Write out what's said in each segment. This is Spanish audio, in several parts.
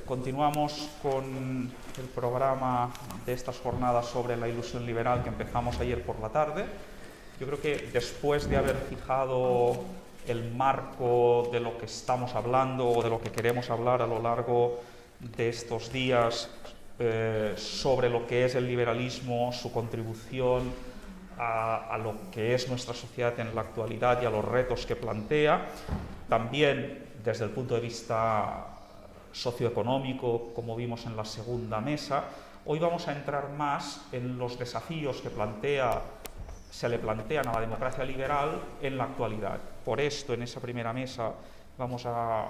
Continuamos con el programa de estas jornadas sobre la ilusión liberal que empezamos ayer por la tarde. Yo creo que después de haber fijado el marco de lo que estamos hablando o de lo que queremos hablar a lo largo de estos días sobre lo que es el liberalismo, su contribución a lo que es nuestra sociedad en la actualidad y a los retos que plantea, también desde el punto de vista socioeconómico, como vimos en la segunda mesa. Hoy vamos a entrar más en los desafíos que se le plantean a la democracia liberal en la actualidad. Por esto, en esa primera mesa, vamos a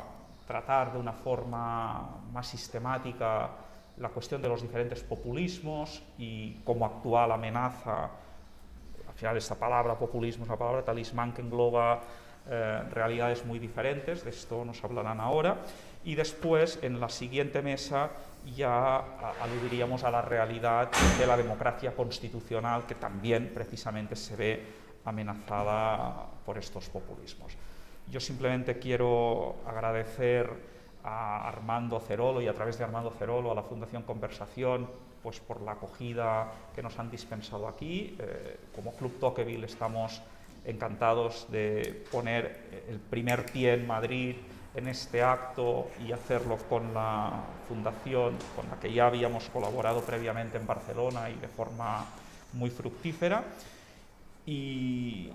tratar de una forma más sistemática la cuestión de los diferentes populismos y cómo actual amenaza. Al final, esta palabra populismo es una palabra talismán que engloba realidades muy diferentes, de esto nos hablarán ahora, y después, en la siguiente mesa, ya aludiríamos a la realidad de la democracia constitucional, que también precisamente se ve amenazada por estos populismos. Yo simplemente quiero agradecer a Armando Cerolo y a través de Armando Cerolo a la Fundación Conversación pues por la acogida que nos han dispensado aquí. Como Club Tocqueville estamos encantados de poner el primer pie en Madrid en este acto y hacerlo con la fundación con la que ya habíamos colaborado previamente en Barcelona y de forma muy fructífera. Y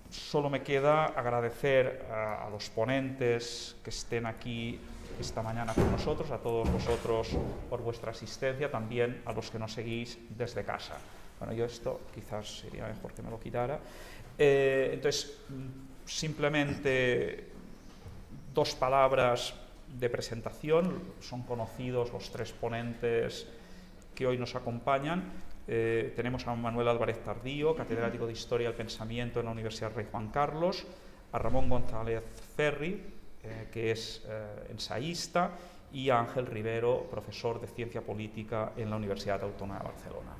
solo me queda agradecer a los ponentes que estén aquí esta mañana con nosotros, a todos vosotros por vuestra asistencia, también a los que nos seguís desde casa. Bueno, yo esto quizás sería mejor que me lo quitara. Entonces, simplemente dos palabras de presentación. Son conocidos los tres ponentes que hoy nos acompañan. Tenemos a Manuel Álvarez Tardío, catedrático de Historia del Pensamiento en la Universidad Rey Juan Carlos, a Ramón González Ferri, que es ensayista, y a Ángel Rivero, profesor de Ciencia Política en la Universidad Autónoma de Barcelona.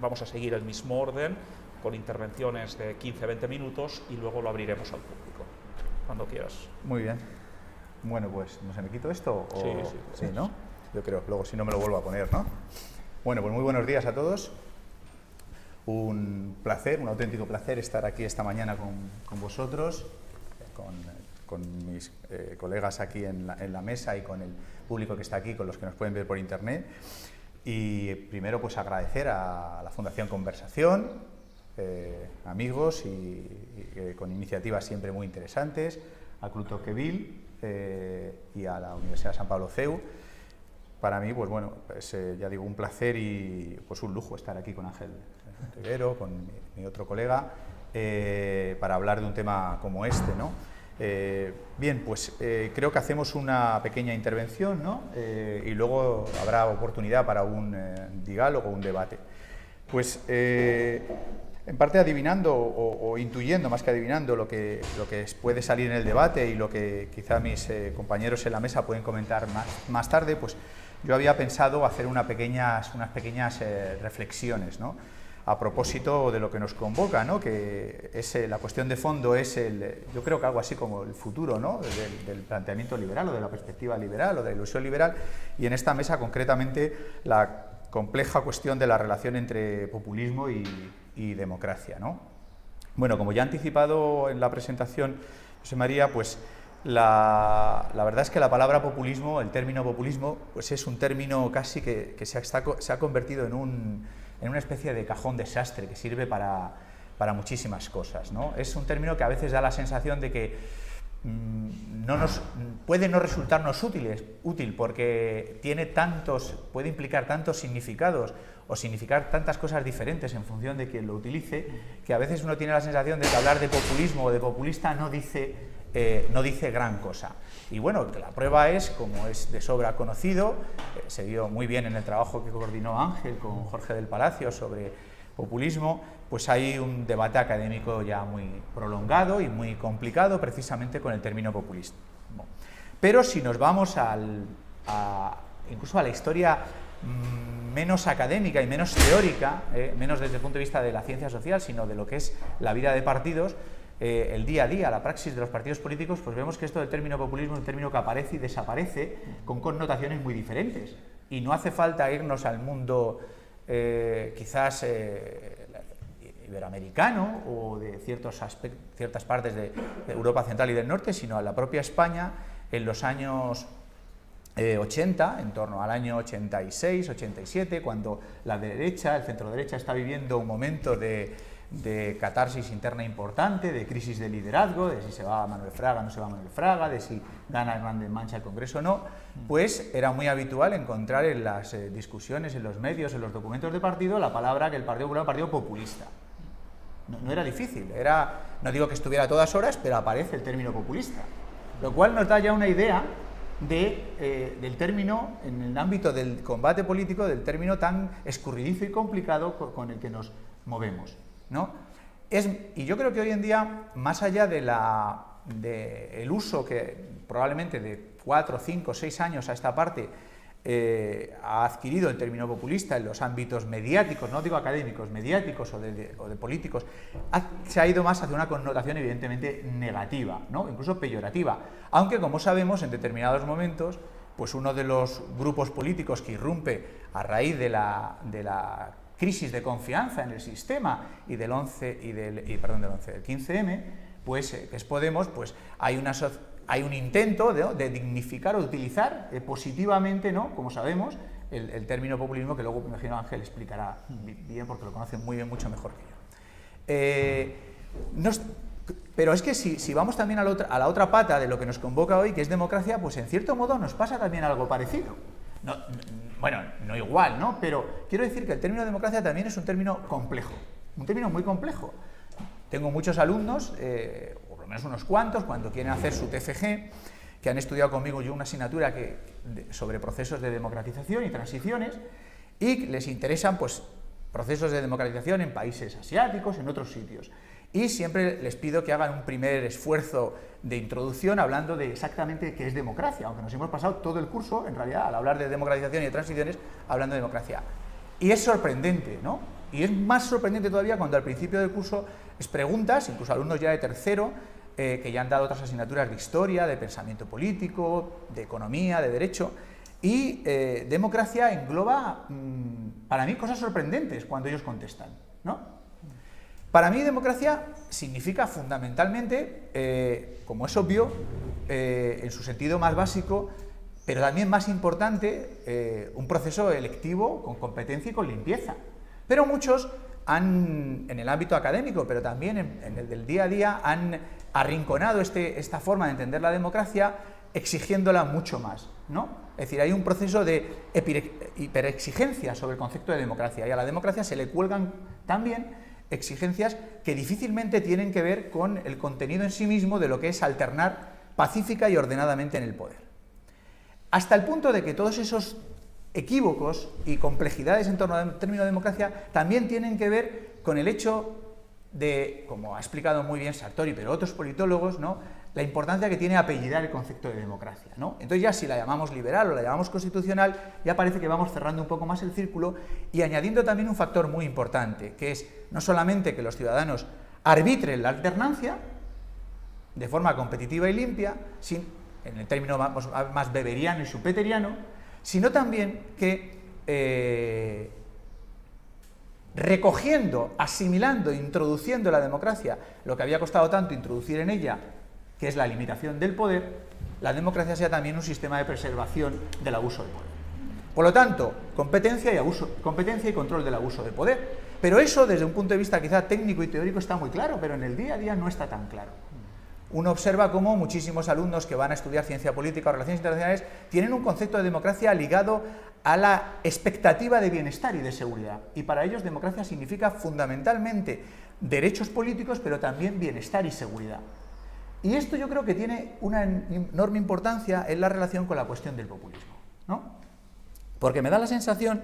Vamos a seguir el mismo orden, con intervenciones de 15-20 minutos y luego lo abriremos al público, cuando quieras. Muy bien. Bueno, pues, ¿no se me quito esto? O... Sí, ¿no? Yo creo, luego si no me lo vuelvo a poner, ¿no? Bueno, pues muy buenos días a todos. Un placer, un auténtico placer estar aquí esta mañana con vosotros, con mis colegas aquí en la mesa y con el público que está aquí, con los que nos pueden ver por internet. Y primero, pues agradecer a la Fundación Conversación, amigos y con iniciativas siempre muy interesantes, a Club Tocqueville y a la Universidad de San Pablo CEU. Para mí, pues bueno, pues, ya digo, un placer y pues un lujo estar aquí con Ángel Rivero, con mi otro colega, para hablar de un tema como este, ¿no? Bien, pues creo que hacemos una pequeña intervención, ¿no? Y luego habrá oportunidad para un diálogo, un debate. Pues en parte adivinando o intuyendo, más que adivinando, lo que puede salir en el debate y lo que quizá mis compañeros en la mesa pueden comentar más tarde, pues yo había pensado hacer unas pequeñas reflexiones, ¿no? A propósito de lo que nos convoca, ¿no? Que es la cuestión de fondo es yo creo que algo así como el futuro, ¿no? del planteamiento liberal o de la perspectiva liberal o de la ilusión liberal, y en esta mesa concretamente la compleja cuestión de la relación entre populismo y democracia, ¿no? Bueno, como ya he anticipado en la presentación, José María, pues la verdad es que la palabra populismo, el término populismo, pues es un término casi que se ha convertido en una especie de cajón desastre que sirve para muchísimas cosas, ¿no? Es un término que a veces da la sensación de que puede no resultarnos útil porque puede implicar tantos significados o significar tantas cosas diferentes en función de quien lo utilice, que a veces uno tiene la sensación de que hablar de populismo o de populista no dice gran cosa. Y bueno, la prueba es, como es de sobra conocido, se vio muy bien en el trabajo que coordinó Ángel con Jorge del Palacio sobre populismo, pues hay un debate académico ya muy prolongado y muy complicado precisamente con el término populismo. Pero si nos vamos incluso a la historia menos académica y menos teórica, menos desde el punto de vista de la ciencia social, sino de lo que es la vida de partidos, el día a día, la praxis de los partidos políticos, pues vemos que esto del término populismo es un término que aparece y desaparece con connotaciones muy diferentes. Y no hace falta irnos al mundo quizás iberoamericano o de ciertas partes de Europa Central y del Norte, sino a la propia España en los años 80, en torno al año 86, 87, cuando la derecha, el centro derecha, está viviendo un momento de catarsis interna importante, de crisis de liderazgo, de si se va Manuel Fraga o no se va Manuel Fraga, de si gana Hernández Mancha el Congreso o no, pues era muy habitual encontrar en las discusiones, en los medios, en los documentos de partido, la palabra que el Partido Popular era un partido populista. No era difícil, no digo que estuviera a todas horas, pero aparece el término populista, lo cual nos da ya una idea del término, en el ámbito del combate político, del término tan escurridizo y complicado con el que nos movemos, ¿no? Y yo creo que hoy en día, más allá del uso que probablemente de 4, 5, 6 años a esta parte ha adquirido el término populista en los ámbitos mediáticos, no digo académicos, mediáticos o de políticos, se ha ido más hacia una connotación evidentemente negativa, ¿no? Incluso peyorativa, aunque como sabemos en determinados momentos, pues uno de los grupos políticos que irrumpe a raíz de la crisis de confianza en el sistema y del 15M, pues que es Podemos, pues hay un intento de dignificar o de utilizar positivamente, ¿no?, como sabemos, el término populismo, que luego me imagino Ángel explicará bien porque lo conoce muy bien, mucho mejor que yo. Pero es que si vamos también a la otra pata de lo que nos convoca hoy, que es democracia, pues en cierto modo nos pasa también algo parecido. Bueno, no igual, ¿no? Pero quiero decir que el término democracia también es un término complejo, un término muy complejo. Tengo muchos alumnos, por lo menos unos cuantos, cuando quieren hacer su TFG, que han estudiado conmigo yo una asignatura sobre procesos de democratización y transiciones, y les interesan pues procesos de democratización en países asiáticos, en otros sitios. Y siempre les pido que hagan un primer esfuerzo de introducción hablando de exactamente qué es democracia, aunque nos hemos pasado todo el curso, en realidad, al hablar de democratización y de transiciones, hablando de democracia. Y es sorprendente, ¿no? Y es más sorprendente todavía cuando al principio del curso les preguntas, incluso alumnos ya de tercero, que ya han dado otras asignaturas de historia, de pensamiento político, de economía, de derecho, y democracia engloba, para mí, cosas sorprendentes cuando ellos contestan, ¿no? Para mí, democracia significa fundamentalmente, como es obvio, en su sentido más básico, pero también más importante, un proceso electivo con competencia y con limpieza. Pero muchos en el ámbito académico, pero también en el del día a día, han arrinconado esta forma de entender la democracia exigiéndola mucho más, ¿no? Es decir, hay un proceso de hiperexigencia sobre el concepto de democracia, y a la democracia se le cuelgan también exigencias que difícilmente tienen que ver con el contenido en sí mismo de lo que es alternar pacífica y ordenadamente en el poder. Hasta el punto de que todos esos equívocos y complejidades en torno al término de democracia también tienen que ver con el hecho de, como ha explicado muy bien Sartori, pero otros politólogos, ¿no?, la importancia que tiene apellidar el concepto de democracia, ¿no? Entonces ya si la llamamos liberal o la llamamos constitucional, ya parece que vamos cerrando un poco más el círculo y añadiendo también un factor muy importante, que es no solamente que los ciudadanos arbitren la alternancia de forma competitiva y limpia, en el término más weberiano y schumpeteriano, sino también que recogiendo, asimilando, introduciendo la democracia, lo que había costado tanto introducir en ella, que es la limitación del poder, la democracia sea también un sistema de preservación del abuso del poder. Por lo tanto, competencia y control del abuso de poder. Pero eso, desde un punto de vista quizá técnico y teórico, está muy claro, pero en el día a día no está tan claro. Uno observa cómo muchísimos alumnos que van a estudiar ciencia política o relaciones internacionales tienen un concepto de democracia ligado a la expectativa de bienestar y de seguridad. Y para ellos democracia significa fundamentalmente derechos políticos, pero también bienestar y seguridad. Y esto yo creo que tiene una enorme importancia en la relación con la cuestión del populismo, ¿no? Porque me da la sensación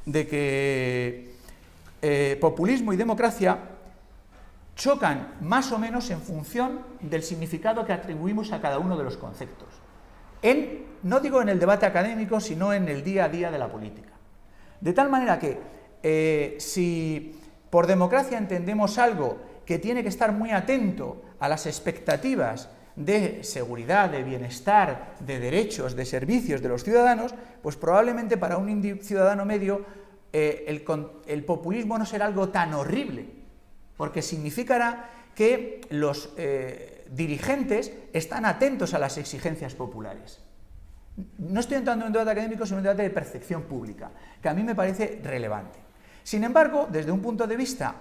de que populismo y democracia chocan más o menos en función del significado que atribuimos a cada uno de los conceptos. No digo en el debate académico, sino en el día a día de la política. De tal manera que si por democracia entendemos algo que tiene que estar muy atento a las expectativas de seguridad, de bienestar, de derechos, de servicios de los ciudadanos, pues probablemente para un ciudadano medio el populismo no será algo tan horrible, porque significará que los dirigentes están atentos a las exigencias populares. No estoy entrando en un debate académico, sino en un debate de percepción pública, que a mí me parece relevante. Sin embargo, desde un punto de vista,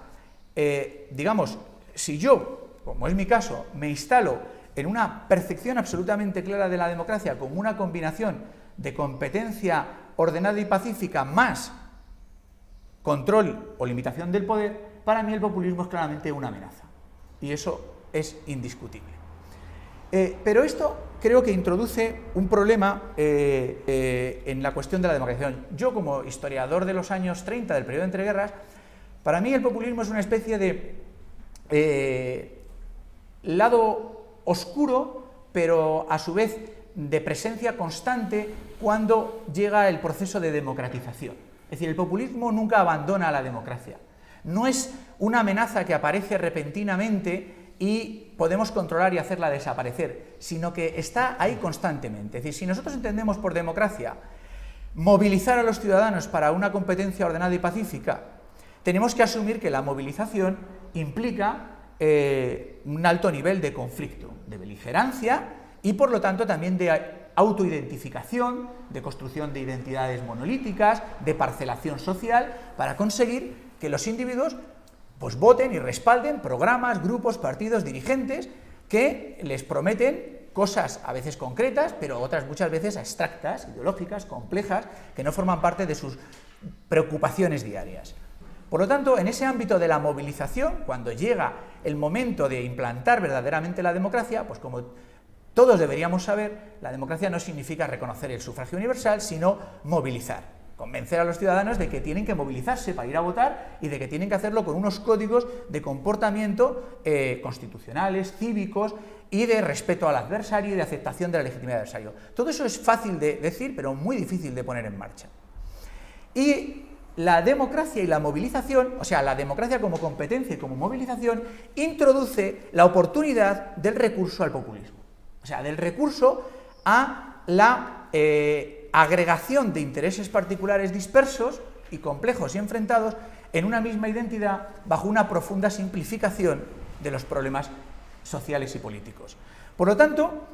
digamos, si yo, como es mi caso, me instalo en una percepción absolutamente clara de la democracia como una combinación de competencia ordenada y pacífica más control o limitación del poder, para mí el populismo es claramente una amenaza. Y eso es indiscutible. Pero esto creo que introduce un problema en la cuestión de la democratización. Yo, como historiador de los años 30, del periodo de entreguerras, para mí el populismo es una especie de lado oscuro, pero a su vez de presencia constante cuando llega el proceso de democratización. Es decir, el populismo nunca abandona a la democracia. No es una amenaza que aparece repentinamente y podemos controlar y hacerla desaparecer, sino que está ahí constantemente. Es decir, si nosotros entendemos por democracia movilizar a los ciudadanos para una competencia ordenada y pacífica, tenemos que asumir que la movilización implica un alto nivel de conflicto, de beligerancia y por lo tanto también de autoidentificación, de construcción de identidades monolíticas, de parcelación social, para conseguir que los individuos pues voten y respalden programas, grupos, partidos, dirigentes que les prometen cosas a veces concretas, pero otras muchas veces abstractas, ideológicas, complejas, que no forman parte de sus preocupaciones diarias. Por lo tanto, en ese ámbito de la movilización, cuando llega el momento de implantar verdaderamente la democracia, pues como todos deberíamos saber, la democracia no significa reconocer el sufragio universal, sino movilizar, convencer a los ciudadanos de que tienen que movilizarse para ir a votar y de que tienen que hacerlo con unos códigos de comportamiento constitucionales, cívicos y de respeto al adversario y de aceptación de la legitimidad del adversario. Todo eso es fácil de decir, pero muy difícil de poner en marcha. Y la democracia y la movilización, o sea, la democracia como competencia y como movilización, introduce la oportunidad del recurso al populismo. O sea, del recurso a la agregación de intereses particulares dispersos y complejos y enfrentados en una misma identidad bajo una profunda simplificación de los problemas sociales y políticos. Por lo tanto,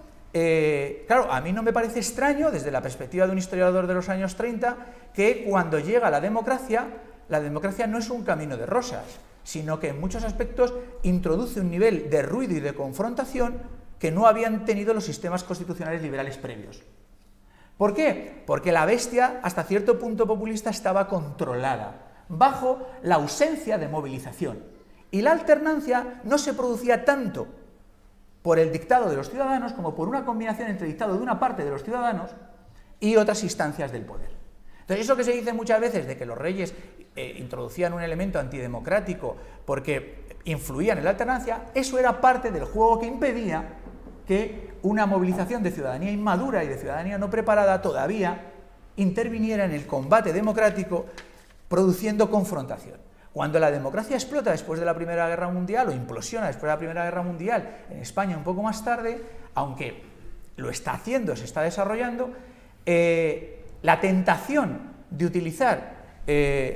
claro, a mí no me parece extraño, desde la perspectiva de un historiador de los años 30, que cuando llega la democracia no es un camino de rosas, sino que en muchos aspectos introduce un nivel de ruido y de confrontación que no habían tenido los sistemas constitucionales liberales previos. ¿Por qué? Porque la bestia, hasta cierto punto populista, estaba controlada, bajo la ausencia de movilización. Y la alternancia no se producía tanto por el dictado de los ciudadanos como por una combinación entre el dictado de una parte de los ciudadanos y otras instancias del poder. Entonces, eso que se dice muchas veces de que los reyes introducían un elemento antidemocrático porque influían en la alternancia, eso era parte del juego que impedía que una movilización de ciudadanía inmadura y de ciudadanía no preparada todavía interviniera en el combate democrático produciendo confrontación. Cuando la democracia explota después de la Primera Guerra Mundial o implosiona después de la Primera Guerra Mundial en España un poco más tarde, aunque lo está haciendo, se está desarrollando, la tentación de utilizar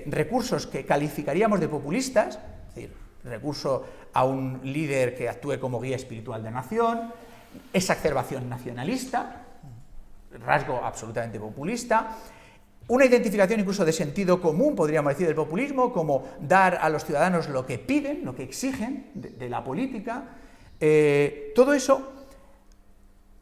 recursos que calificaríamos de populistas, es decir, recurso a un líder que actúe como guía espiritual de nación, exacerbación nacionalista, rasgo absolutamente populista, una identificación incluso de sentido común, podríamos decir, del populismo, como dar a los ciudadanos lo que piden, lo que exigen de la política. Todo eso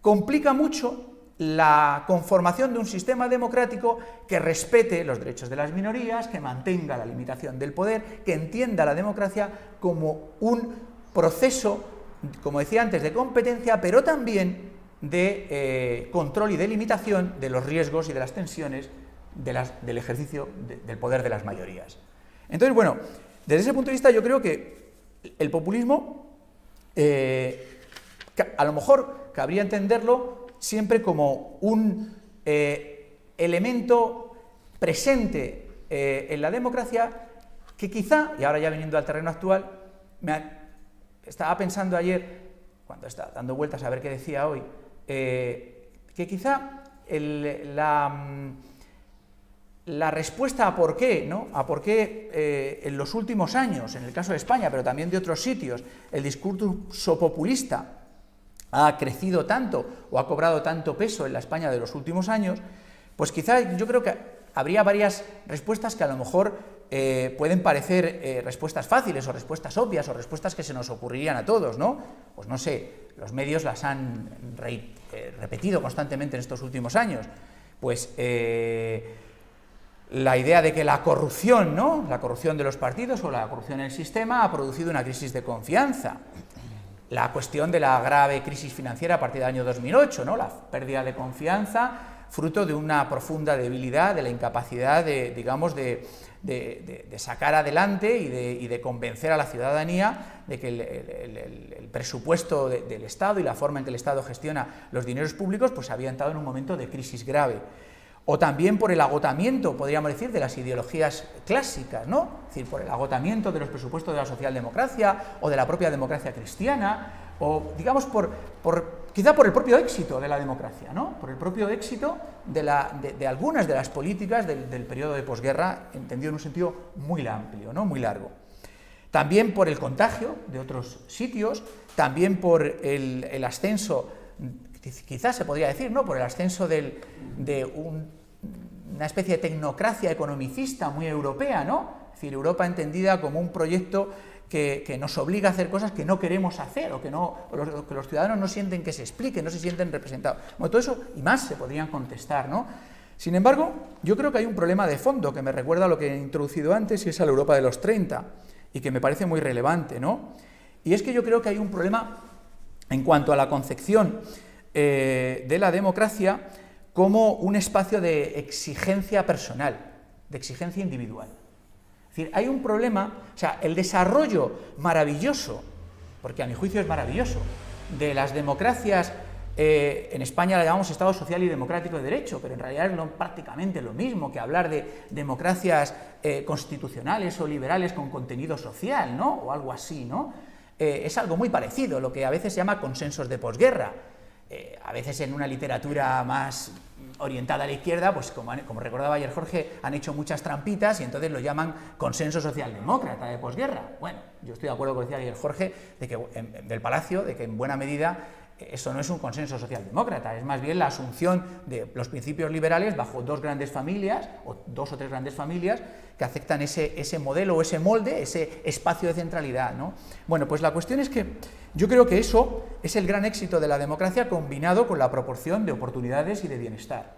complica mucho la conformación de un sistema democrático que respete los derechos de las minorías, que mantenga la limitación del poder, que entienda la democracia como un proceso, como decía antes, de competencia, pero también de control y de limitación de los riesgos y de las tensiones del ejercicio del poder de las mayorías. Entonces, bueno, desde ese punto de vista yo creo que el populismo, a lo mejor cabría entenderlo siempre como un elemento presente en la democracia que quizá, y ahora ya viniendo al terreno actual, estaba pensando ayer cuando está dando vueltas a ver qué decía hoy, que quizá la respuesta a por qué, ¿no? A por qué en los últimos años, en el caso de España, pero también de otros sitios, el discurso populista ha crecido tanto o ha cobrado tanto peso en la España de los últimos años, pues quizá yo creo que habría varias respuestas que a lo mejor pueden parecer respuestas fáciles o respuestas obvias o respuestas que se nos ocurrirían a todos, ¿no? Pues no sé, los medios las han repetido constantemente en estos últimos años. Pues la idea de que la corrupción, ¿no? La corrupción de los partidos o la corrupción en el sistema ha producido una crisis de confianza. La cuestión de la grave crisis financiera a partir del año 2008, ¿no? La pérdida de confianza fruto de una profunda debilidad, de la incapacidad digamos, de sacar adelante y de convencer a la ciudadanía de que el presupuesto del Estado y la forma en que el Estado gestiona los dineros públicos pues había entrado en un momento de crisis grave. O también por el agotamiento, podríamos decir, de las ideologías clásicas, ¿no? Es decir, por el agotamiento de los presupuestos de la socialdemocracia o de la propia democracia cristiana, o digamos quizá por el propio éxito de la democracia, ¿no? Por el propio éxito de algunas de las políticas del periodo de posguerra, entendido en un sentido muy amplio, ¿no? Muy largo. También por el contagio de otros sitios, también por el ascenso, quizás se podría decir, ¿no? Por el ascenso de una especie de tecnocracia economicista muy europea, ¿no? Es decir, Europa entendida como un proyecto que nos obliga a hacer cosas que no queremos hacer o que los ciudadanos no sienten que se expliquen, no se sienten representados. Bueno, todo eso y más se podrían contestar, ¿no? Sin embargo, yo creo que hay un problema de fondo que me recuerda a lo que he introducido antes y es a la Europa de los 30 y que me parece muy relevante, ¿no? Y es que yo creo que hay un problema en cuanto a la concepción de la democracia como un espacio de exigencia personal, de exigencia individual. Es decir, hay un problema, o sea, el desarrollo maravilloso, porque a mi juicio es maravilloso, de las democracias, en España la llamamos Estado Social y Democrático de Derecho, pero en realidad es prácticamente lo mismo que hablar de democracias constitucionales o liberales con contenido social, ¿no? O algo así, ¿no? Es algo muy parecido, lo que a veces se llama consensos de posguerra. A veces en una literatura más orientada a la izquierda, pues como recordaba ayer Jorge, han hecho muchas trampitas y entonces lo llaman consenso socialdemócrata de posguerra. Bueno, yo estoy de acuerdo con lo que decía ayer Jorge, de que, del Palacio, de que en buena medida eso no es un consenso socialdemócrata, es más bien la asunción de los principios liberales bajo dos grandes familias, o dos o tres grandes familias, que aceptan ese modelo o ese molde, ese espacio de centralidad, ¿no? Bueno, pues la cuestión es que yo creo que eso es el gran éxito de la democracia combinado con la proporción de oportunidades y de bienestar,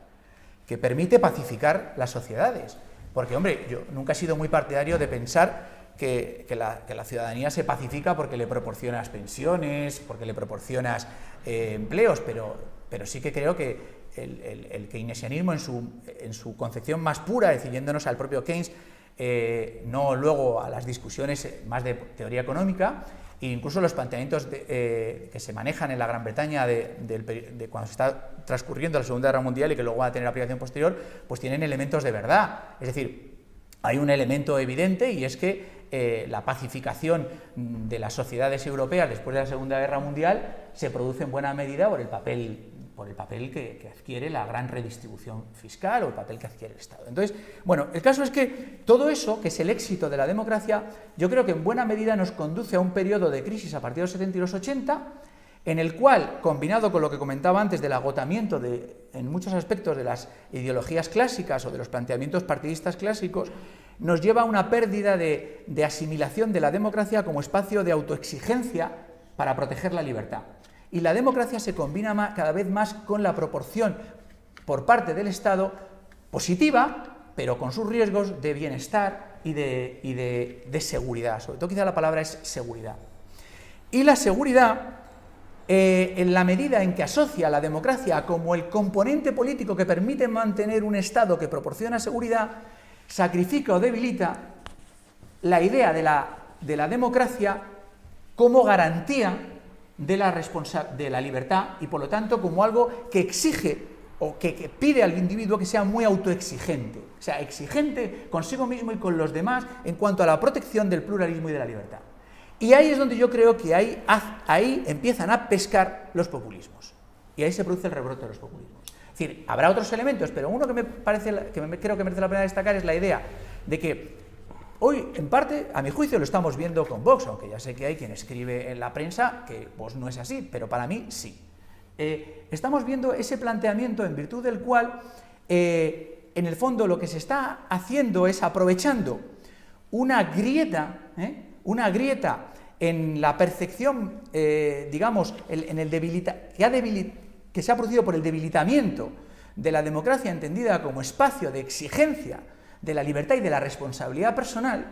que permite pacificar las sociedades. Porque, hombre, yo nunca he sido muy partidario de pensar que la ciudadanía se pacifica porque le proporcionas pensiones, porque le proporcionas empleos, pero sí que creo que el keynesianismo en su concepción más pura, yéndonos al propio Keynes, no luego a las discusiones más de teoría económica, e incluso los planteamientos que se manejan en la Gran Bretaña de cuando se está transcurriendo la Segunda Guerra Mundial y que luego va a tener aplicación posterior, pues tienen elementos de verdad. Es decir, hay un elemento evidente y es que la pacificación de las sociedades europeas después de la Segunda Guerra Mundial se produce en buena medida por el papel que adquiere la gran redistribución fiscal o el papel que adquiere el Estado. Entonces, bueno, el caso es que todo eso, que es el éxito de la democracia, yo creo que en buena medida nos conduce a un periodo de crisis a partir de los 70 y los 80, en el cual, combinado con lo que comentaba antes del agotamiento en muchos aspectos de las ideologías clásicas o de los planteamientos partidistas clásicos, nos lleva a una pérdida de asimilación de la democracia como espacio de autoexigencia para proteger la libertad. Y la democracia se combina cada vez más con la proporción por parte del Estado positiva, pero con sus riesgos de bienestar y de seguridad. Sobre todo quizá la palabra es seguridad. Y la seguridad, en la medida en que asocia la democracia como el componente político que permite mantener un Estado que proporciona seguridad, sacrifica o debilita la idea de la democracia como garantía de la libertad y, por lo tanto, como algo que exige o que pide al individuo que sea muy autoexigente, o sea, exigente consigo mismo y con los demás en cuanto a la protección del pluralismo y de la libertad. Y ahí es donde yo creo que ahí empiezan a pescar los populismos. Y ahí se produce el rebrote de los populismos. Es decir, habrá otros elementos, pero uno que creo que merece la pena destacar es la idea de que hoy, en parte, a mi juicio, lo estamos viendo con Vox, aunque ya sé que hay quien escribe en la prensa que Vox no es así, pero para mí sí. Estamos viendo ese planteamiento en virtud del cual, en el fondo, lo que se está haciendo es aprovechando una grieta en la percepción, digamos, que se ha producido por el debilitamiento de la democracia entendida como espacio de exigencia de la libertad y de la responsabilidad personal,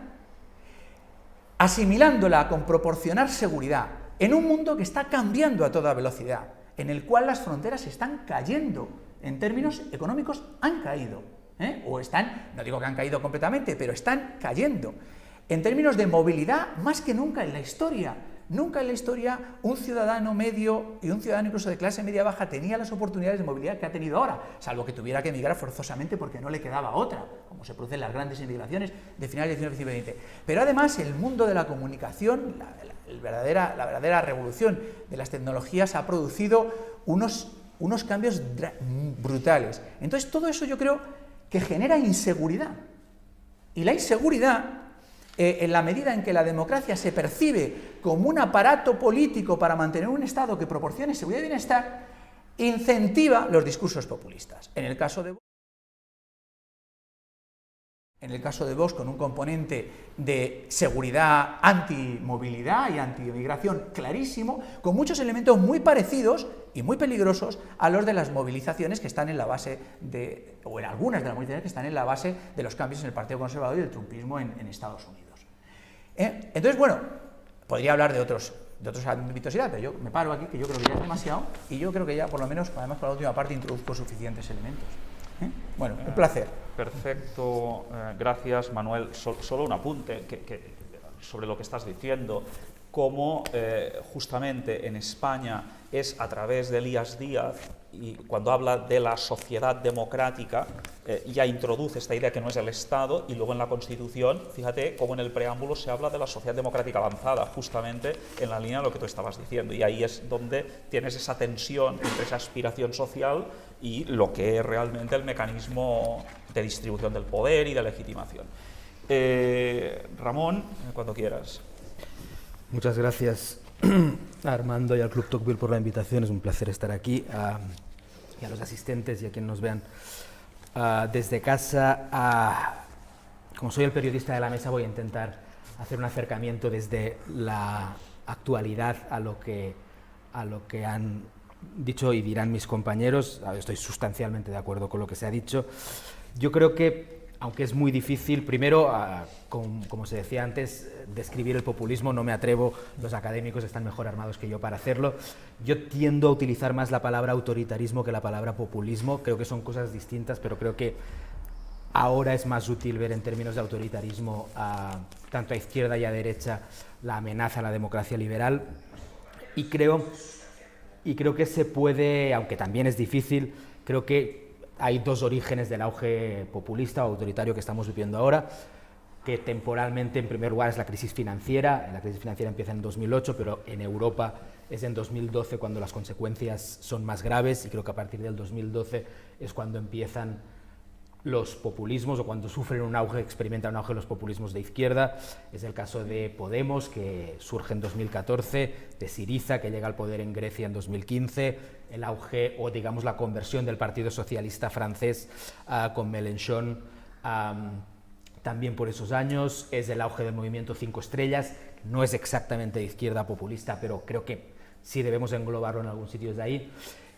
asimilándola con proporcionar seguridad en un mundo que está cambiando a toda velocidad, en el cual las fronteras están cayendo, en términos económicos han caído, o están, no digo que han caído completamente, pero están cayendo. En términos de movilidad, más que nunca en la historia. Nunca en la historia un ciudadano medio y un ciudadano incluso de clase media-baja tenía las oportunidades de movilidad que ha tenido ahora, salvo que tuviera que emigrar forzosamente porque no le quedaba otra, como se producen las grandes inmigraciones de finales del siglo XIX. Pero además el mundo de la comunicación, la verdadera revolución de las tecnologías ha producido unos cambios brutales. Entonces todo eso yo creo que genera inseguridad. Y la inseguridad, en la medida en que la democracia se percibe como un aparato político para mantener un Estado que proporcione seguridad y bienestar, incentiva los discursos populistas. En el caso de Vox, con un componente de seguridad antimovilidad y antimigración clarísimo, con muchos elementos muy parecidos y muy peligrosos a los de las movilizaciones que están en la base o en algunas de las movilizaciones que están en la base de los cambios en el Partido Conservador y del trumpismo en Estados Unidos. Entonces, bueno, podría hablar de otros ámbitos, pero yo me paro aquí, que yo creo que ya es demasiado, y yo creo que ya, por lo menos, además para la última parte, introduzco suficientes elementos. Bueno, un placer. Perfecto, gracias, Manuel. Solo un apunte sobre lo que estás diciendo, cómo justamente en España es a través de Elías Díaz, y cuando habla de la sociedad democrática, ya introduce esta idea que no es el Estado, y luego en la Constitución, fíjate cómo en el preámbulo se habla de la sociedad democrática avanzada, justamente en la línea de lo que tú estabas diciendo, y ahí es donde tienes esa tensión entre esa aspiración social y lo que es realmente el mecanismo de distribución del poder y de legitimación. Ramón, cuando quieras. Muchas gracias a Armando y al Club Tocqueville por la invitación, es un placer estar aquí, y a los asistentes y a quienes nos vean desde casa. Como soy el periodista de la mesa, voy a intentar hacer un acercamiento desde la actualidad a lo que han dicho y dirán mis compañeros. Estoy sustancialmente de acuerdo con lo que se ha dicho. Yo creo que, aunque es muy difícil, primero, como se decía antes, describir el populismo, no me atrevo, los académicos están mejor armados que yo para hacerlo. Yo tiendo a utilizar más la palabra autoritarismo que la palabra populismo, creo que son cosas distintas, pero creo que ahora es más útil ver en términos de autoritarismo, tanto a izquierda y a derecha, la amenaza a la democracia liberal, y creo que se puede, aunque también es difícil, creo que hay dos orígenes del auge populista o autoritario que estamos viviendo ahora, que temporalmente, en primer lugar, es la crisis financiera. La crisis financiera empieza en 2008, pero en Europa es en 2012 cuando las consecuencias son más graves, y creo que a partir del 2012 es cuando empiezan los populismos, o cuando sufren un auge, experimentan un auge los populismos de izquierda. Es el caso de Podemos, que surge en 2014, de Syriza, que llega al poder en Grecia en 2015, el auge, o digamos la conversión del Partido Socialista francés con Mélenchon, también por esos años. Es el auge del movimiento 5 estrellas, no es exactamente de izquierda populista, pero creo que sí debemos englobarlo en algún sitio de ahí.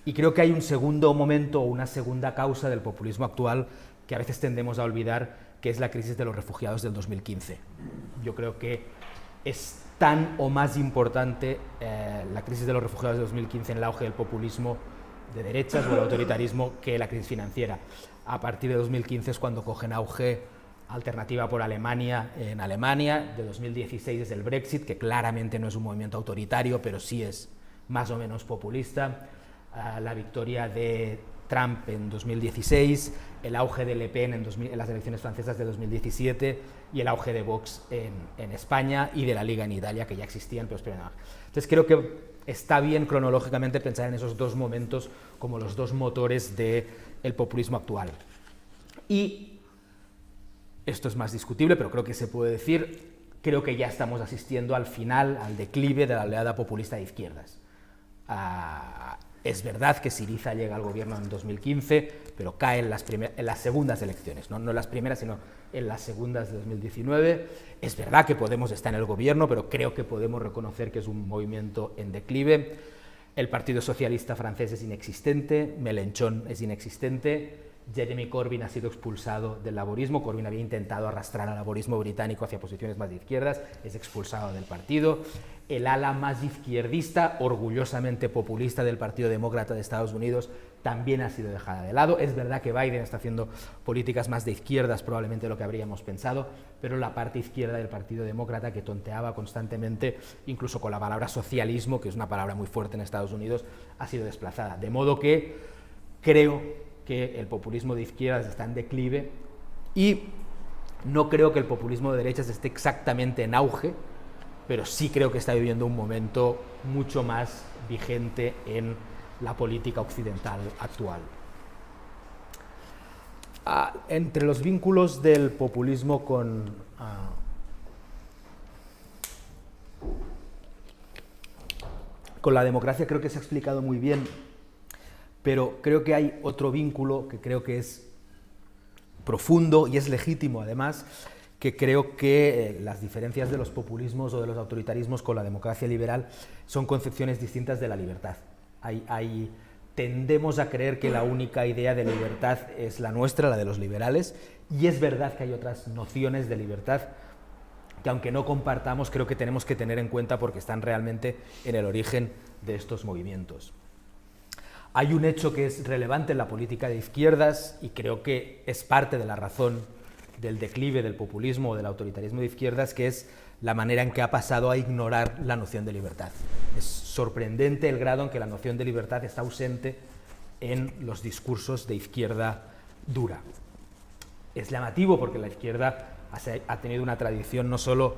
Y creo que hay un segundo momento, o una segunda causa del populismo actual, que a veces tendemos a olvidar, que es la crisis de los refugiados del 2015. Yo creo que es tan o más importante la crisis de los refugiados del 2015 en el auge del populismo de derechas o el autoritarismo que la crisis financiera. A partir de 2015 es cuando cogen auge Alternativa por Alemania en Alemania, de 2016 es el Brexit, que claramente no es un movimiento autoritario, pero sí es más o menos populista, la victoria de Trump en 2016, el auge de Le Pen en las elecciones francesas de 2017 y el auge de Vox en España y de la Liga en Italia, que ya existían, pero esperen. Entonces creo que está bien cronológicamente pensar en esos dos momentos como los dos motores del populismo actual. Y esto es más discutible, pero creo que se puede decir, creo que ya estamos asistiendo al final, al declive de la oleada populista de izquierdas. Es verdad que Syriza llega al gobierno en 2015, pero cae en las segundas elecciones, no en las primeras, sino en las segundas de 2019. Es verdad que Podemos está en el gobierno, pero creo que podemos reconocer que es un movimiento en declive. El Partido Socialista francés es inexistente, Mélenchon es inexistente, Jeremy Corbyn ha sido expulsado del laborismo. Corbyn había intentado arrastrar al laborismo británico hacia posiciones más de izquierdas, es expulsado del partido. El ala más izquierdista, orgullosamente populista del Partido Demócrata de Estados Unidos, también ha sido dejada de lado. Es verdad que Biden está haciendo políticas más de izquierdas, probablemente de lo que habríamos pensado, pero la parte izquierda del Partido Demócrata, que tonteaba constantemente, incluso con la palabra socialismo, que es una palabra muy fuerte en Estados Unidos, ha sido desplazada. De modo que creo que el populismo de izquierdas está en declive y no creo que el populismo de derechas esté exactamente en auge, pero sí creo que está viviendo un momento mucho más vigente en la política occidental actual. Entre los vínculos del populismo con la democracia creo que se ha explicado muy bien, pero creo que hay otro vínculo que creo que es profundo y es legítimo además, que creo que las diferencias de los populismos o de los autoritarismos con la democracia liberal son concepciones distintas de la libertad. Tendemos a creer que la única idea de libertad es la nuestra, la de los liberales, y es verdad que hay otras nociones de libertad que, aunque no compartamos, creo que tenemos que tener en cuenta porque están realmente en el origen de estos movimientos. Hay un hecho que es relevante en la política de izquierdas y creo que es parte de la razón del declive del populismo o del autoritarismo de izquierdas, que es la manera en que ha pasado a ignorar la noción de libertad. Es sorprendente el grado en que la noción de libertad está ausente en los discursos de izquierda dura. Es llamativo porque la izquierda ha tenido una tradición no solo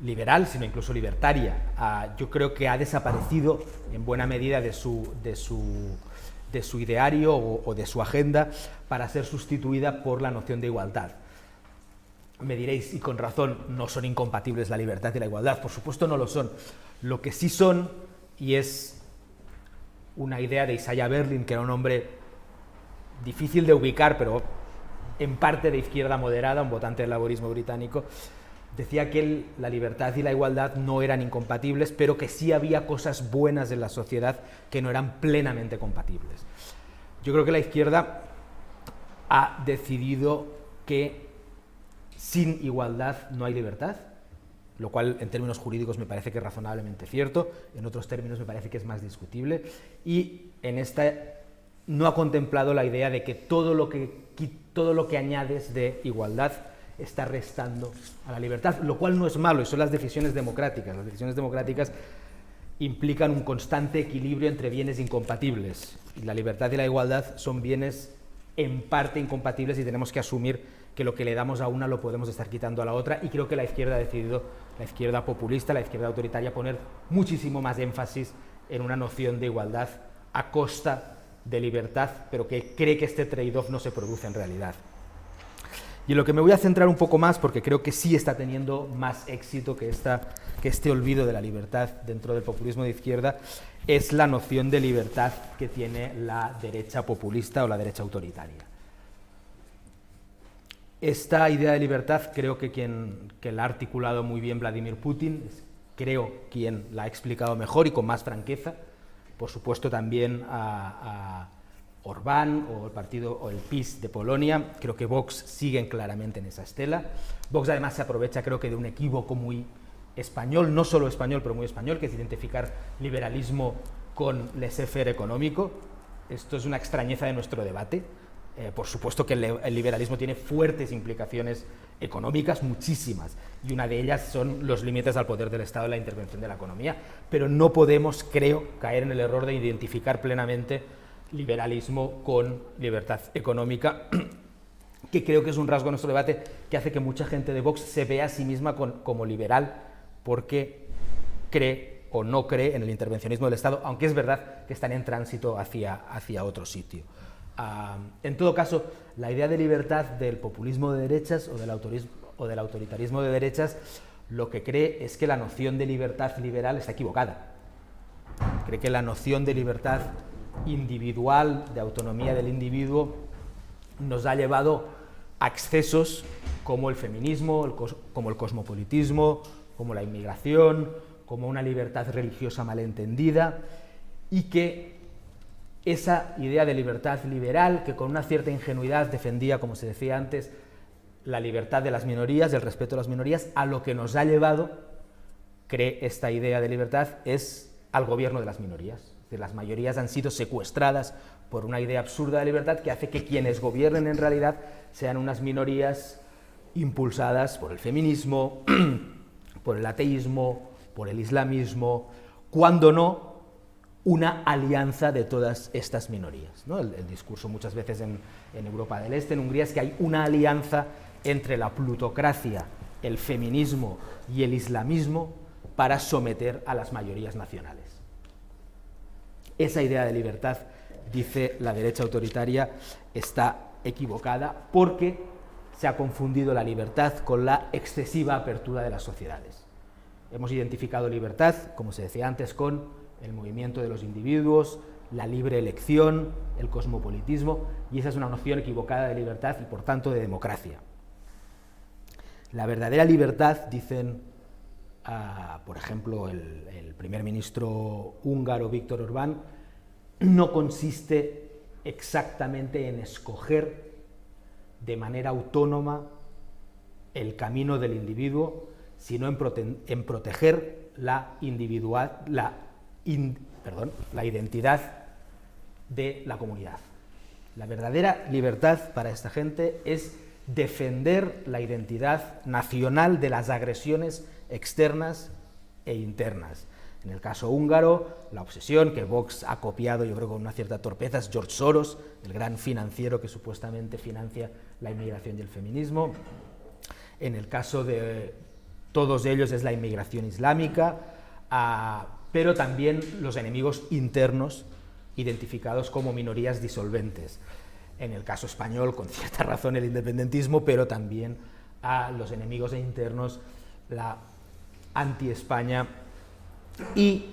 liberal, sino incluso libertaria. Yo creo que ha desaparecido en buena medida de su ideario o de su agenda para ser sustituida por la noción de igualdad. Me diréis, y con razón, no son incompatibles la libertad y la igualdad. Por supuesto no lo son. Lo que sí son, y es una idea de Isaiah Berlin, que era un hombre difícil de ubicar, pero en parte de izquierda moderada, un votante del laborismo británico, decía que la libertad y la igualdad no eran incompatibles, pero que sí había cosas buenas en la sociedad que no eran plenamente compatibles. Yo creo que la izquierda ha decidido que sin igualdad no hay libertad, lo cual en términos jurídicos me parece que es razonablemente cierto, en otros términos me parece que es más discutible, y en esta no ha contemplado la idea de que todo lo que añades de igualdad está restando a la libertad, lo cual no es malo, y son las decisiones democráticas. Las decisiones democráticas implican un constante equilibrio entre bienes incompatibles, y la libertad y la igualdad son bienes en parte incompatibles y tenemos que asumir que lo que le damos a una lo podemos estar quitando a la otra, y creo que la izquierda ha decidido, la izquierda populista, la izquierda autoritaria, poner muchísimo más énfasis en una noción de igualdad a costa de libertad, pero que cree que este trade-off no se produce en realidad. Y en lo que me voy a centrar un poco más, porque creo que sí está teniendo más éxito que este olvido de la libertad dentro del populismo de izquierda, es la noción de libertad que tiene la derecha populista o la derecha autoritaria. Esta idea de libertad creo que la ha articulado muy bien Vladimir Putin, creo quien la ha explicado mejor y con más franqueza, por supuesto también a Orbán o el partido o el PiS de Polonia. Creo que Vox siguen claramente en esa estela. Vox además se aprovecha, creo que, de un equívoco muy español, no solo español, pero muy español, que es identificar liberalismo con laissez-faire económico. Esto es una extrañeza de nuestro debate. Por supuesto que el liberalismo tiene fuertes implicaciones económicas, muchísimas, y una de ellas son los límites al poder del Estado y la intervención de la economía, pero no podemos, creo, caer en el error de identificar plenamente liberalismo con libertad económica, que creo que es un rasgo de nuestro debate que hace que mucha gente de Vox se vea a sí misma como liberal, porque cree o no cree en el intervencionismo del Estado, aunque es verdad que están en tránsito hacia otro sitio. En todo caso, la idea de libertad del populismo de derechas o del autoritarismo de derechas lo que cree es que la noción de libertad liberal está equivocada. Cree que la noción de libertad individual, de autonomía del individuo, nos ha llevado a excesos como el feminismo, como el cosmopolitismo, como la inmigración, como una libertad religiosa malentendida, y que esa idea de libertad liberal, que con una cierta ingenuidad defendía, como se decía antes, la libertad de las minorías, el respeto a las minorías, a lo que nos ha llevado, cree esta idea de libertad, es al gobierno de las minorías. Es decir, las mayorías han sido secuestradas por una idea absurda de libertad que hace que quienes gobiernen en realidad sean unas minorías impulsadas por el feminismo, por el ateísmo, por el islamismo, cuando no una alianza de todas estas minorías, ¿no? El discurso muchas veces en Europa del Este, en Hungría, es que hay una alianza entre la plutocracia, el feminismo y el islamismo para someter a las mayorías nacionales. Esa idea de libertad, dice la derecha autoritaria, está equivocada porque se ha confundido la libertad con la excesiva apertura de las sociedades. Hemos identificado libertad, como se decía antes, con el movimiento de los individuos, la libre elección, el cosmopolitismo, y esa es una noción equivocada de libertad y, por tanto, de democracia. La verdadera libertad, dicen, por ejemplo, el primer ministro húngaro, Viktor Orbán, no consiste exactamente en escoger de manera autónoma el camino del individuo, sino en proteger la identidad de la comunidad. La verdadera libertad para esta gente es defender la identidad nacional de las agresiones externas e internas. En el caso húngaro, la obsesión que Vox ha copiado, yo creo con una cierta torpeza, es George Soros, el gran financiero que supuestamente financia la inmigración y el feminismo. En el caso de todos ellos es la inmigración islámica, pero también los enemigos internos identificados como minorías disolventes. En el caso español, con cierta razón, el independentismo, pero también a los enemigos internos, la anti-España y,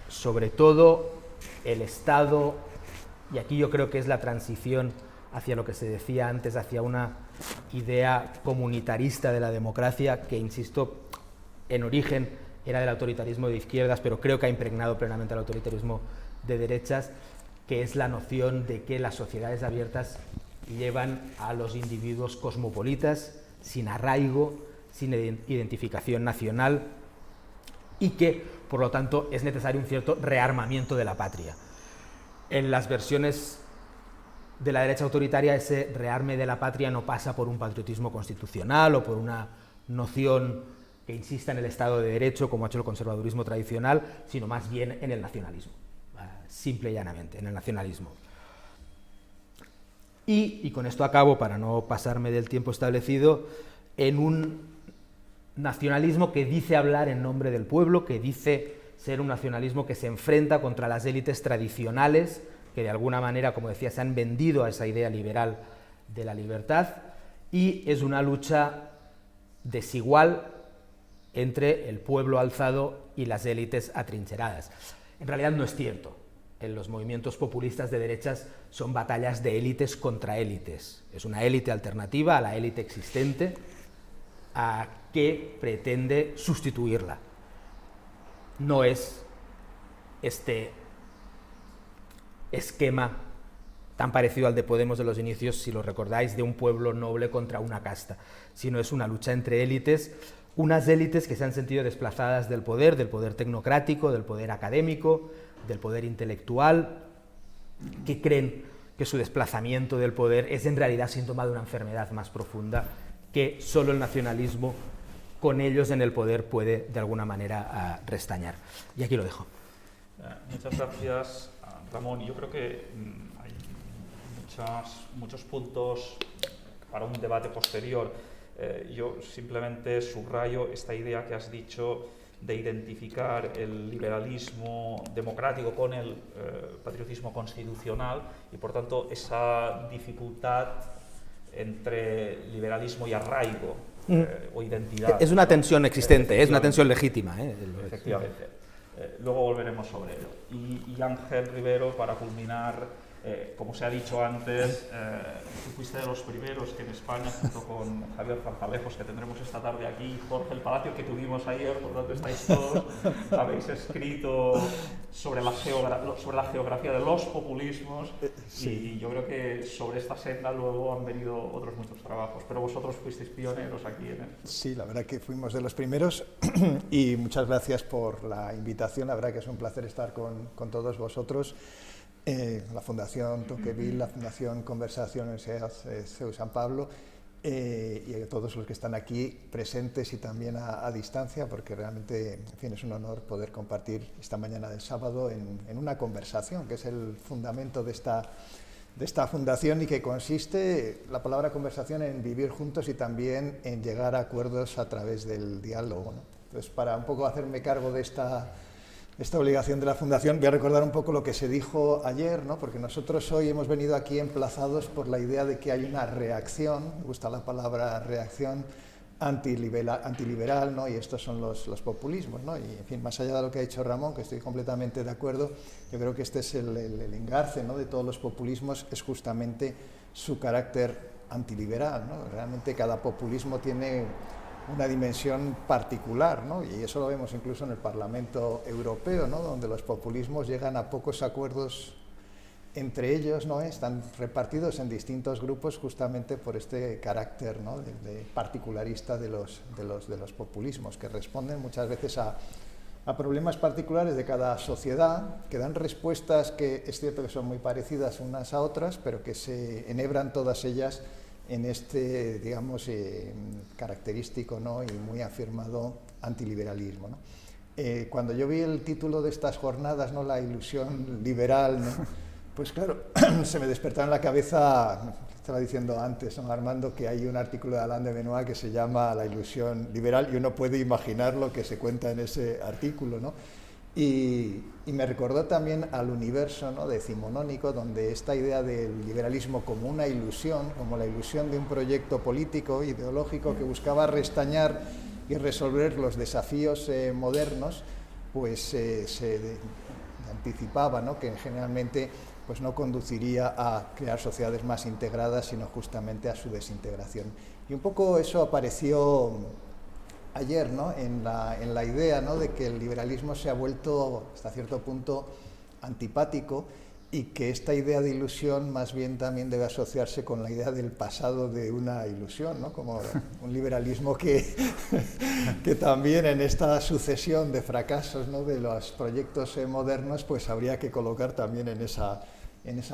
sobre todo, el Estado, y aquí yo creo que es la transición hacia lo que se decía antes, hacia una idea comunitarista de la democracia, que, insisto, en origen era del autoritarismo de izquierdas, pero creo que ha impregnado plenamente el autoritarismo de derechas, que es la noción de que las sociedades abiertas llevan a los individuos cosmopolitas, sin arraigo, sin identificación nacional, y que, por lo tanto, es necesario un cierto rearmamiento de la patria. En las versiones de la derecha autoritaria, ese rearme de la patria no pasa por un patriotismo constitucional o por una noción que insista en el Estado de Derecho, como ha hecho el conservadurismo tradicional, sino más bien en el nacionalismo, simple y llanamente, en el nacionalismo. Y con esto acabo, para no pasarme del tiempo establecido, en un nacionalismo que dice hablar en nombre del pueblo, que dice ser un nacionalismo que se enfrenta contra las élites tradicionales, que de alguna manera, como decía, se han vendido a esa idea liberal de la libertad, y es una lucha desigual entre el pueblo alzado y las élites atrincheradas. En realidad no es cierto. En los movimientos populistas de derechas son batallas de élites contra élites. Es una élite alternativa a la élite existente, que pretende sustituirla. No es este esquema tan parecido al de Podemos de los inicios, si lo recordáis, de un pueblo noble contra una casta, sino es una lucha entre élites, unas élites que se han sentido desplazadas del poder tecnocrático, del poder académico, del poder intelectual, que creen que su desplazamiento del poder es en realidad síntoma de una enfermedad más profunda, que solo el nacionalismo, con ellos en el poder, puede de alguna manera restañar. Y aquí lo dejo. Muchas gracias. Ramón, yo creo que hay muchos puntos para un debate posterior. Yo simplemente subrayo esta idea que has dicho de identificar el liberalismo democrático con el patriotismo constitucional y, por tanto, esa dificultad entre liberalismo y arraigo o identidad. Es una tensión existente, es una tensión legítima. Efectivamente. Luego volveremos sobre ello. Y Ángel Rivero, para culminar, como se ha dicho antes, tú fuiste de los primeros que en España, junto con Javier Zarzalejos, que tendremos esta tarde aquí, Jorge El Palacio, que tuvimos ayer, por lo tanto estáis todos, habéis escrito sobre la geografía de los populismos, sí. Y yo creo que sobre esta senda luego han venido otros muchos trabajos, pero vosotros fuisteis pioneros aquí en esto. Sí, la verdad que fuimos de los primeros y muchas gracias por la invitación, la verdad que es un placer estar con todos vosotros. La Fundación Tocqueville, la Fundación Conversación en CEU San Pablo y a todos los que están aquí presentes y también a distancia, porque realmente, en fin, es un honor poder compartir esta mañana del sábado en una conversación, que es el fundamento de esta fundación y que consiste, la palabra conversación, en vivir juntos y también en llegar a acuerdos a través del diálogo, ¿no? Entonces, para un poco hacerme cargo de esta obligación de la Fundación, voy a recordar un poco lo que se dijo ayer, ¿no? Porque nosotros hoy hemos venido aquí emplazados por la idea de que hay una reacción, me gusta la palabra reacción, antiliberal, ¿no? Y estos son los populismos, ¿no? Y, en fin, más allá de lo que ha dicho Ramón, que estoy completamente de acuerdo, yo creo que este es el engarce, ¿no?, de todos los populismos, es justamente su carácter antiliberal, ¿no? Realmente cada populismo tiene una dimensión particular, ¿no? Y eso lo vemos incluso en el Parlamento Europeo, ¿no?, donde los populismos llegan a pocos acuerdos entre ellos, ¿no? Están repartidos en distintos grupos justamente por este carácter, ¿no?, de particularista de los populismos, que responden muchas veces a problemas particulares de cada sociedad, que dan respuestas que es cierto que son muy parecidas unas a otras, pero que se enhebran todas ellas en este, digamos, característico, ¿no?, y muy afirmado antiliberalismo, ¿no? Cuando yo vi el título de estas jornadas, ¿no?, la ilusión liberal, ¿no?, pues claro, se me despertaba en la cabeza, estaba diciendo antes, ¿no?, Armando, que hay un artículo de Alain de Benoit que se llama La ilusión liberal, y uno puede imaginar lo que se cuenta en ese artículo, ¿no? Y me recordó también al universo, ¿no?, decimonónico, donde esta idea del liberalismo como una ilusión, como la ilusión de un proyecto político, ideológico, que buscaba restañar y resolver los desafíos modernos, pues se anticipaba, ¿no?, que generalmente pues no conduciría a crear sociedades más integradas, sino justamente a su desintegración. Y un poco eso apareció ayer, ¿no?, en la idea, ¿no?, de que el liberalismo se ha vuelto hasta cierto punto antipático y que esta idea de ilusión más bien también debe asociarse con la idea del pasado de una ilusión, ¿no?, como un liberalismo que también en esta sucesión de fracasos, ¿no?, de los proyectos modernos, pues habría que colocar también en esa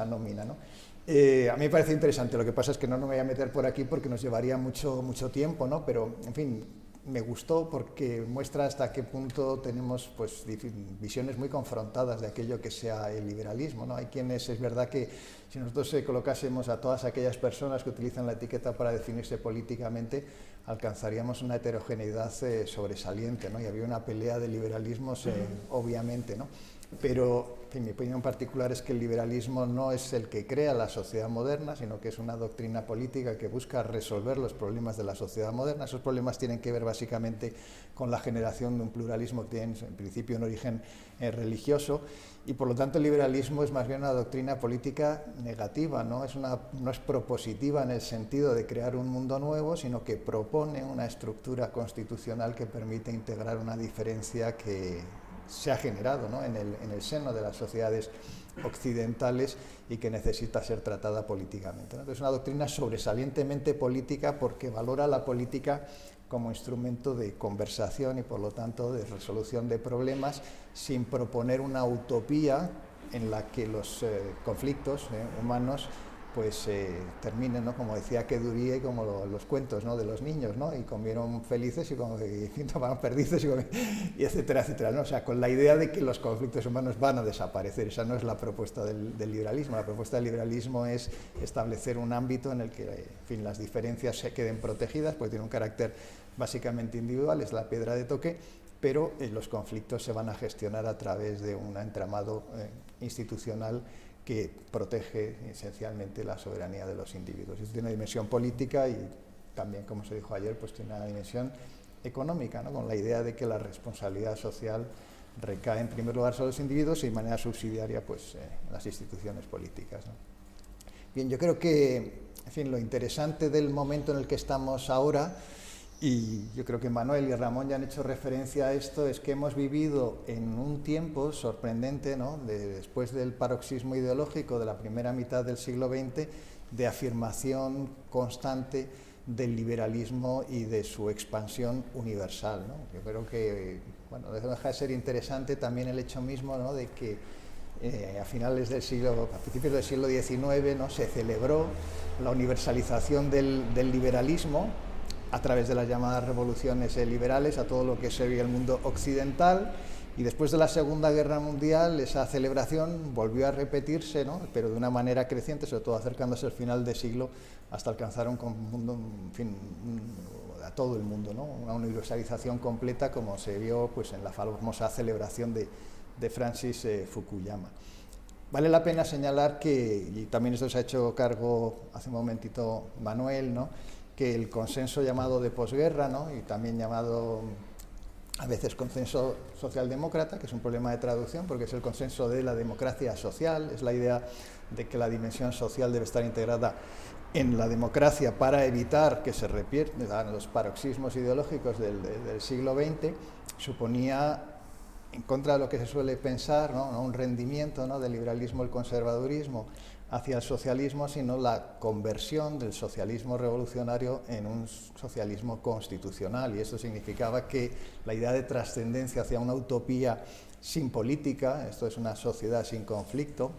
nómina, ¿no? A mí me parece interesante, lo que pasa es que no me voy a meter por aquí porque nos llevaría mucho tiempo, ¿no? Pero, en fin, me gustó porque muestra hasta qué punto tenemos, pues, visiones muy confrontadas de aquello que sea el liberalismo, ¿no? Hay quienes, es verdad que si nosotros colocásemos a todas aquellas personas que utilizan la etiqueta para definirse políticamente, alcanzaríamos una heterogeneidad sobresaliente, ¿no? Y había una pelea de liberalismos, obviamente, ¿no? Pero, en mi opinión particular, es que el liberalismo no es el que crea la sociedad moderna, sino que es una doctrina política que busca resolver los problemas de la sociedad moderna. Esos problemas tienen que ver básicamente con la generación de un pluralismo que tiene en principio un origen religioso, y por lo tanto el liberalismo es más bien una doctrina política negativa, no es propositiva en el sentido de crear un mundo nuevo, sino que propone una estructura constitucional que permite integrar una diferencia que se ha generado, ¿no?, en el seno de las sociedades occidentales y que necesita ser tratada políticamente, ¿no? Entonces, es una doctrina sobresalientemente política porque valora la política como instrumento de conversación y, por lo tanto, de resolución de problemas, sin proponer una utopía en la que los conflictos humanos pues terminen, ¿no? Como decía Quedurie, como los cuentos, ¿no? De los niños, ¿no? Y comieron felices y tomaron perdices y etcétera, etcétera, ¿no? O sea, con la idea de que los conflictos humanos van a desaparecer. Esa no es la propuesta del liberalismo. La propuesta del liberalismo es establecer un ámbito en el que, en fin, las diferencias se queden protegidas, porque tiene un carácter básicamente individual, es la piedra de toque, pero los conflictos se van a gestionar a través de un entramado institucional que protege esencialmente la soberanía de los individuos. Esto tiene una dimensión política y también, como se dijo ayer, pues tiene una dimensión económica, ¿no? Con la idea de que la responsabilidad social recae en primer lugar sobre los individuos y de manera subsidiaria pues, en las instituciones políticas, ¿no? Bien, yo creo que, en fin, lo interesante del momento en el que estamos ahora, y yo creo que Manuel y Ramón ya han hecho referencia a esto, es que hemos vivido en un tiempo sorprendente, ¿no? Después del paroxismo ideológico de la primera mitad del siglo XX, de afirmación constante del liberalismo y de su expansión universal, ¿no? Yo creo que, bueno, deja de ser interesante también el hecho mismo, ¿no? De que a principios del siglo XIX, ¿no? Se celebró la universalización del liberalismo a través de las llamadas revoluciones liberales a todo lo que sería el mundo occidental, y después de la Segunda Guerra Mundial esa celebración volvió a repetirse, ¿no? Pero de una manera creciente, sobre todo acercándose al final de siglo, hasta alcanzar un mundo, en fin, a todo el mundo, ¿no? Una universalización completa, como se vio pues, en la famosa celebración de Francis Fukuyama. Vale la pena señalar que, y también esto se ha hecho cargo hace un momentito Manuel, ¿no? Que el consenso llamado de posguerra, ¿no? Y también llamado a veces consenso socialdemócrata, que es un problema de traducción porque es el consenso de la democracia social, es la idea de que la dimensión social debe estar integrada en la democracia para evitar que se repiertan los paroxismos ideológicos del siglo XX, suponía, en contra de lo que se suele pensar, ¿no? No un rendimiento, ¿no? Del liberalismo, el conservadurismo hacia el socialismo, sino la conversión del socialismo revolucionario en un socialismo constitucional, y eso significaba que la idea de trascendencia hacia una utopía sin política, esto es una sociedad sin conflicto,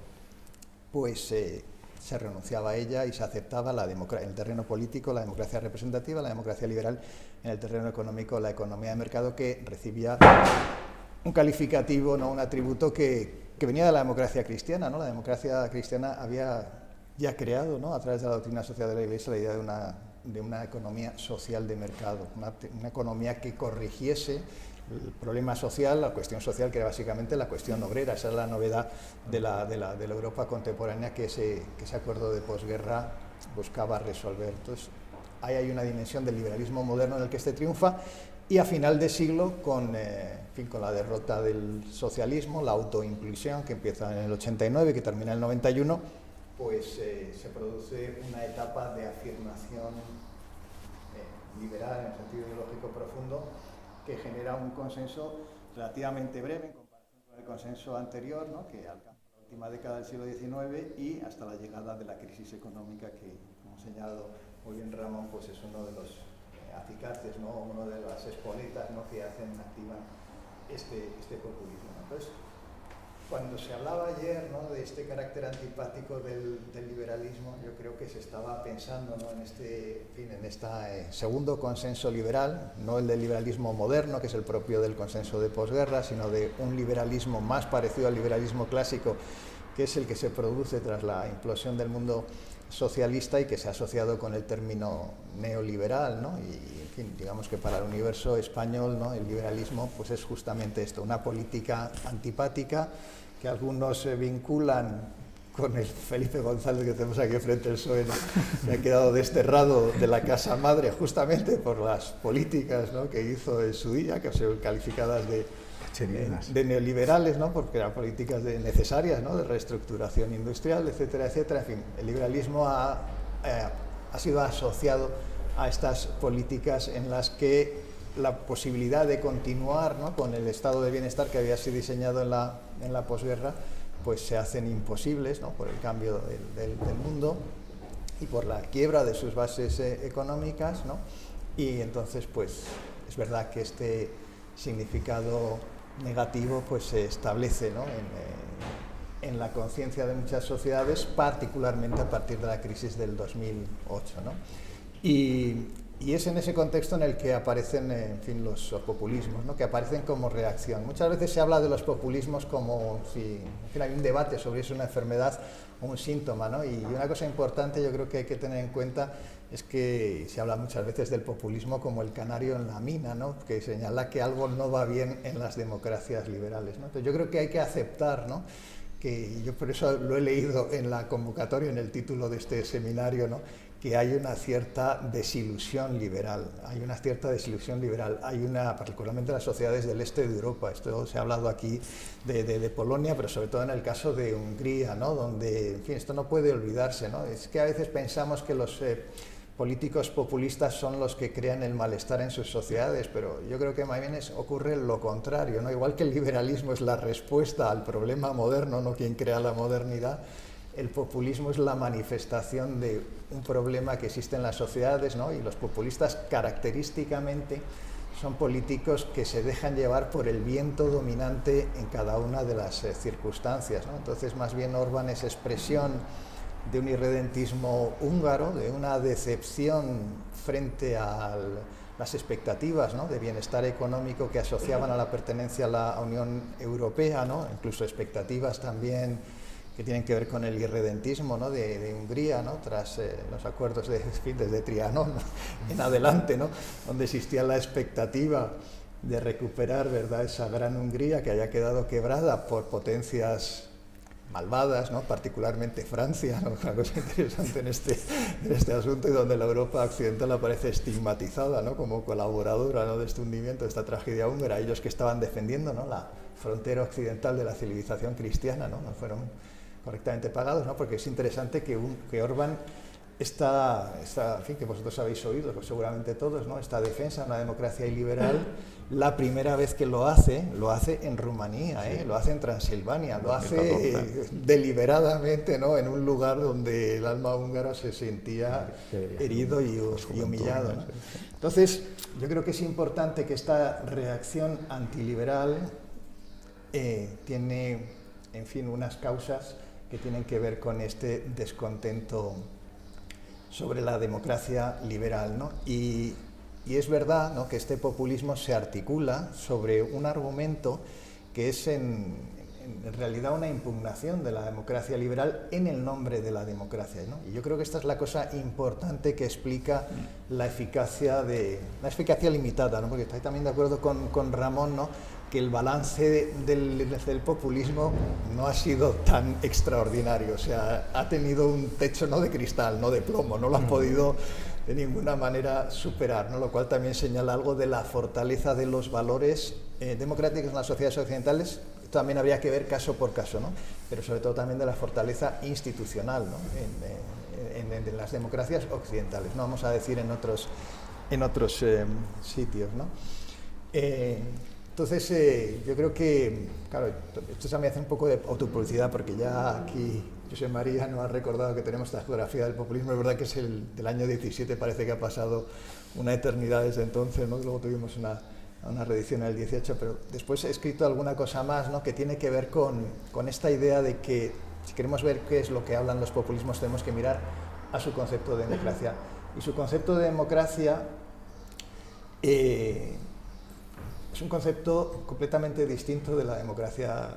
pues se renunciaba a ella y se aceptaba en el terreno político la democracia representativa, la democracia liberal, en el terreno económico la economía de mercado, que recibía un calificativo, ¿no? Un atributo que venía de la democracia cristiana, ¿no? La democracia cristiana había ya creado, ¿no? A través de la doctrina social de la Iglesia, la idea de una economía social de mercado, una economía que corrigiese el problema social, la cuestión social, que era básicamente la cuestión obrera. Esa es la novedad de la Europa contemporánea que ese acuerdo de posguerra buscaba resolver. Entonces, ahí hay una dimensión del liberalismo moderno en el que este triunfa, y a final de siglo, con la derrota del socialismo, la autoinclusión, que empieza en el 89 y que termina en el 91, pues se produce una etapa de afirmación liberal en el sentido ideológico profundo, que genera un consenso relativamente breve en comparación con el consenso anterior, ¿no? Que alcanza la última década del siglo XIX y hasta la llegada de la crisis económica, que, como ha señalado muy bien Ramón, pues es uno de los acicates, ¿no? Uno de las espoletas, ¿no? Que activan este populismo. Entonces, cuando se hablaba ayer, ¿no? De este carácter antipático del liberalismo, yo creo que se estaba pensando, ¿no? en este segundo consenso liberal, no el del liberalismo moderno, que es el propio del consenso de posguerra, sino de un liberalismo más parecido al liberalismo clásico, que es el que se produce tras la implosión del mundo socialista y que se ha asociado con el término neoliberal, ¿no? Y, en fin, digamos que para el universo español, ¿no? El liberalismo pues es justamente esto, una política antipática que algunos vinculan con el Felipe González que tenemos aquí frente al PSOE, ¿no? Se ha quedado desterrado de la casa madre justamente por las políticas, ¿no? Que hizo en su día, que son calificadas de neoliberales, ¿no? Porque eran políticas necesarias, ¿no? De reestructuración industrial, etcétera, etcétera. En fin, el liberalismo ha sido asociado a estas políticas en las que la posibilidad de continuar, ¿no? Con el estado de bienestar que había sido diseñado en la posguerra, pues se hacen imposibles, ¿no? Por el cambio del mundo y por la quiebra de sus bases económicas, ¿no? Y entonces, pues es verdad que este significado negativo pues se establece, ¿no? en la conciencia de muchas sociedades, particularmente a partir de la crisis del 2008, ¿no? Y es en ese contexto en el que aparecen, en fin, los populismos, ¿no? Que aparecen como reacción. Muchas veces se habla de los populismos como si, en fin, hay un debate sobre si es una enfermedad o un síntoma, ¿no? Y una cosa importante yo creo que hay que tener en cuenta es que se habla muchas veces del populismo como el canario en la mina, ¿no? Que señala que algo no va bien en las democracias liberales, ¿no? Entonces yo creo que hay que aceptar, ¿no? Que yo por eso lo he leído en la convocatoria, en el título de este seminario, ¿no? Que hay una cierta desilusión liberal, hay una, particularmente en las sociedades del este de Europa. Esto se ha hablado aquí de Polonia, pero sobre todo en el caso de Hungría, ¿no? Donde, en fin, esto no puede olvidarse, ¿no? Es que a veces pensamos que los políticos populistas son los que crean el malestar en sus sociedades, pero yo creo que más bien ocurre lo contrario, ¿no? Igual que el liberalismo es la respuesta al problema moderno, no quien crea la modernidad, el populismo es la manifestación de un problema que existe en las sociedades, ¿no? Y los populistas característicamente son políticos que se dejan llevar por el viento dominante en cada una de las circunstancias, ¿no? Entonces, más bien Orbán es expresión de un irredentismo húngaro, de una decepción frente a las expectativas, ¿no? De bienestar económico que asociaban a la pertenencia a la Unión Europea, ¿no? Incluso expectativas también que tienen que ver con el irredentismo, ¿no? de Hungría, ¿no? Tras los acuerdos desde Trianón, ¿no? En adelante, ¿no? Donde existía la expectativa de recuperar, ¿verdad?, esa gran Hungría que haya quedado quebrada por potencias malvadas, ¿no? Particularmente Francia, ¿no? Una cosa interesante en este asunto, y donde la Europa occidental aparece estigmatizada, ¿no? Como colaboradora, ¿no? De este hundimiento, de esta tragedia húngara. Ellos que estaban defendiendo, ¿no? La frontera occidental de la civilización cristiana, ¿no? No fueron correctamente pagados, ¿no? Porque es interesante que Orbán en fin, que vosotros habéis oído, pues seguramente todos, ¿no? Esta defensa de una democracia iliberal, la primera vez que lo hace en Rumanía, sí. Lo hace en Transilvania, lo hace deliberadamente, ¿no? En un lugar donde el alma húngara se sentía herido y humillado, ¿no? Entonces, yo creo que es importante que esta reacción antiliberal tiene, en fin, unas causas que tienen que ver con este descontento sobre la democracia liberal, ¿no? Y es verdad, ¿no?, que este populismo se articula sobre un argumento que es en realidad una impugnación de la democracia liberal en el nombre de la democracia, ¿no? Y yo creo que esta es la cosa importante que explica la eficacia limitada, ¿no? Porque estoy también de acuerdo con Ramón, ¿no?, que el balance del populismo no ha sido tan extraordinario, o sea, ha tenido un techo no de cristal, no de plomo, no lo han podido de ninguna manera superar, ¿no? Lo cual también señala algo de la fortaleza de los valores democráticos en las sociedades occidentales. Esto también habría que ver caso por caso, ¿no? Pero sobre todo también de la fortaleza institucional, ¿no? en las democracias occidentales, no vamos a decir en otros sitios, ¿no? Entonces, yo creo que, claro, esto se me hace un poco de autopublicidad, porque ya aquí José María nos ha recordado que tenemos esta geografía del populismo. Es verdad que es del año 17, parece que ha pasado una eternidad desde entonces, ¿no? Luego tuvimos una reedición en el 18, pero después he escrito alguna cosa más, ¿no?, que tiene que ver con esta idea de que si queremos ver qué es lo que hablan los populismos, tenemos que mirar a su concepto de democracia. Y su concepto de democracia es un concepto completamente distinto de la democracia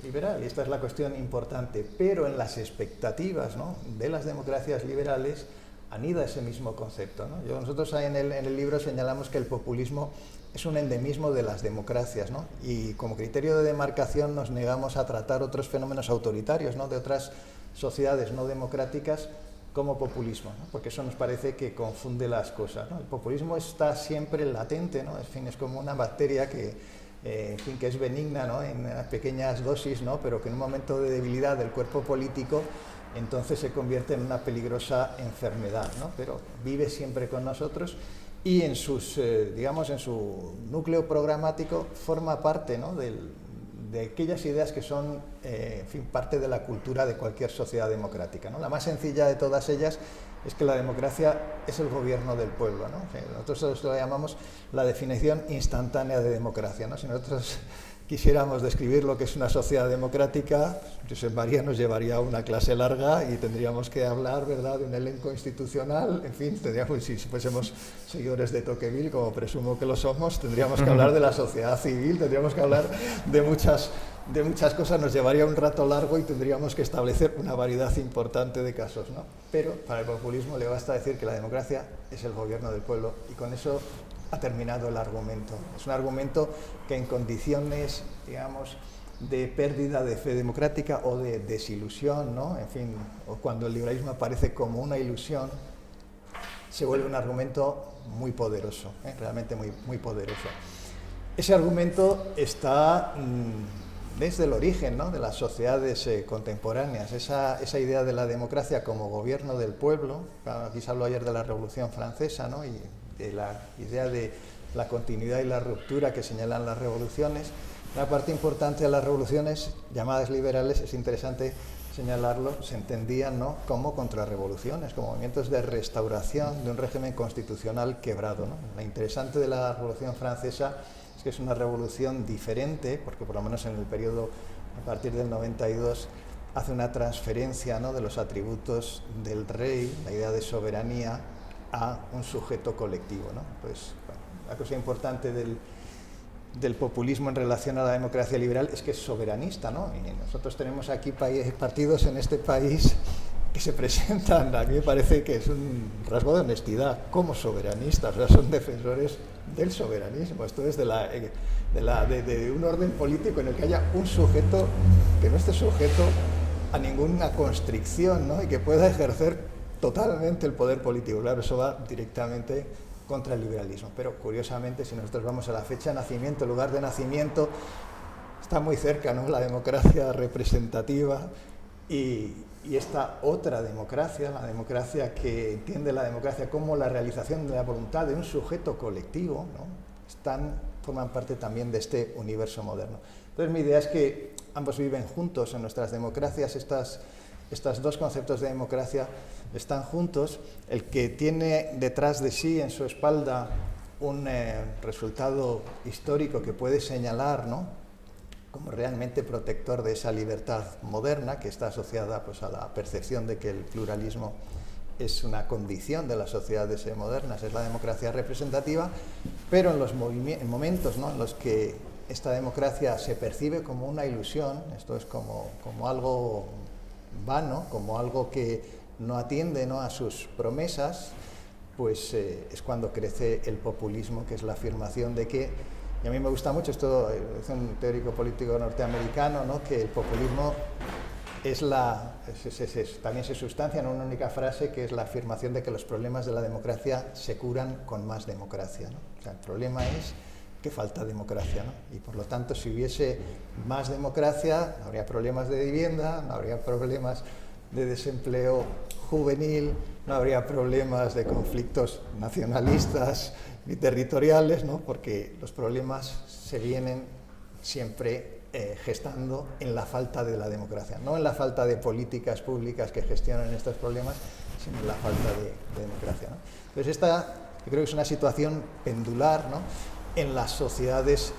liberal, y esta es la cuestión importante, pero en las expectativas, ¿no?, de las democracias liberales anida ese mismo concepto, ¿no? Nosotros en el libro señalamos que el populismo es un endemismo de las democracias, ¿no? Y como criterio de demarcación nos negamos a tratar otros fenómenos autoritarios, ¿no?, de otras sociedades no democráticas como populismo, ¿no? Porque eso nos parece que confunde las cosas, ¿no? El populismo está siempre latente, ¿no? En fin, es como una bacteria que, en fin, que es benigna, ¿no?, en pequeñas dosis, ¿no?, pero que en un momento de debilidad del cuerpo político entonces se convierte en una peligrosa enfermedad, ¿no? Pero vive siempre con nosotros y en sus, digamos, en su núcleo programático forma parte, ¿no?, de aquellas ideas que son, en fin, parte de la cultura de cualquier sociedad democrática, ¿no? La más sencilla de todas ellas es que la democracia es el gobierno del pueblo, ¿no? Nosotros lo llamamos la definición instantánea de democracia, ¿no? Si nosotros quisiéramos describir lo que es una sociedad democrática, Josep María nos llevaría una clase larga y tendríamos que hablar, ¿verdad?, de un elenco institucional. En fin, tendríamos, si fuésemos seguidores de Tocqueville, como presumo que lo somos, tendríamos que hablar de la sociedad civil, tendríamos que hablar de muchas cosas, nos llevaría un rato largo y tendríamos que establecer una variedad importante de casos, ¿no? Pero para el populismo le basta decir que la democracia es el gobierno del pueblo, y con eso ha terminado el argumento. Es un argumento que en condiciones, digamos, de pérdida de fe democrática o de desilusión, ¿no?, en fin, o cuando el liberalismo aparece como una ilusión, se vuelve un argumento muy poderoso, realmente muy poderoso. Ese argumento está desde el origen, ¿no?, de las sociedades contemporáneas, esa idea de la democracia como gobierno del pueblo. Aquí se habló ayer de la Revolución Francesa, ¿no?, y de la idea de la continuidad y la ruptura que señalan las revoluciones. Una parte importante de las revoluciones llamadas liberales, es interesante señalarlo, se entendían, ¿no?, como contrarrevoluciones, como movimientos de restauración de un régimen constitucional quebrado, ¿no? Lo interesante de la Revolución Francesa es que es una revolución diferente, porque por lo menos en el periodo a partir del 92 hace una transferencia, ¿no?, de los atributos del rey, la idea de soberanía, a un sujeto colectivo, ¿no? Pues, bueno, la cosa importante del populismo en relación a la democracia liberal es que es soberanista, ¿no? Y nosotros tenemos aquí partidos en este país que se presentan, a mí me parece que es un rasgo de honestidad, como soberanistas, o sea, son defensores del soberanismo. Esto es de un orden político en el que haya un sujeto que no esté sujeto a ninguna constricción, ¿no?, y que pueda ejercer totalmente el poder político. Claro, eso va directamente contra el liberalismo, pero curiosamente, si nosotros vamos a la fecha de nacimiento, el lugar de nacimiento, está muy cerca, ¿no?, la democracia representativa y esta otra democracia, la democracia que entiende la democracia como la realización de la voluntad de un sujeto colectivo, ¿no?, forman parte también de este universo moderno. Entonces mi idea es que ambos viven juntos en nuestras democracias. Estos dos conceptos de democracia están juntos. El que tiene detrás de sí, en su espalda, un resultado histórico que puede señalar, ¿no?, como realmente protector de esa libertad moderna, que está asociada, pues, a la percepción de que el pluralismo es una condición de las sociedades modernas, es la democracia representativa, pero en momentos, ¿no?, en los que esta democracia se percibe como una ilusión, esto es como algo vano, como algo que no atiende, ¿no?, a sus promesas, pues es cuando crece el populismo, que es la afirmación de que, y a mí me gusta mucho esto, es un teórico político norteamericano, ¿no?, que el populismo también se sustancia en una única frase, que es la afirmación de que los problemas de la democracia se curan con más democracia, ¿no? O sea, el problema es que falta democracia, ¿no? Y por lo tanto, si hubiese más democracia, no habría problemas de vivienda, no habría problemas de desempleo juvenil, no habría problemas de conflictos nacionalistas ni territoriales, ¿no?, porque los problemas se vienen siempre gestando en la falta de la democracia, no en la falta de políticas públicas que gestionen estos problemas, sino en la falta de democracia, ¿no? Entonces esta, yo creo que es una situación pendular, ¿no?, en las sociedades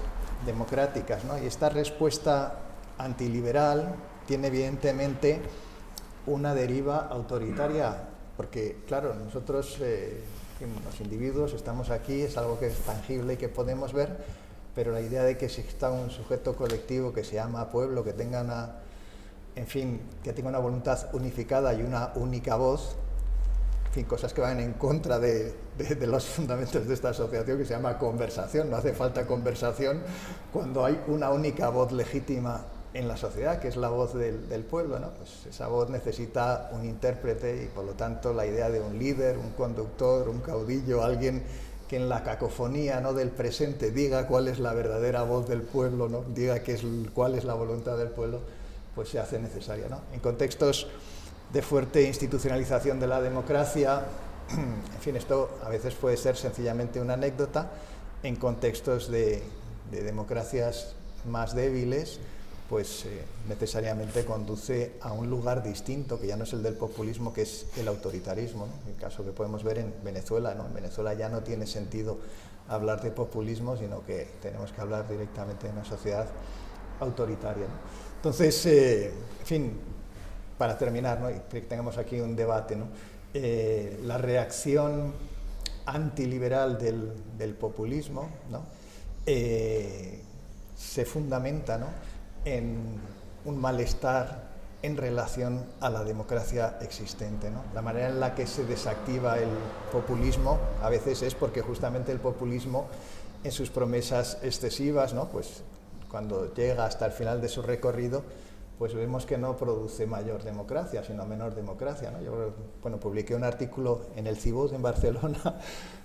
democráticas, ¿no? Y esta respuesta antiliberal tiene evidentemente una deriva autoritaria, porque claro, nosotros, los individuos, estamos aquí, es algo que es tangible y que podemos ver, pero la idea de que exista un sujeto colectivo que se llama pueblo, que tenga que tenga una voluntad unificada y una única voz, en fin, cosas que van en contra de los fundamentos de esta asociación, que se llama conversación. No hace falta conversación cuando hay una única voz legítima en la sociedad, que es la voz del pueblo, ¿no? Pues esa voz necesita un intérprete y, por lo tanto, la idea de un líder, un conductor, un caudillo, alguien que en la cacofonía, ¿no?, del presente diga cuál es la verdadera voz del pueblo, ¿no?, diga cuál es la voluntad del pueblo, pues se hace necesaria, ¿no? En contextos de fuerte institucionalización de la democracia, en fin, esto a veces puede ser sencillamente una anécdota. En contextos de democracias más débiles, pues necesariamente conduce a un lugar distinto, que ya no es el del populismo, que es el autoritarismo, ¿no? El caso que podemos ver en Venezuela, ¿no? En Venezuela ya no tiene sentido hablar de populismo, sino que tenemos que hablar directamente de una sociedad autoritaria, ¿no? Entonces, en fin, para terminar, ¿no? Y que tengamos aquí un debate, ¿no? La reacción antiliberal del populismo, ¿no? Se fundamenta, ¿no? En un malestar en relación a la democracia existente, ¿no? La manera en la que se desactiva el populismo a veces es porque justamente el populismo, en sus promesas excesivas, ¿no? Pues cuando llega hasta el final de su recorrido, pues vemos que no produce mayor democracia, sino menor democracia, ¿no? Yo, bueno, publiqué un artículo en el Cibud, en Barcelona,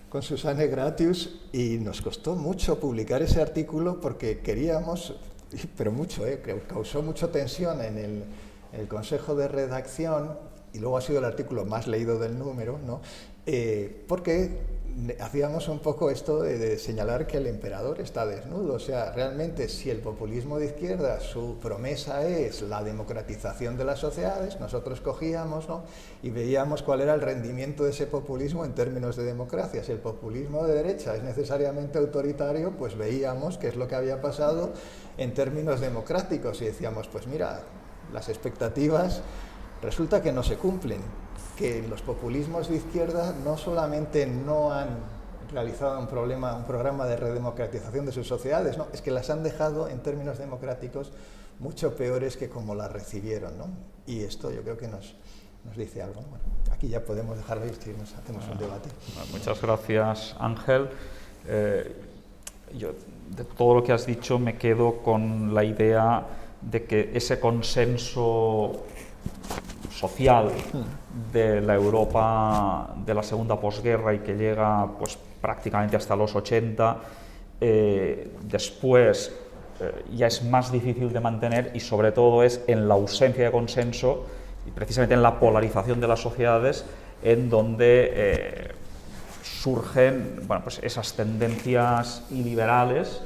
con Susanne Gratius, y nos costó mucho publicar ese artículo porque queríamos, pero mucho, que causó mucha tensión en el consejo de redacción, y luego ha sido el artículo más leído del número, ¿no? Porque hacíamos un poco esto de señalar que el emperador está desnudo. O sea, realmente, si el populismo de izquierda, su promesa es la democratización de las sociedades, nosotros cogíamos, ¿no? Y veíamos cuál era el rendimiento de ese populismo en términos de democracia. Si el populismo de derecha es necesariamente autoritario, pues veíamos qué es lo que había pasado en términos democráticos y decíamos, pues mira, las expectativas resulta que no se cumplen, que los populismos de izquierda no solamente no han realizado un programa de redemocratización de sus sociedades, ¿no? Es que las han dejado en términos democráticos mucho peores que como las recibieron, ¿no? Y esto yo creo que nos dice algo, ¿no? Bueno, aquí ya podemos dejarlo y seguimos, hacemos un debate. Muchas gracias, Ángel. Yo de todo lo que has dicho me quedo con la idea de que ese consenso social de la Europa de la segunda posguerra y que llega pues prácticamente hasta los 80, después ya es más difícil de mantener, y sobre todo es en la ausencia de consenso y precisamente en la polarización de las sociedades en donde surgen, bueno, pues esas tendencias iliberales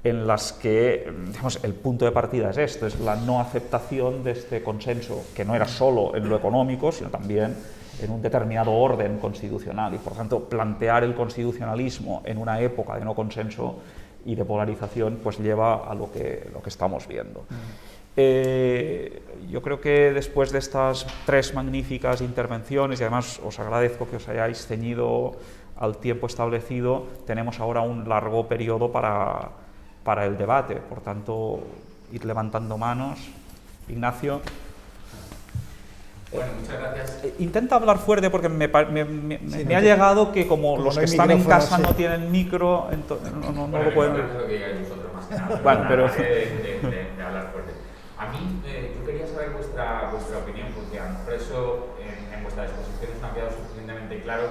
en las que, digamos, el punto de partida es esto, es la no aceptación de este consenso, que no era solo en lo económico, sino también en un determinado orden constitucional, y por tanto plantear el constitucionalismo en una época de no consenso y de polarización pues lleva a lo que estamos viendo. Yo creo que después de estas tres magníficas intervenciones, y además os agradezco que os hayáis ceñido al tiempo establecido, tenemos ahora un largo periodo para el debate, por tanto, ir levantando manos. Ignacio. Bueno, muchas gracias. Intenta hablar fuerte porque me ha llegado que como los que están en casa no tienen micro, no lo pueden... Bueno, que digáis vosotros más que nada. Bueno, pero... de hablar fuerte. A mí, yo quería saber vuestra opinión, porque a lo mejor eso en vuestra exposición no ha quedado suficientemente claro.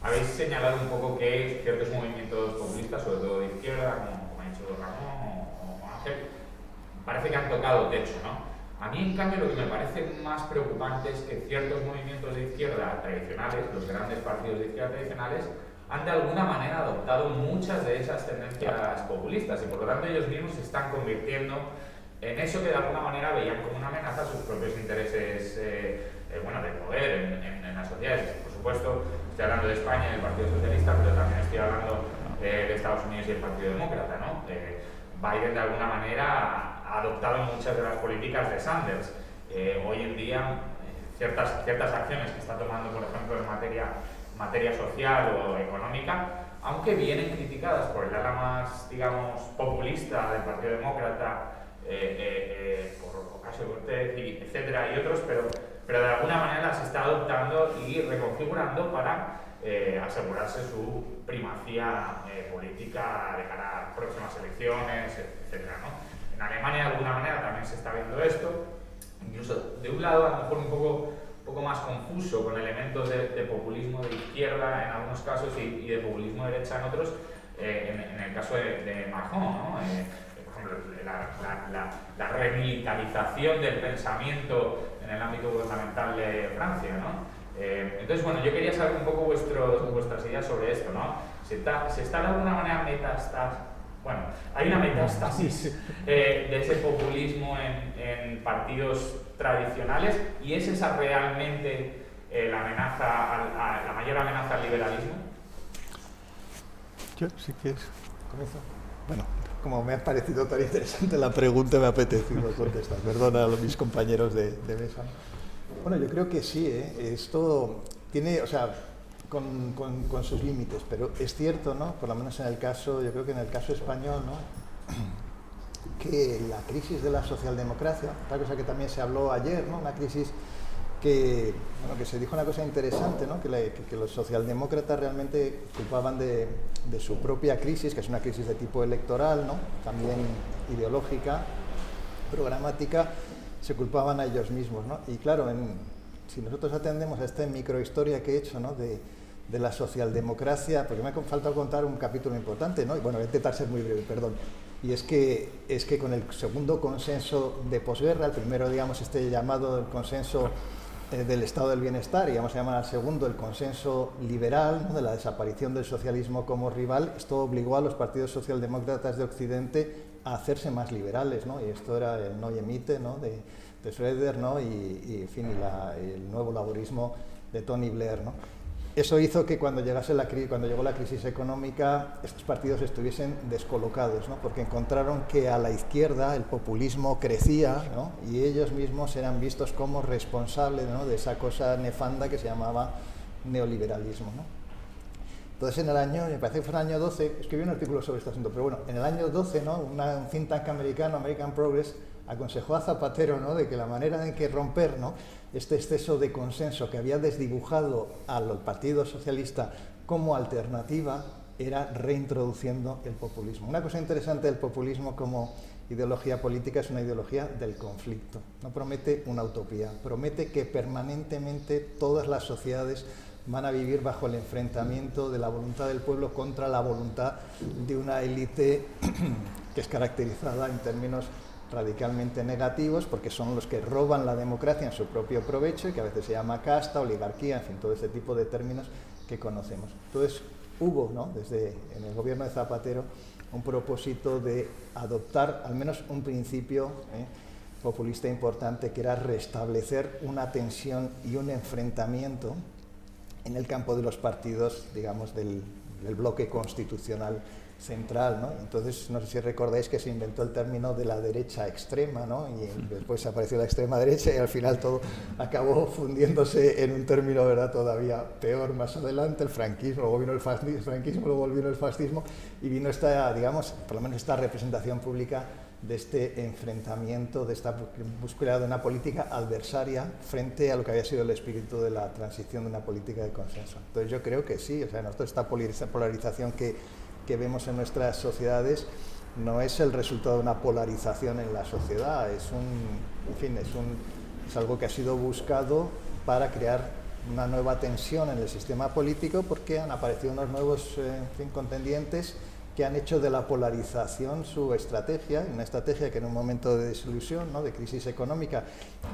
Habéis señalado un poco que ciertos movimientos populistas, sobre todo de izquierda, como ha dicho Ramón o Ángel, parece que han tocado techo, ¿no? A mí, en cambio, lo que me parece más preocupante es que ciertos movimientos de izquierda tradicionales, los grandes partidos de izquierda tradicionales, han de alguna manera adoptado muchas de esas tendencias populistas, y por lo tanto ellos mismos se están convirtiendo en eso que de alguna manera veían como una amenaza a sus propios intereses de poder en las sociedades. Por supuesto, estoy hablando de España y del Partido Socialista, pero también estoy hablando de Estados Unidos y el Partido Demócrata, ¿no? Biden de alguna manera ha adoptado muchas de las políticas de Sanders. Hoy en día, ciertas acciones que está tomando, por ejemplo, en materia social o económica, aunque vienen criticadas por el ala más, digamos, populista del Partido Demócrata, por Ocasio-Cortez, etcétera, y otros, pero de alguna manera las está adoptando y reconfigurando para asegurarse su primacía política de cara a próximas elecciones, etcétera, ¿no? En Alemania, de alguna manera, también se está viendo esto, incluso de un lado, a lo mejor un poco más confuso, con elementos de populismo de izquierda en algunos casos y de populismo de derecha en otros, en el caso de Macron, ¿no? Por ejemplo, la remilitarización del pensamiento en el ámbito gubernamental de Francia, ¿no? Entonces, bueno, yo quería saber un poco vuestras ideas sobre esto, ¿no? ¿Se está de alguna manera bueno, hay una metástasis de ese populismo en partidos tradicionales, y ¿es esa realmente la mayor amenaza al liberalismo? Yo sí que comienzo. Bueno, como me ha parecido tan interesante la pregunta, me ha apetecido contestar. Perdona a mis compañeros de mesa. Bueno, yo creo que sí, esto tiene, o sea, con sus límites, pero es cierto, ¿no? Por lo menos en el caso, yo creo que en el caso español, ¿no? Que la crisis de la socialdemocracia, otra cosa que también se habló ayer, ¿no? Una crisis que se dijo una cosa interesante, ¿no? Que los socialdemócratas realmente culpaban de su propia crisis, que es una crisis de tipo electoral, ¿no? También ideológica, programática, se culpaban a ellos mismos, ¿no? Y claro, si nosotros atendemos a esta microhistoria que he hecho, ¿no? de la socialdemocracia, porque me ha faltado contar un capítulo importante, ¿no? Y bueno, voy a intentar ser muy breve, perdón. Y es que con el segundo consenso de posguerra, el primero, digamos, este llamado el consenso del estado del bienestar, y vamos a llamar al segundo el consenso liberal, ¿no? De la desaparición del socialismo como rival, esto obligó a los partidos socialdemócratas de Occidente a hacerse más liberales, ¿no? Y esto era el Neue Mitte, ¿no? de Schroeder, ¿no? y en fin, el nuevo laborismo de Tony Blair, ¿no? Eso hizo que cuando llegó la crisis económica, estos partidos estuviesen descolocados, ¿no? Porque encontraron que a la izquierda el populismo crecía, ¿no? Y ellos mismos eran vistos como responsables, ¿no? De esa cosa nefanda que se llamaba neoliberalismo, ¿no? Entonces en el año, me parece que fue en el año 12, escribí un artículo sobre este asunto, pero bueno, en el año 12, ¿no? Un think tank americano, American Progress, aconsejó a Zapatero, ¿no? De que la manera en que romper, ¿no? Este exceso de consenso que había desdibujado al Partido Socialista como alternativa era reintroduciendo el populismo. Una cosa interesante del populismo como ideología política es una ideología del conflicto. No promete una utopía, promete que permanentemente todas las sociedades van a vivir bajo el enfrentamiento de la voluntad del pueblo contra la voluntad de una élite que es caracterizada en términos radicalmente negativos, porque son los que roban la democracia en su propio provecho y que a veces se llama casta, oligarquía, en fin, todo ese tipo de términos que conocemos. Entonces hubo, ¿no? Desde en el gobierno de Zapatero un propósito de adoptar al menos un principio populista importante, que era restablecer una tensión y un enfrentamiento en el campo de los partidos, digamos, del bloque constitucional central, ¿no? Entonces, no sé si recordáis que se inventó el término de la derecha extrema, ¿no? Y después apareció la extrema derecha y al final todo acabó fundiéndose en un término, ¿verdad?, todavía peor más adelante, el franquismo, luego vino el franquismo, luego vino el fascismo y vino esta, digamos, por lo menos esta representación pública de este enfrentamiento, de esta búsqueda de una política adversaria frente a lo que había sido el espíritu de la transición de una política de consenso. Entonces yo creo que sí, o sea, nosotros esta polarización que vemos en nuestras sociedades no es el resultado de una polarización en la sociedad, es algo que ha sido buscado para crear una nueva tensión en el sistema político, porque han aparecido unos nuevos contendientes que han hecho de la polarización su estrategia, una estrategia que en un momento de desilusión, ¿no?, de crisis económica,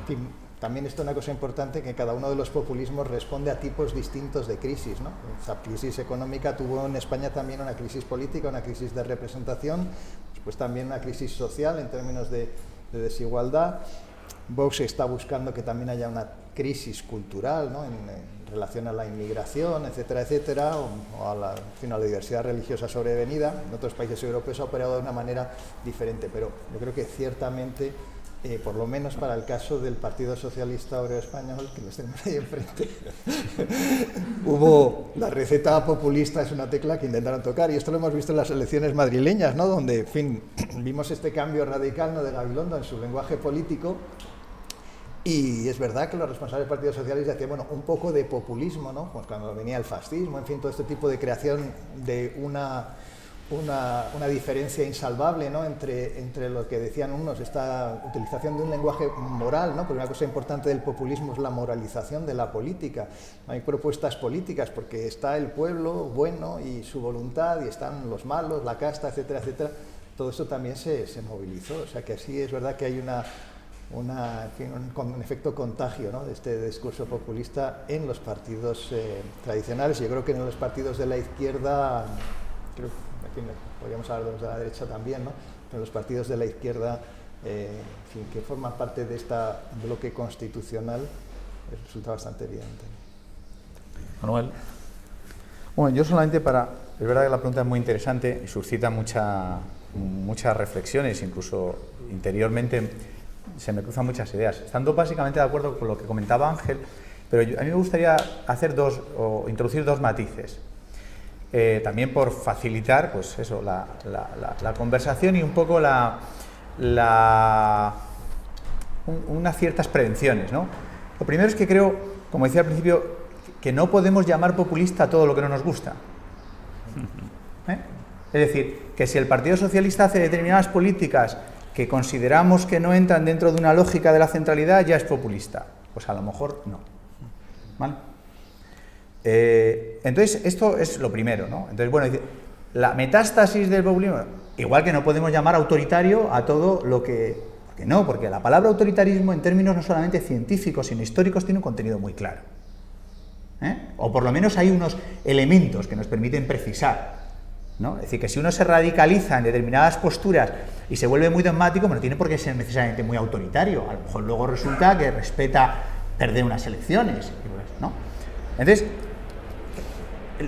en fin, también esto es una cosa importante, que cada uno de los populismos responde a tipos distintos de crisis, ¿no? Esa crisis económica tuvo en España también una crisis política, una crisis de representación, después también una crisis social en términos de desigualdad. Vox está buscando que también haya una crisis cultural, ¿no?, en relación a la inmigración, etcétera, etcétera, o a la diversidad religiosa sobrevenida. En otros países europeos ha operado de una manera diferente, pero yo creo que ciertamente, por lo menos para el caso del Partido Socialista Obrero Español, que los tenemos ahí enfrente, la receta populista es una tecla que intentaron tocar, y esto lo hemos visto en las elecciones madrileñas, ¿no?, donde, en fin, vimos este cambio radical, ¿no?, de Gabilondo en su lenguaje político. Y es verdad que los responsables del Partido Socialista decían, bueno, un poco de populismo, ¿no?, pues cuando venía el fascismo, en fin, todo este tipo de creación de una diferencia insalvable, ¿no?, entre lo que decían unos, esta utilización de un lenguaje moral, ¿no?, porque una cosa importante del populismo es la moralización de la política. No hay propuestas políticas porque está el pueblo bueno y su voluntad, y están los malos, la casta, etcétera, etcétera. Todo esto también se movilizó, o sea que así es verdad que hay un efecto contagio, ¿no?, de este discurso populista en los partidos tradicionales. Yo creo que en los partidos de la izquierda creo que aquí podríamos hablar de los de la derecha también, ¿no? Pero los partidos de la izquierda, en fin, que forman parte de este bloque constitucional, resulta bastante evidente. Manuel. Bueno, yo solamente es verdad que la pregunta es muy interesante y suscita muchas reflexiones, incluso interiormente se me cruzan muchas ideas. Estando básicamente de acuerdo con lo que comentaba Ángel, pero a mí me gustaría introducir dos matices. También por facilitar, pues eso, la conversación y un poco unas ciertas prevenciones, ¿no? Lo primero es que creo, como decía al principio, que no podemos llamar populista a todo lo que no nos gusta. Es decir, que si el Partido Socialista hace determinadas políticas que consideramos que no entran dentro de una lógica de la centralidad, ya es populista. Pues a lo mejor no. ¿Vale? Entonces, esto es lo primero, ¿no? Entonces, bueno, la metástasis del populismo, igual que no podemos llamar autoritario a todo lo que... Porque no, porque la palabra autoritarismo en términos no solamente científicos, sino históricos, tiene un contenido muy claro. O por lo menos hay unos elementos que nos permiten precisar, ¿no? Es decir, que si uno se radicaliza en determinadas posturas y se vuelve muy dogmático, no tiene por qué ser necesariamente muy autoritario. A lo mejor luego resulta que respeta perder unas elecciones, ¿no? Entonces,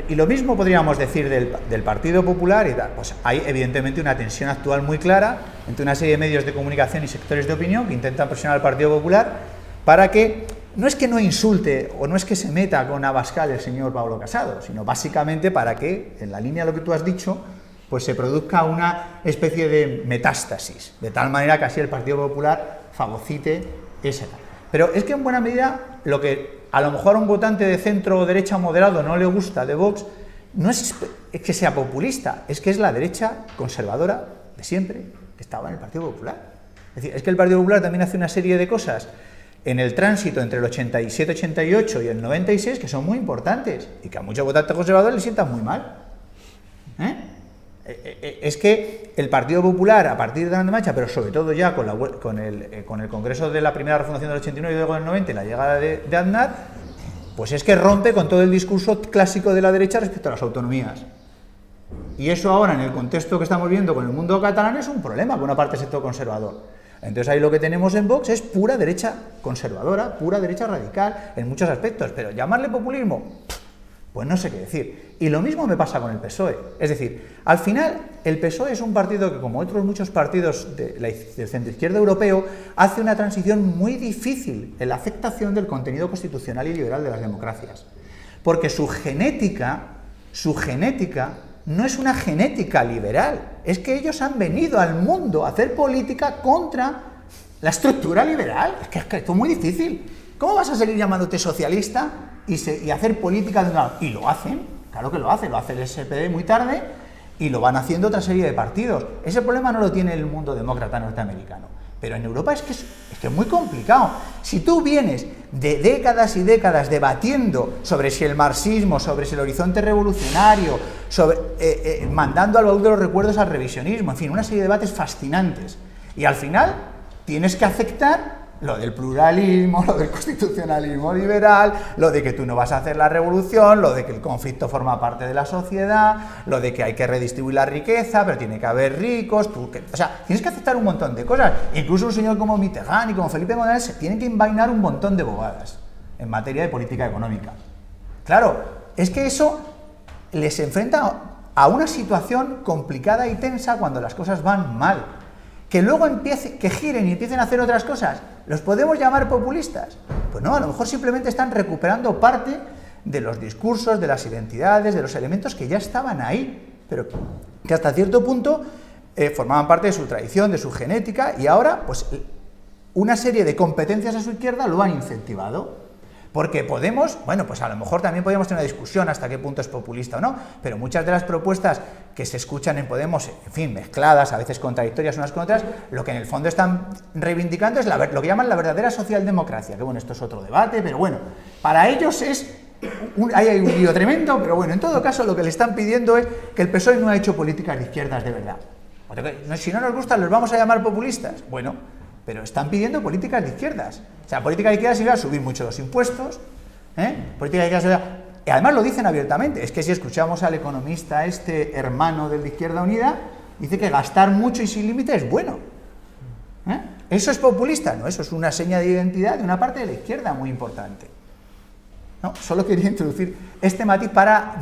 y lo mismo podríamos decir del Partido Popular y tal. Pues hay evidentemente una tensión actual muy clara entre una serie de medios de comunicación y sectores de opinión que intentan presionar al Partido Popular para que no es que no insulte o no es que se meta con Abascal el señor Pablo Casado, sino básicamente para que, en la línea de lo que tú has dicho, pues se produzca una especie de metástasis, de tal manera que así el Partido Popular fagocite esa. Pero es que en buena medida lo que a lo mejor a un votante de centro o derecha moderado no le gusta de Vox no es que sea populista, es que es la derecha conservadora de siempre que estaba en el Partido Popular. Es decir, es que el Partido Popular también hace una serie de cosas en el tránsito entre el 87-88 y el 96 que son muy importantes y que a muchos votantes conservadores les sientan muy mal. Es que el Partido Popular, a partir de la Grande Marcha, pero sobre todo ya con el Congreso de la primera refundación del 89 y luego del 90 y la llegada de Aznar, pues es que rompe con todo el discurso clásico de la derecha respecto a las autonomías. Y eso ahora, en el contexto que estamos viendo con el mundo catalán, es un problema por una parte del sector conservador. Entonces ahí lo que tenemos en Vox es pura derecha conservadora, pura derecha radical, en muchos aspectos, pero llamarle populismo, pues no sé qué decir. Y lo mismo me pasa con el PSOE. Es decir, al final, el PSOE es un partido que, como otros muchos partidos del centroizquierda europeo, hace una transición muy difícil en la aceptación del contenido constitucional y liberal de las democracias. Porque su genética no es una genética liberal, es que ellos han venido al mundo a hacer política contra la estructura liberal. Es que esto es muy difícil. ¿Cómo vas a seguir llamándote socialista y hacer política de un lado? Y lo hacen, claro que lo hace el SPD muy tarde y lo van haciendo otra serie de partidos. Ese problema no lo tiene el mundo demócrata norteamericano. Pero en Europa es que es muy complicado. Si tú vienes de décadas y décadas debatiendo sobre si el marxismo, sobre si el horizonte revolucionario, mandando al baúl de los recuerdos al revisionismo, en fin, una serie de debates fascinantes, y al final tienes que aceptar lo del pluralismo, lo del constitucionalismo liberal, lo de que tú no vas a hacer la revolución, lo de que el conflicto forma parte de la sociedad, lo de que hay que redistribuir la riqueza, pero tiene que haber ricos, o sea, tienes que aceptar un montón de cosas. Incluso un señor como Mitterrand y como Felipe González se tienen que envainar un montón de bobadas en materia de política económica. Claro, es que eso les enfrenta a una situación complicada y tensa cuando las cosas van mal. Que luego que giren y empiecen a hacer otras cosas, ¿los podemos llamar populistas? Pues no, a lo mejor simplemente están recuperando parte de los discursos, de las identidades, de los elementos que ya estaban ahí, pero que hasta cierto punto formaban parte de su tradición, de su genética, y ahora, pues, una serie de competencias a su izquierda lo han incentivado. Porque Podemos, bueno, pues a lo mejor también podríamos tener una discusión hasta qué punto es populista o no, pero muchas de las propuestas que se escuchan en Podemos, en fin, mezcladas, a veces contradictorias unas con otras, lo que en el fondo están reivindicando es lo que llaman la verdadera socialdemocracia, que bueno, esto es otro debate, pero bueno, para ellos hay un lío tremendo, pero bueno, en todo caso lo que le están pidiendo es que el PSOE no ha hecho políticas de izquierdas de verdad. Si no nos gustan, ¿los vamos a llamar populistas? Bueno, pero están pidiendo políticas de izquierdas. O sea, política de izquierdas sería subir mucho los impuestos, política de izquierdas sería Y además lo dicen abiertamente. Es que si escuchamos al economista este hermano del de Izquierda Unida, dice que gastar mucho y sin límite es bueno. ¿Eso es populista? No, eso es una seña de identidad de una parte de la izquierda muy importante. ¿No? Solo quería introducir este matiz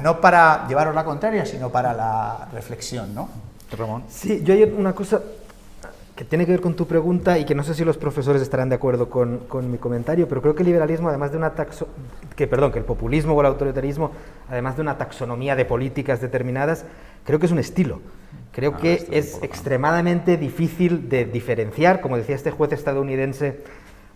no para llevaros la contraria, sino para la reflexión, ¿no? Ramón. Sí, yo hay una cosa que tiene que ver con tu pregunta y que no sé si los profesores estarán de acuerdo con mi comentario, pero creo que el liberalismo, además de que el populismo o el autoritarismo, además de una taxonomía de políticas determinadas, creo que es un estilo. Creo que es extremadamente difícil de diferenciar, como decía este juez estadounidense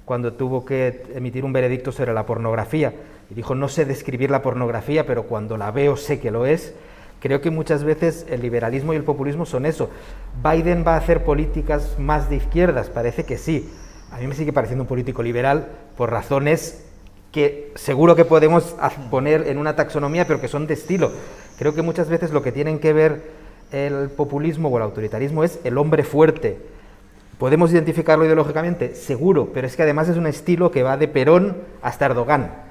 cuando tuvo que emitir un veredicto sobre la pornografía, y dijo, no sé describir la pornografía, pero cuando la veo sé que lo es. Creo que muchas veces el liberalismo y el populismo son eso. ¿Biden va a hacer políticas más de izquierdas? Parece que sí. A mí me sigue pareciendo un político liberal por razones que seguro que podemos poner en una taxonomía, pero que son de estilo. Creo que muchas veces lo que tienen que ver el populismo o el autoritarismo es el hombre fuerte. ¿Podemos identificarlo ideológicamente? Seguro, pero es que además es un estilo que va de Perón hasta Erdogan.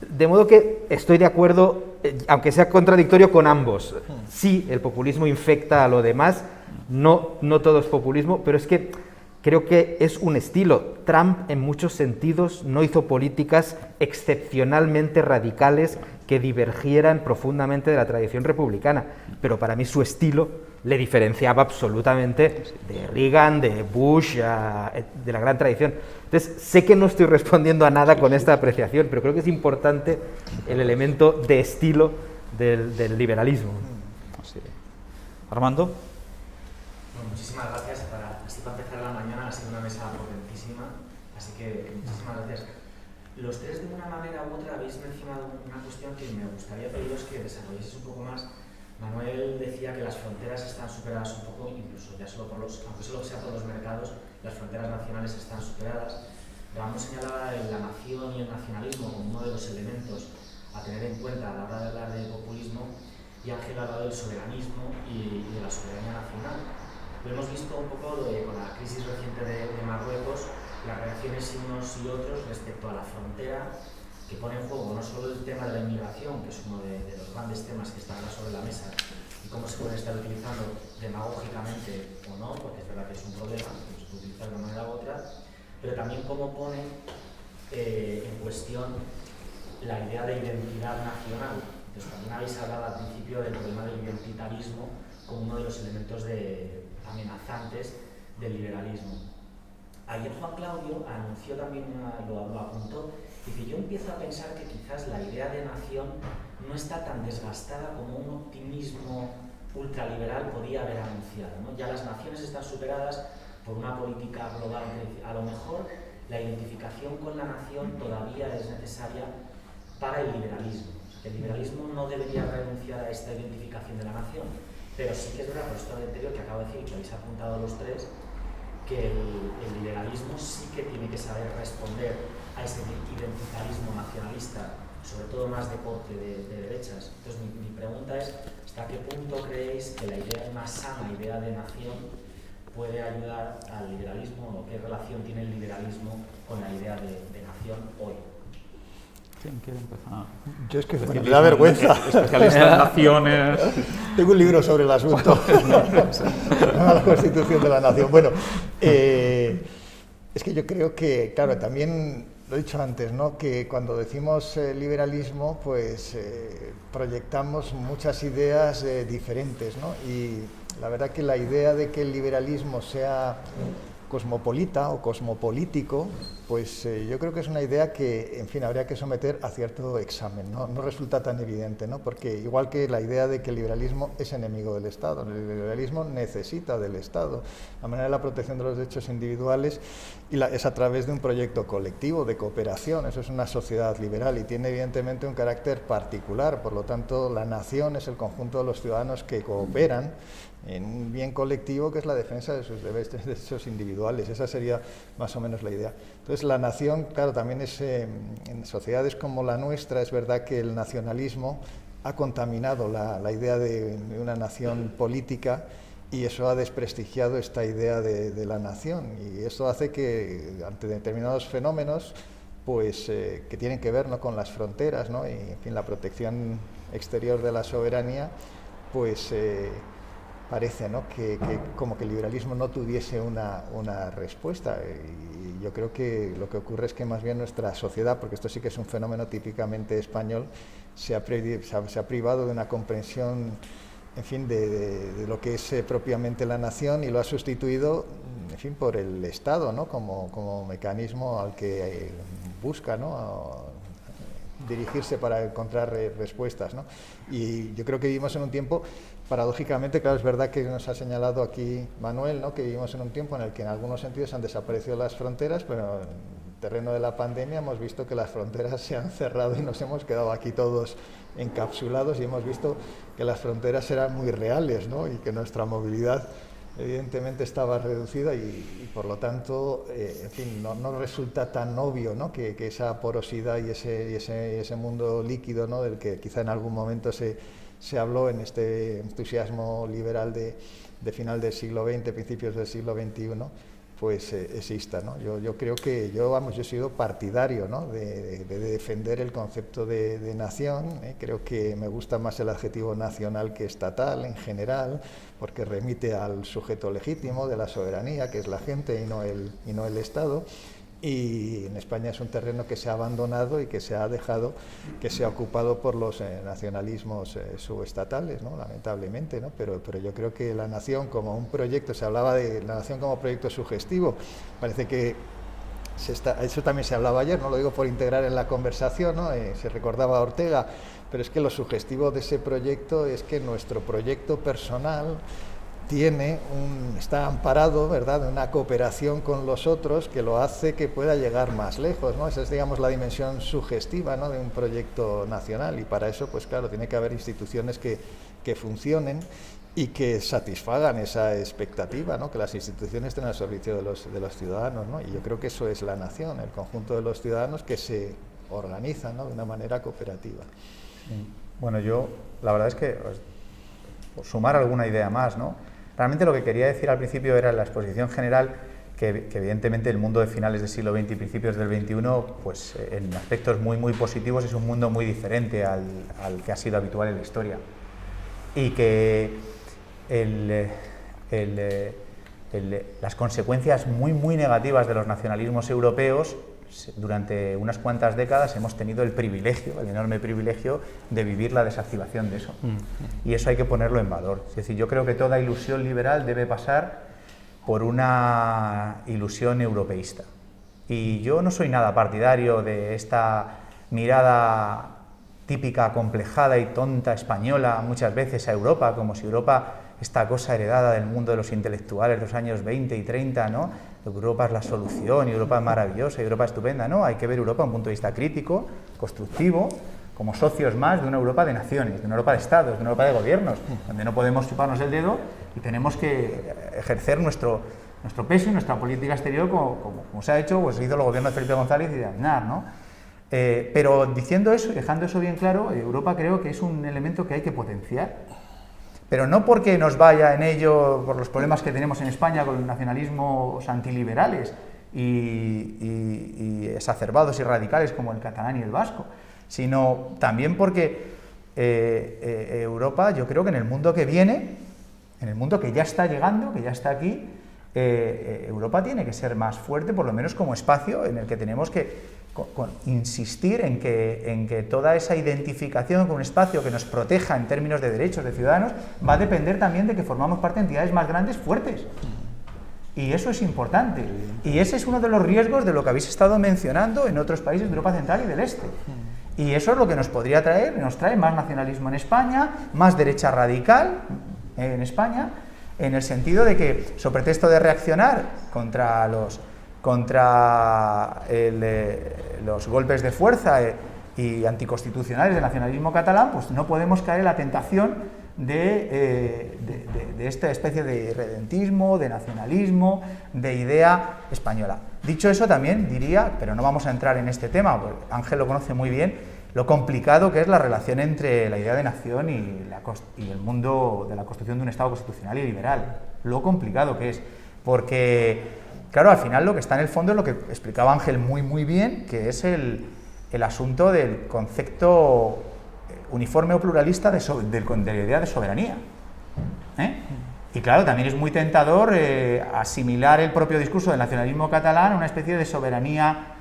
De modo que estoy de acuerdo, aunque sea contradictorio, con ambos. Sí, el populismo infecta a lo demás, no todo es populismo, pero es que creo que es un estilo. Trump, en muchos sentidos, no hizo políticas excepcionalmente radicales que divergieran profundamente de la tradición republicana, pero para mí su estilo le diferenciaba absolutamente de Reagan, de Bush, de la gran tradición. Entonces, sé que no estoy respondiendo a nada con esta apreciación, pero creo que es importante el elemento de estilo del liberalismo. Sí. Armando. Bueno, muchísimas gracias. Así para empezar la mañana ha sido una mesa potentísima, así que muchísimas gracias. Los tres, de una manera u otra, habéis mencionado una cuestión que me gustaría pediros que desarrolléis un poco más. Manuel decía que las fronteras están superadas un poco, incluso ya solo aunque solo sea por los mercados, las fronteras nacionales están superadas. Ramón señalaba la nación y el nacionalismo como uno de los elementos a tener en cuenta a la hora de hablar de populismo, y Ángel ha hablado del soberanismo y de la soberanía nacional. Lo hemos visto un poco con la crisis reciente de Marruecos, las reacciones de unos y otros respecto a la frontera, que pone en juego no solo el tema de la inmigración, que es uno de los grandes temas que están sobre la mesa, y cómo se puede estar utilizando demagógicamente o no, porque es verdad que es un problema, que se puede utilizar de una manera u otra, pero también cómo pone en cuestión la idea de identidad nacional. Entonces, también habéis hablado al principio del problema del identitarismo como uno de los elementos amenazantes del liberalismo. Ayer Juan Claudio anunció también, lo apuntó, dice, yo empiezo a pensar que quizás la idea de nación no está tan desgastada como un optimismo ultraliberal podía haber anunciado, ¿no? Ya las naciones están superadas por una política global. A lo mejor la identificación con la nación todavía es necesaria para el liberalismo. El liberalismo no debería renunciar a esta identificación de la nación, pero sí que es verdad, por esto anterior que acabo de decir, que habéis apuntado los tres, que el liberalismo sí que tiene que saber responder a ese identitarismo nacionalista, sobre todo más de corte de derechas. Entonces mi pregunta es, ¿hasta qué punto creéis que la idea, una sana idea de nación, puede ayudar al liberalismo, o qué relación tiene el liberalismo con la idea de nación hoy? ¿Quién quiere empezar? Yo es que me da vergüenza. Especialista en naciones. Tengo un libro sobre el asunto. La Constitución de la Nación. Bueno, es que yo creo que, claro, también lo he dicho antes, ¿no? Que cuando decimos liberalismo, pues proyectamos muchas ideas diferentes, ¿no? Y la verdad que la idea de que el liberalismo sea cosmopolita o cosmopolítico, pues yo creo que es una idea que, en fin, habría que someter a cierto examen, ¿no? No resulta tan evidente, ¿no? Porque igual que la idea de que el liberalismo es enemigo del Estado, el liberalismo necesita del Estado. La manera de la protección de los derechos individuales es a través de un proyecto colectivo, de cooperación. Eso es una sociedad liberal y tiene evidentemente un carácter particular. Por lo tanto, la nación es el conjunto de los ciudadanos que cooperan en un bien colectivo que es la defensa de sus derechos individuales. Esa sería más o menos la idea. Entonces, la nación, claro, también es, en sociedades como la nuestra, es verdad que el nacionalismo ha contaminado la idea de una nación política, y eso ha desprestigiado esta idea de la nación, y eso hace que ante determinados fenómenos pues, que tienen que ver, ¿no?, con las fronteras, ¿no?, y en fin, la protección exterior de la soberanía, pues parece, ¿no?, que como que el liberalismo no tuviese una respuesta. Y yo creo que lo que ocurre es que más bien nuestra sociedad, porque esto sí que es un fenómeno típicamente español, se ha privado de una comprensión, en fin, de lo que es propiamente la nación, y lo ha sustituido, en fin, por el Estado, ¿no?, como mecanismo al que busca, ¿no?, dirigirse para encontrar respuestas, ¿no? Y yo creo que vivimos en un tiempo, paradójicamente, claro, es verdad que nos ha señalado aquí Manuel, ¿no?, que vivimos en un tiempo en el que en algunos sentidos han desaparecido las fronteras, pero en el terreno de la pandemia hemos visto que las fronteras se han cerrado y nos hemos quedado aquí todos encapsulados, y hemos visto que las fronteras eran muy reales, ¿no?, y que nuestra movilidad evidentemente estaba reducida, y por lo tanto, en fin, no resulta tan obvio, ¿no?, que esa porosidad y ese mundo líquido, ¿no?, del que quizá en algún momento se habló en este entusiasmo liberal de final del siglo XX, principios del siglo XXI, pues exista, ¿no? Yo creo que yo he sido partidario, ¿no?, de defender el concepto de nación. Creo que me gusta más el adjetivo nacional que estatal en general, porque remite al sujeto legítimo de la soberanía, que es la gente y no el Estado. Y en España es un terreno que se ha abandonado y que se ha dejado, que se ha ocupado por los nacionalismos subestatales, ¿no?, lamentablemente, ¿no? Pero yo creo que la nación como un proyecto, se hablaba de la nación como proyecto sugestivo, parece que eso también se hablaba ayer, no lo digo por integrar en la conversación, ¿no? Se recordaba a Ortega, pero es que lo sugestivo de ese proyecto es que nuestro proyecto personal está amparado, ¿verdad?, en una cooperación con los otros que lo hace que pueda llegar más lejos, ¿no? Esa es, digamos, la dimensión sugestiva, ¿no?, de un proyecto nacional, y para eso, pues claro, tiene que haber instituciones que funcionen y que satisfagan esa expectativa, ¿no?, que las instituciones estén al servicio de los ciudadanos, ¿no? Y yo creo que eso es la nación, el conjunto de los ciudadanos que se organizan, ¿no?, de una manera cooperativa. Bueno, yo la verdad es que, por sumar alguna idea más, ¿no?, realmente lo que quería decir al principio era en la exposición general que evidentemente el mundo de finales del siglo XX y principios del XXI, pues en aspectos muy positivos es un mundo muy diferente al que ha sido habitual en la historia, y que las consecuencias muy negativas de los nacionalismos europeos, durante unas cuantas décadas hemos tenido el enorme privilegio de vivir la desactivación de eso. Y eso hay que ponerlo en valor. Es decir, yo creo que toda ilusión liberal debe pasar por una ilusión europeísta. Y yo no soy nada partidario de esta mirada típica, acomplejada y tonta española muchas veces a Europa, como si Europa, esta cosa heredada del mundo de los intelectuales de los años 20 y 30, ¿no?, Europa es la solución, Europa es maravillosa, Europa es estupenda. No, hay que ver Europa desde un punto de vista crítico, constructivo, como socios más de una Europa de naciones, de una Europa de estados, de una Europa de gobiernos, donde no podemos chuparnos el dedo y tenemos que ejercer nuestro peso y nuestra política exterior como se ha hecho, pues hizo el gobierno de Felipe González y de Aznar, ¿no? Pero diciendo eso y dejando eso bien claro, Europa creo que es un elemento que hay que potenciar. Pero no porque nos vaya en ello por los problemas que tenemos en España con los nacionalismos antiliberales y exacerbados y radicales como el catalán y el vasco, sino también porque Europa, yo creo que en el mundo que viene, en el mundo que ya está llegando, que ya está aquí, Europa tiene que ser más fuerte, por lo menos como espacio en el que tenemos que insistir en que toda esa identificación con un espacio que nos proteja en términos de derechos de ciudadanos va a depender también de que formamos parte de entidades más grandes, fuertes. Y eso es importante. Y ese es uno de los riesgos de lo que habéis estado mencionando en otros países de Europa Central y del Este. Y eso es lo que nos podría traer, nos trae más nacionalismo en España, más derecha radical en España, en el sentido de que, sobre pretexto de reaccionar contra los golpes de fuerza y anticonstitucionales del nacionalismo catalán, pues no podemos caer en la tentación de esta especie de redentismo, de nacionalismo, de idea española. Dicho eso, también diría, pero no vamos a entrar en este tema, porque Ángel lo conoce muy bien, lo complicado que es la relación entre la idea de nación y el mundo de la construcción de un Estado constitucional y liberal. Lo complicado que es, porque Claro, al final lo que está en el fondo es lo que explicaba Ángel muy bien, que es el asunto del concepto uniforme o pluralista de la idea de soberanía. Y claro, también es muy tentador asimilar el propio discurso del nacionalismo catalán a una especie de soberanía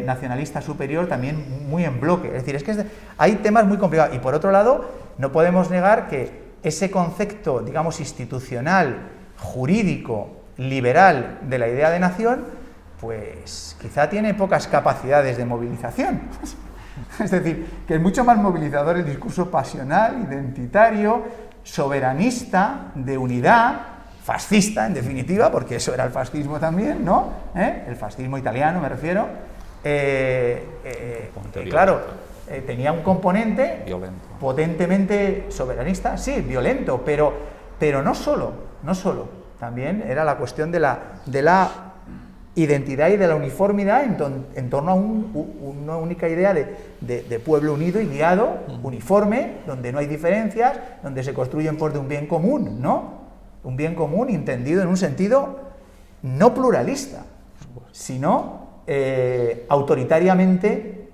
nacionalista superior, también muy en bloque. Es decir, hay temas muy complicados. Y por otro lado, no podemos negar que ese concepto, digamos, institucional, jurídico, liberal de la idea de nación, pues quizá tiene pocas capacidades de movilización. Es decir, que es mucho más movilizador el discurso pasional, identitario, soberanista, de unidad, fascista, en definitiva, porque eso era el fascismo también, ¿no? El fascismo italiano, me refiero. Claro, tenía un componente violento, potentemente soberanista, sí, violento, pero no solo. También era la cuestión de la identidad y de la uniformidad en torno a una única idea de pueblo unido y guiado, uniforme, donde no hay diferencias, donde se construye en pos de un bien común, ¿no? Un bien común entendido en un sentido no pluralista, sino autoritariamente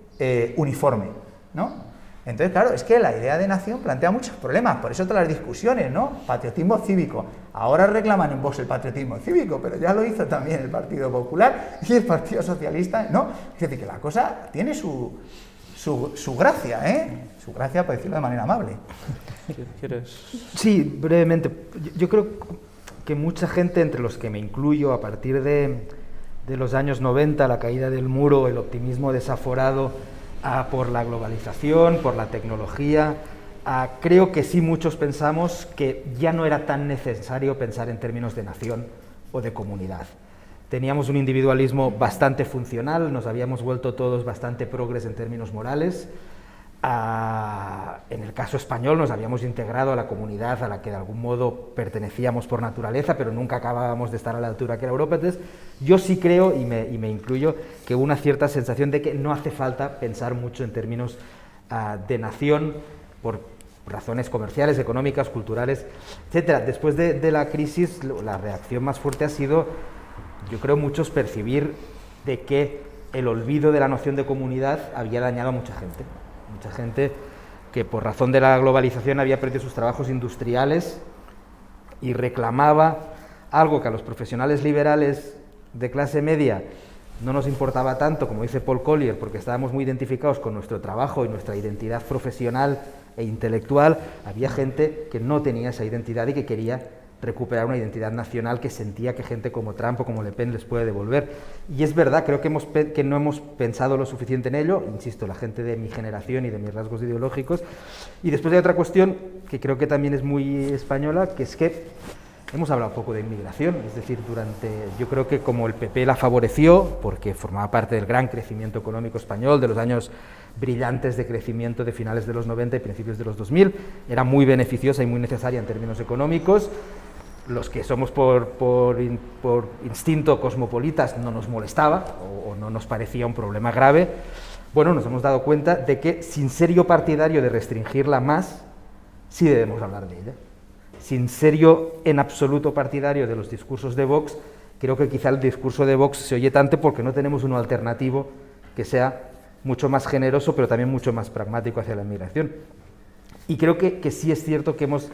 uniforme, ¿no? Entonces, claro, es que la idea de nación plantea muchos problemas, por eso todas las discusiones, ¿no? Patriotismo cívico. Ahora reclaman en Vox el patriotismo cívico, pero ya lo hizo también el Partido Popular y el Partido Socialista, ¿no? Es decir, que la cosa tiene su gracia, Su gracia, por decirlo de manera amable. ¿Quieres? Sí, brevemente. Yo creo que mucha gente, entre los que me incluyo, a partir de los años 90, la caída del muro, el optimismo desaforado por la globalización, por la tecnología, creo que sí muchos pensamos que ya no era tan necesario pensar en términos de nación o de comunidad. Teníamos un individualismo bastante funcional, nos habíamos vuelto todos bastante progres en términos morales. En el caso español nos habíamos integrado a la comunidad a la que de algún modo pertenecíamos por naturaleza, pero nunca acabábamos de estar a la altura que era Europa. Entonces, yo sí creo, y me incluyo, que hubo una cierta sensación de que no hace falta pensar mucho en términos de nación por razones comerciales, económicas, culturales, etc. Después de la crisis, la reacción más fuerte ha sido, yo creo, muchos percibir de que el olvido de la noción de comunidad había dañado a mucha gente. Mucha gente que por razón de la globalización había perdido sus trabajos industriales y reclamaba algo que a los profesionales liberales de clase media no nos importaba tanto, como dice Paul Collier, porque estábamos muy identificados con nuestro trabajo y nuestra identidad profesional e intelectual. Había gente que no tenía esa identidad y que quería recuperar una identidad nacional que sentía que gente como Trump o como Le Pen les puede devolver. Y es verdad, creo que no hemos pensado lo suficiente en ello, insisto, la gente de mi generación y de mis rasgos ideológicos. Y después hay otra cuestión que creo que también es muy española, que es que hemos hablado poco de inmigración, es decir, yo creo que como el PP la favoreció, porque formaba parte del gran crecimiento económico español, de los años brillantes de crecimiento de finales de los 90 y principios de los 2000, era muy beneficiosa y muy necesaria en términos económicos. Los que somos por instinto cosmopolitas no nos molestaba o no nos parecía un problema grave. Bueno, nos hemos dado cuenta de que, sin ser yo partidario de restringirla más, sí debemos hablar de ella. Sin ser yo en absoluto partidario de los discursos de Vox, creo que quizá el discurso de Vox se oye tanto porque no tenemos uno alternativo que sea mucho más generoso, pero también mucho más pragmático hacia la inmigración. Y creo que sí es cierto que hemos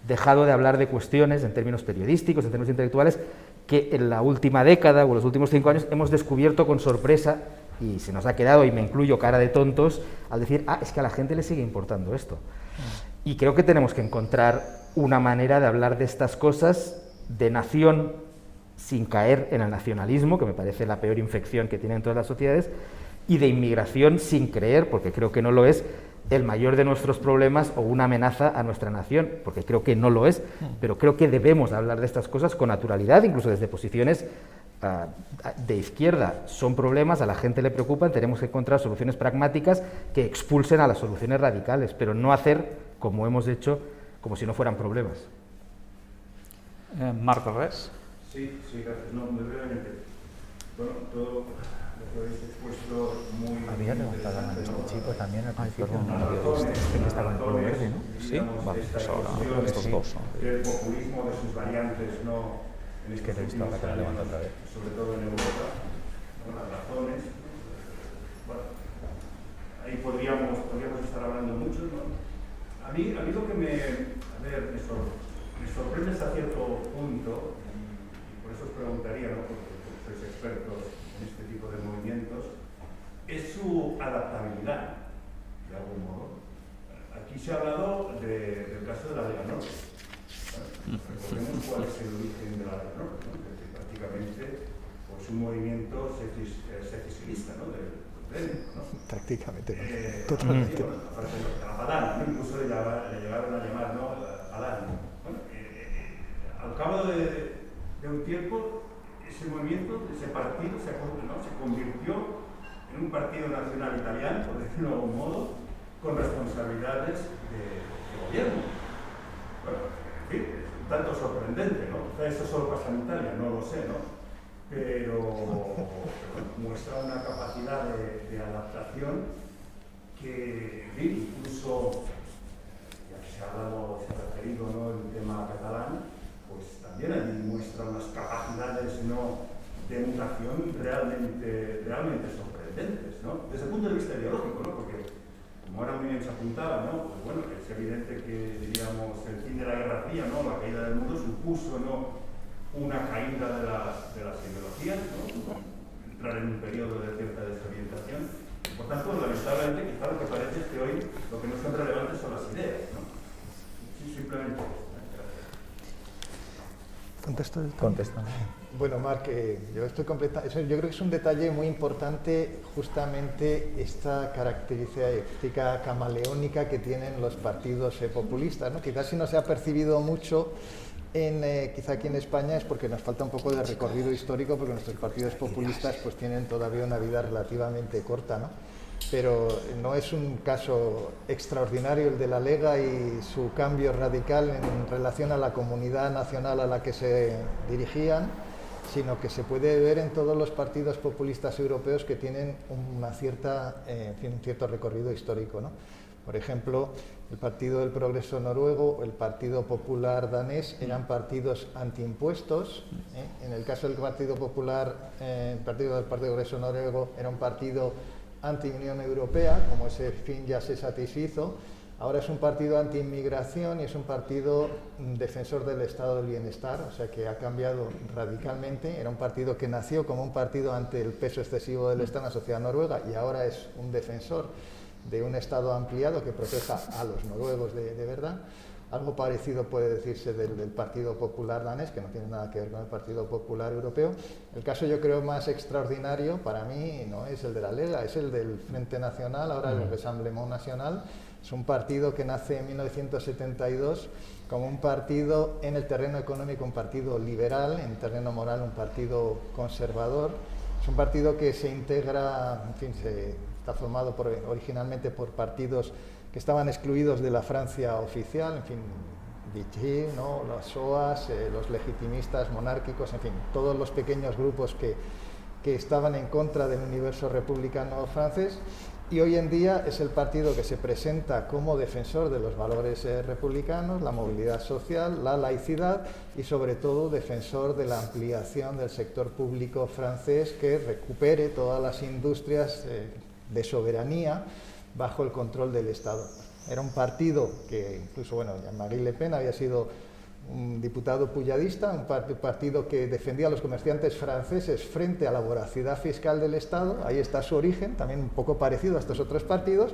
dejado de hablar de cuestiones en términos periodísticos, en términos intelectuales, que en la última década o los últimos 5 años hemos descubierto con sorpresa, y se nos ha quedado, y me incluyo, cara de tontos, al decir, es que a la gente le sigue importando esto. Y creo que tenemos que encontrar una manera de hablar de estas cosas de nación sin caer en el nacionalismo, que me parece la peor infección que tienen todas las sociedades, y de inmigración sin creer, porque creo que no lo es, el mayor de nuestros problemas o una amenaza a nuestra nación, porque creo que no lo es, pero creo que debemos hablar de estas cosas con naturalidad, incluso desde posiciones de izquierda. Son problemas, a la gente le preocupan, tenemos que encontrar soluciones pragmáticas que expulsen a las soluciones radicales, pero no hacer, como hemos hecho, como si no fueran problemas. Marc, res? Sí, gracias. No, muy brevemente. Bueno, todo lo que habéis expuesto muy... Había levantado la mano este chico también al principio. Este que estaba en el polo verde, ¿no? Sí, vale, pues ahora estos dos. El populismo de sus variantes no en Es que estos he visto ahora que la últimos levanto años, otra vez. sobre todo en Europa, ¿no? Las razones. Bueno, ahí podríamos estar hablando mucho, ¿no? A mí lo que me sorprende hasta cierto punto, y por eso os preguntaría, ¿no? Porque sois expertos en este tipo de movimientos, es su adaptabilidad, de algún modo. Aquí se ha hablado del caso de la Lega Norte. Recordemos cuál es el origen de la Lega Norte, ¿no? Que prácticamente pues, un movimiento secesionista, ¿no? ¿no? Prácticamente. Totalmente. Aparte de la Padana, ¿no? Incluso le llegaron a llamar, ¿no? Padana. Bueno, al cabo de un tiempo, ese movimiento, ese partido se convirtió en un partido nacional italiano, por decirlo de algún modo, con responsabilidades de gobierno. Bueno, en fin, es un tanto sorprendente, ¿no? Quizá eso solo pasa en Italia, no lo sé, ¿no? Pero muestra una capacidad de adaptación que, en fin, incluso, ya que se ha referido, ¿no? El tema catalán, pues también allí muestra unas capacidades, ¿no? De mutación realmente sorprendentes, ¿no? Desde el punto de vista ideológico, ¿no? Porque, como ahora muy bien se apuntaba, ¿no? Pues bueno, es evidente que, diríamos, el fin de la Guerra Fría, ¿no? La caída del mundo supuso, ¿no? Una caída de las ideologías, ¿no? Entrar en un periodo de cierta desorientación. Por tanto, lamentablemente, quizá lo que parece es que hoy lo que no son relevantes son las ideas, ¿no? Sí, simplemente. ¿Contesto? Contesta. Bueno, Marc, yo creo que es un detalle muy importante justamente esta característica camaleónica que tienen los partidos populistas, ¿no? Quizás si no se ha percibido mucho quizá aquí en España es porque nos falta un poco de recorrido histórico, porque nuestros partidos populistas pues tienen todavía una vida relativamente corta, ¿no? Pero no es un caso extraordinario el de la Lega y su cambio radical en relación a la comunidad nacional a la que se dirigían, sino que se puede ver en todos los partidos populistas europeos que tienen un cierto recorrido histórico, ¿no? Por ejemplo, el Partido del Progreso noruego o el Partido Popular danés eran partidos antiimpuestos. En el caso del Partido Popular, el Partido del Progreso noruego era un partido anti-Unión Europea, como ese fin ya se satisfizo. Ahora es un partido anti-inmigración y es un partido defensor del estado del bienestar, o sea que ha cambiado radicalmente. Era un partido que nació como un partido ante el peso excesivo del Estado en la sociedad noruega y ahora es un defensor de un Estado ampliado que proteja a los noruegos de verdad. Algo parecido puede decirse del Partido Popular danés, que no tiene nada que ver con el Partido Popular europeo. El caso, yo creo, más extraordinario para mí no es el de la Lega, es el del Frente Nacional, ahora el Rassemblement National. Es un partido que nace en 1972 como un partido en el terreno económico, un partido liberal, en el terreno moral, un partido conservador. Es un partido que se integra, en fin, está formado originalmente por partidos que estaban excluidos de la Francia oficial, en fin, Vichy, ¿no? Las SOAS, los legitimistas monárquicos, en fin, todos los pequeños grupos que estaban en contra del universo republicano francés, y hoy en día es el partido que se presenta como defensor de los valores republicanos, la movilidad social, la laicidad y sobre todo defensor de la ampliación del sector público francés que recupere todas las industrias de soberanía bajo el control del Estado. Era un partido que incluso, bueno, Jean-Marie Le Pen había sido un diputado puyadista, un partido que defendía a los comerciantes franceses frente a la voracidad fiscal del Estado. Ahí está su origen, también un poco parecido a estos otros partidos,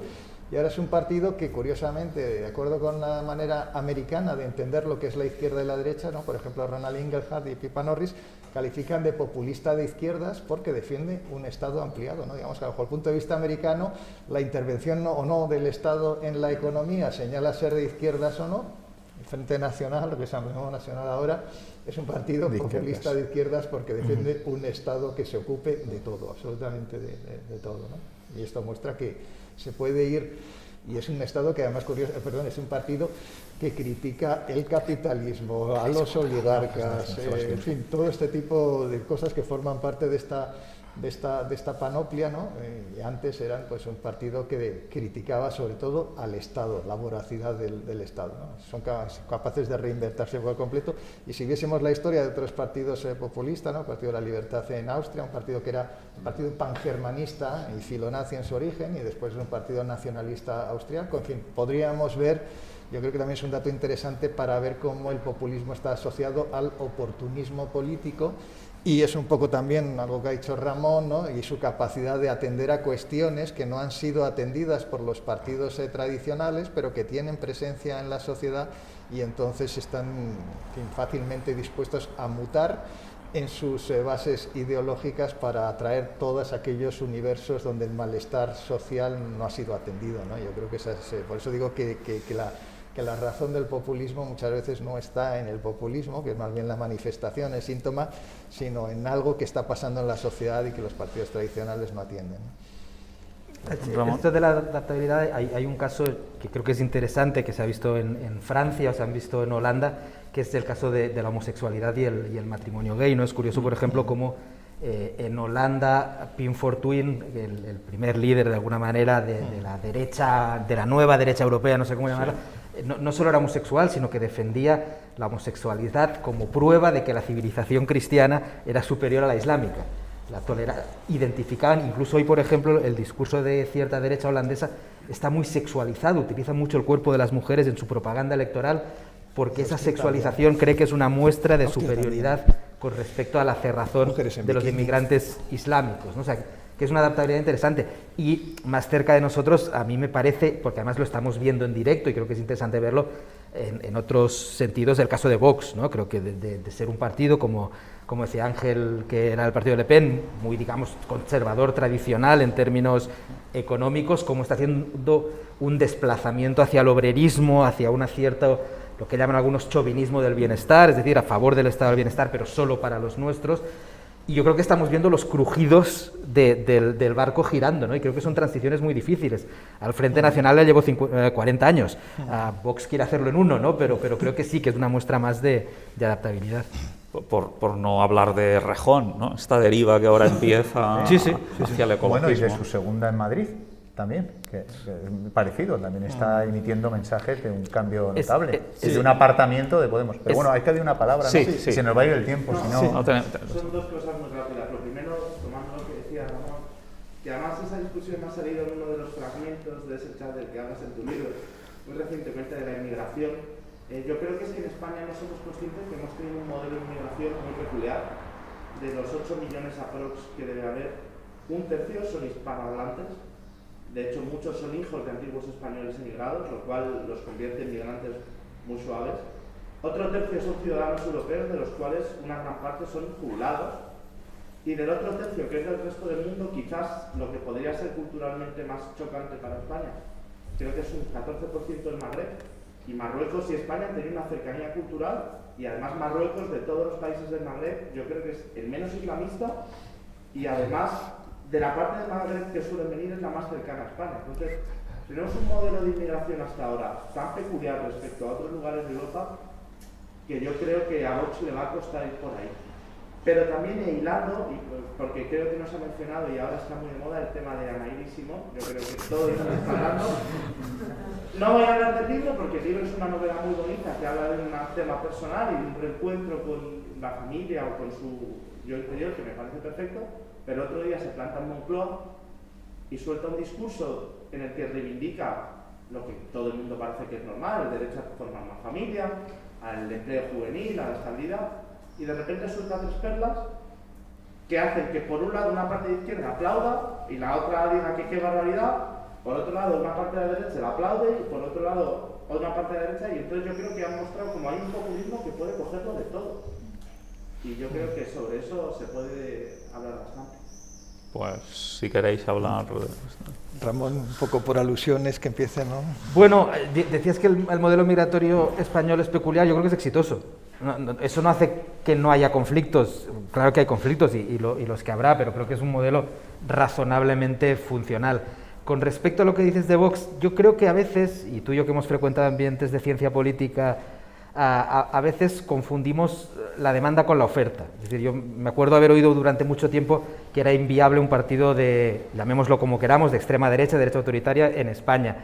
y ahora es un partido que, curiosamente, de acuerdo con la manera americana de entender lo que es la izquierda y la derecha, ¿no? Por ejemplo, Ronald Inglehart y Pippa Norris califican de populista de izquierdas porque defiende un Estado ampliado, ¿no? Digamos que bajo el punto de vista americano, la intervención o no del Estado en la economía señala ser de izquierdas o no. El Frente Nacional, lo que se llama Nacional ahora, es un partido populista de izquierdas porque defiende un Estado que se ocupe de todo, absolutamente de todo, ¿no? Y esto muestra que se puede ir, y es un Estado que además, es un partido que critica el capitalismo, a los oligarcas, en fin, todo este tipo de cosas que forman parte de esta de esta panoplia, ¿no? Y antes eran pues un partido que criticaba sobre todo al Estado, la voracidad del Estado, ¿no? Son capaces de reinvertirse por completo, y si viésemos la historia de otros partidos populistas, ¿no? El Partido de la Libertad en Austria, un partido que era un partido pangermanista y filonazi en su origen, y después un partido nacionalista austriaco, en fin, podríamos ver. Yo creo que también es un dato interesante para ver cómo el populismo está asociado al oportunismo político, y es un poco también algo que ha dicho Ramón, ¿no? Y su capacidad de atender a cuestiones que no han sido atendidas por los partidos tradicionales, pero que tienen presencia en la sociedad, y entonces están, en fin, fácilmente dispuestos a mutar en sus bases ideológicas para atraer todos aquellos universos donde el malestar social no ha sido atendido, ¿no? Yo creo que por eso digo que la razón del populismo muchas veces no está en el populismo, que es más bien la manifestación, el síntoma, sino en algo que está pasando en la sociedad y que los partidos tradicionales no atienden. Esto de la adaptabilidad, hay un caso que creo que es interesante, que se ha visto en Francia, o se han visto en Holanda, que es el caso de la homosexualidad y el matrimonio gay, ¿no? Es curioso, por ejemplo, cómo en Holanda Pim Fortuyn, el primer líder de alguna manera de la derecha, de la nueva derecha europea, no sé cómo llamarla, no solo era homosexual, sino que defendía la homosexualidad como prueba de que la civilización cristiana era superior a la islámica. Identificaban, incluso hoy, por ejemplo, el discurso de cierta derecha holandesa está muy sexualizado, utiliza mucho el cuerpo de las mujeres en su propaganda electoral, porque esa sexualización cree que es una muestra de superioridad con respecto a la cerrazón de los inmigrantes islámicos, ¿no? O sea, que es una adaptabilidad interesante. Y más cerca de nosotros, a mí me parece, porque además lo estamos viendo en directo y creo que es interesante verlo en otros sentidos, el caso de Vox, ¿no? Creo que de ser un partido, como decía Ángel, que era el partido de Le Pen, muy, digamos, conservador tradicional en términos económicos, como está haciendo un desplazamiento hacia el obrerismo, hacia una cierta, lo que llaman algunos chauvinismo del bienestar, es decir, a favor del estado del bienestar, pero solo para los nuestros. Y yo creo que estamos viendo los crujidos del barco girando, ¿no? Y creo que son transiciones muy difíciles. Al Frente Nacional le llevo 40 años, a Vox quiere hacerlo en uno, ¿no? Pero creo que sí, que es una muestra más de adaptabilidad. Por no hablar de Rejón, ¿no? Esta deriva que ahora empieza hacia el ecologismo. Bueno, y de su segunda en Madrid también, que es parecido, también está emitiendo mensajes de un cambio notable, de un apartamiento de Podemos. Pero bueno, hay que decir una palabra, ¿no? Sí. Se nos va a ir el tiempo, si no... Son dos cosas muy rápidas. Lo primero, tomando lo que decía Ramón, que además esa discusión ha salido en uno de los fragmentos de ese chat del que hablas en tu libro, muy recientemente, de la inmigración. Yo creo que es que en España no somos conscientes que hemos tenido un modelo de inmigración muy peculiar. De los 8 millones aprox que debe haber, un tercio son hispanohablantes. De hecho, muchos son hijos de antiguos españoles emigrados, lo cual los convierte en migrantes muy suaves. Otro tercio son ciudadanos europeos, de los cuales una gran parte son jublados. Y del otro tercio, que es del resto del mundo, quizás lo que podría ser culturalmente más chocante para España, creo que es un 14% del Magreb. Y Marruecos y España han tenido una cercanía cultural, y además Marruecos, de todos los países del Magreb, yo creo que es el menos islamista, y además de la parte del Magreb que suelen venir es la más cercana a España. Entonces, tenemos un modelo de inmigración hasta ahora tan peculiar respecto a otros lugares de Europa que yo creo que a Vox le va a costar ir por ahí. Pero también hilando, y porque creo que no se ha mencionado y ahora está muy de moda el tema de Ana Iris Simón, yo creo que todo el mundo está hablando. No voy a hablar del libro porque el libro es una novela muy bonita que habla de un tema personal y de un reencuentro con la familia o con su yo interior, que me parece perfecto, pero otro día se planta en Moncloa y suelta un discurso en el que reivindica lo que todo el mundo parece que es normal, el derecho a formar una familia, al empleo juvenil, a la estabilidad, y de repente suelta 3 perlas que hacen que por un lado una parte de izquierda aplauda y la otra diga que qué barbaridad, por otro lado una parte de la derecha la aplaude y por otro lado otra parte de la derecha, y entonces yo creo que han mostrado como hay un populismo que puede cogerlo de todo. Y yo creo que sobre eso se puede hablar bastante. Pues si queréis hablar... Ramón, un poco por alusiones que empiece, ¿no? Bueno, decías que el modelo migratorio español es peculiar, yo creo que es exitoso. Eso no hace que no haya conflictos, claro que hay conflictos y los que habrá, pero creo que es un modelo razonablemente funcional. Con respecto a lo que dices de Vox, yo creo que a veces, y tú y yo que hemos frecuentado ambientes de ciencia política a veces confundimos la demanda con la oferta. Es decir, yo me acuerdo haber oído durante mucho tiempo que era inviable un partido de, llamémoslo como queramos, de extrema derecha autoritaria en España.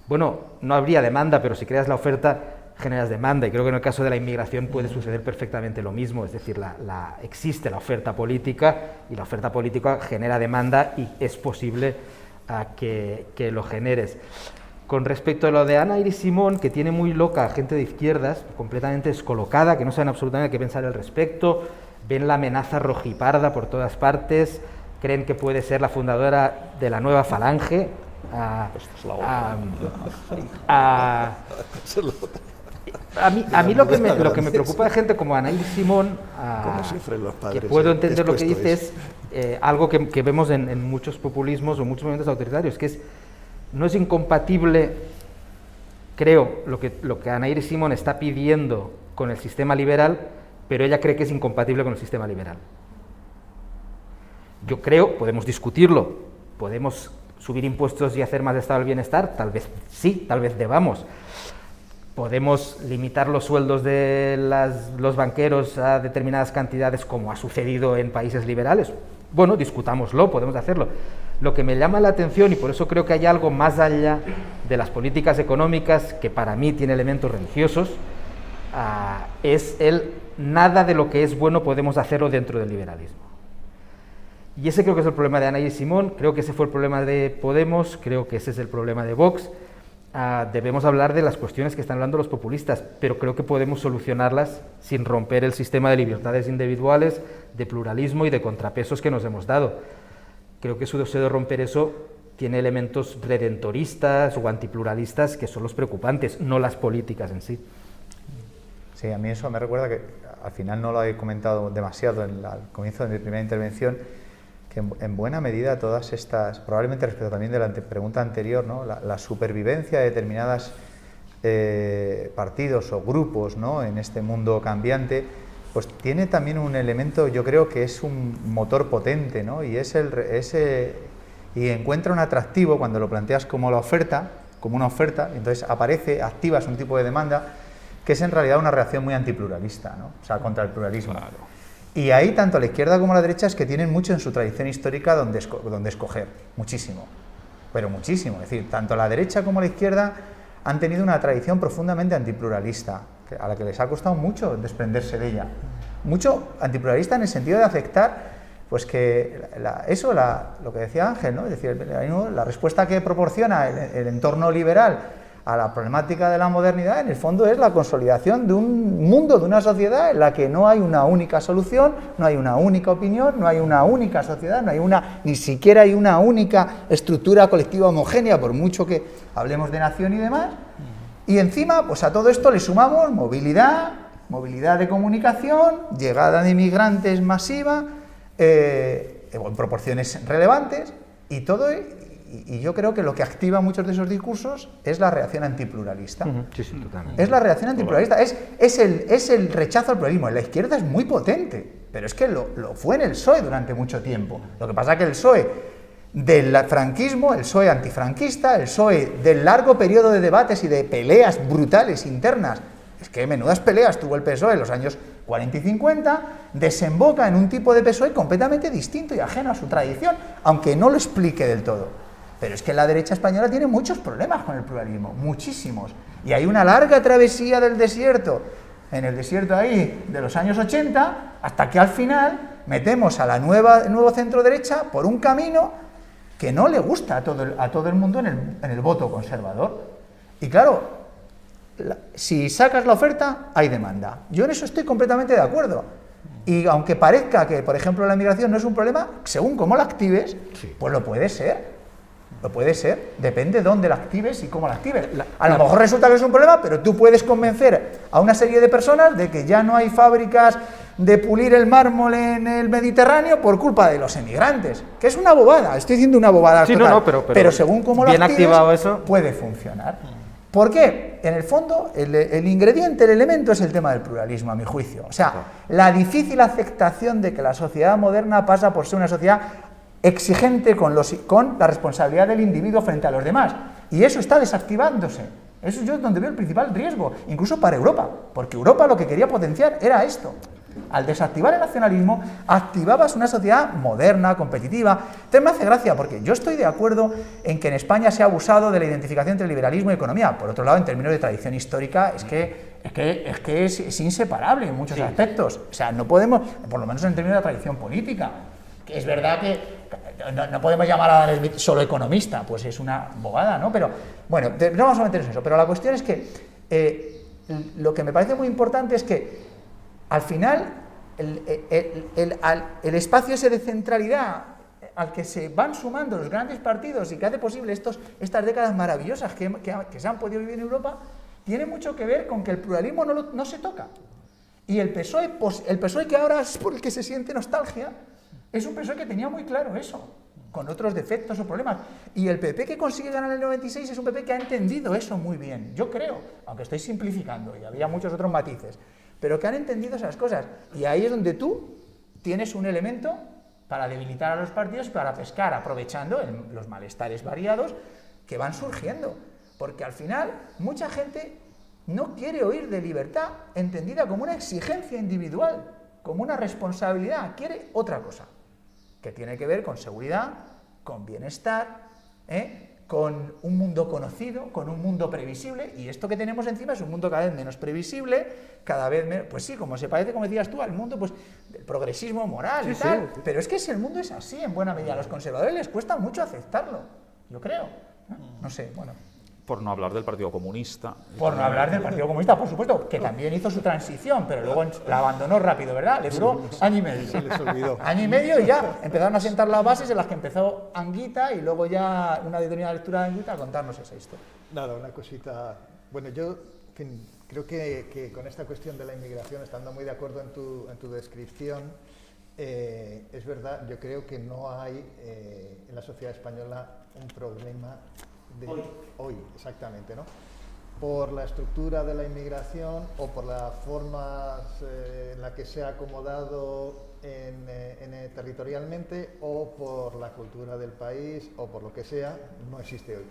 Bueno, no habría demanda, pero si creas la oferta, generas demanda, y creo que en el caso de la inmigración puede suceder perfectamente lo mismo. Es decir, existe la oferta política, y la oferta política genera demanda, y es posible que lo generes. Con respecto a lo de Ana Iris Simón, que tiene muy loca a gente de izquierdas, completamente descolocada, que no saben absolutamente qué pensar al respecto, ven la amenaza rojiparda por todas partes, creen que puede ser la fundadora de la nueva Falange. A mí lo que me preocupa de gente como Ana Iris Simón, que puedo entender lo que dice, es algo que vemos en muchos populismos o muchos movimientos autoritarios, que no es incompatible, creo, lo que Ana Iris Simón está pidiendo con el sistema liberal, pero ella cree que es incompatible con el sistema liberal. Yo creo, podemos discutirlo, podemos subir impuestos y hacer más estado del bienestar, tal vez sí, tal vez debamos. Podemos limitar los sueldos de los banqueros a determinadas cantidades, como ha sucedido en países liberales. Bueno, discutámoslo, podemos hacerlo. Lo que me llama la atención, y por eso creo que hay algo más allá de las políticas económicas, que para mí tiene elementos religiosos, es nada de lo que es bueno podemos hacerlo dentro del liberalismo. Y ese creo que es el problema de Ana Iris Simón, creo que ese fue el problema de Podemos, creo que ese es el problema de Vox. Debemos hablar de las cuestiones que están hablando los populistas, pero creo que podemos solucionarlas sin romper el sistema de libertades individuales, de pluralismo y de contrapesos que nos hemos dado. Creo que su deseo de romper eso tiene elementos redentoristas o antipluralistas que son los preocupantes, no las políticas en sí. Sí, a mí eso me recuerda que al final no lo he comentado demasiado al comienzo de mi primera intervención, que en buena medida todas estas, probablemente respecto también de la pregunta anterior, ¿no? la supervivencia de determinados partidos o grupos, ¿no? en este mundo cambiante, pues tiene también un elemento, yo creo que es un motor potente, ¿no? y y encuentra un atractivo cuando lo planteas como una oferta, entonces activas un tipo de demanda que es en realidad una reacción muy antipluralista, ¿no? O sea, contra el pluralismo. Claro. Y ahí tanto la izquierda como la derecha es que tienen mucho en su tradición histórica donde escoger, muchísimo, pero muchísimo. Es decir, tanto la derecha como la izquierda han tenido una tradición profundamente antipluralista, a la que les ha costado mucho desprenderse de ella. Mucho antipluralista en el sentido de aceptar pues que lo que decía Ángel, ¿no? Es decir, la respuesta que proporciona el entorno liberal a la problemática de la modernidad, en el fondo es la consolidación de un mundo, de una sociedad en la que no hay una única solución, no hay una única opinión, no hay una única sociedad, ni siquiera hay una única estructura colectiva homogénea, por mucho que hablemos de nación y demás. Y encima, pues a todo esto le sumamos movilidad de comunicación, llegada de inmigrantes masiva, en proporciones relevantes, y todo. Y yo creo que lo que activa muchos de esos discursos es la reacción antipluralista. Sí, totalmente. Es la reacción antipluralista, es el rechazo al pluralismo. En la izquierda es muy potente, pero es que lo fue en el PSOE durante mucho tiempo. Lo que pasa es que el PSOE del franquismo, el PSOE antifranquista, el PSOE del largo periodo de debates y de peleas brutales internas, es que menudas peleas tuvo el PSOE en los años 40 y 50, desemboca en un tipo de PSOE completamente distinto y ajeno a su tradición, aunque no lo explique del todo. Pero es que la derecha española tiene muchos problemas con el pluralismo, muchísimos. Y hay una larga travesía del desierto, en el desierto ahí de los años 80, hasta que al final metemos a la nuevo centro derecha por un camino que no le gusta a todo el mundo en el voto conservador. Y claro, si sacas la oferta, hay demanda. Yo en eso estoy completamente de acuerdo. Y aunque parezca que, por ejemplo, la inmigración no es un problema, según cómo la actives, pues lo puede ser. Lo puede ser, depende de dónde la actives y cómo la actives. A lo mejor resulta que es un problema, pero tú puedes convencer a una serie de personas de que ya no hay fábricas de pulir el mármol en el Mediterráneo por culpa de los emigrantes, que es una bobada, estoy diciendo una bobada total, pero según cómo lo actives, puede funcionar. ¿Por qué? En el fondo, el ingrediente, el elemento es el tema del pluralismo, a mi juicio. O sea, la difícil aceptación de que la sociedad moderna pasa por ser una sociedad exigente con la responsabilidad del individuo frente a los demás. Y eso está desactivándose. Eso es donde veo el principal riesgo, incluso para Europa, porque Europa lo que quería potenciar era esto. Al desactivar el nacionalismo, activabas una sociedad moderna, competitiva. Entonces me hace gracia, porque yo estoy de acuerdo en que en España se ha abusado de la identificación entre liberalismo y economía. Por otro lado, en términos de tradición histórica, es que es inseparable en muchos aspectos. O sea, no podemos, por lo menos en términos de la tradición política, que es verdad que no podemos llamar a Adam Smith solo economista, pues es una bobada, ¿no? Pero, bueno, no vamos a meternos en eso, pero la cuestión es que lo que me parece muy importante es que al final el espacio ese de centralidad al que se van sumando los grandes partidos y que hace posible estas décadas maravillosas que se han podido vivir en Europa, tiene mucho que ver con que el pluralismo no se toca. Y el PSOE, pues, que ahora es por el que se siente nostalgia, es un PSOE que tenía muy claro eso, con otros defectos o problemas. Y el PP que consigue ganar el 96 es un PP que ha entendido eso muy bien, yo creo, aunque estoy simplificando y había muchos otros matices, pero que han entendido esas cosas. Y ahí es donde tú tienes un elemento para debilitar a los partidos y para pescar, aprovechando los malestares variados que van surgiendo. Porque al final, mucha gente no quiere oír de libertad entendida como una exigencia individual, como una responsabilidad, quiere otra cosa, que tiene que ver con seguridad, con bienestar, con un mundo conocido, con un mundo previsible, y esto que tenemos encima es un mundo cada vez menos previsible, cada vez menos, pues sí, como se parece, como decías tú, al mundo pues del progresismo moral y tal, pero es que el mundo es así en buena medida, a los conservadores les cuesta mucho aceptarlo, yo creo, no sé, bueno. Por no hablar del Partido Comunista. Por no hablar del Partido Comunista, por supuesto, que también hizo su transición, pero luego la abandonó rápido, ¿verdad? Le duró año y medio. Se les olvidó. Año y medio y ya empezaron a sentar las bases en las que empezó Anguita y luego ya una determinada lectura de Anguita a contarnos esa historia. Nada, una cosita. Bueno, yo en fin, creo que con esta cuestión de la inmigración, estando muy de acuerdo en tu descripción, es verdad, yo creo que no hay en la sociedad española un problema de hoy, exactamente, ¿no? Por la estructura de la inmigración o por la forma en la que se ha acomodado territorialmente o por la cultura del país o por lo que sea, no existe hoy.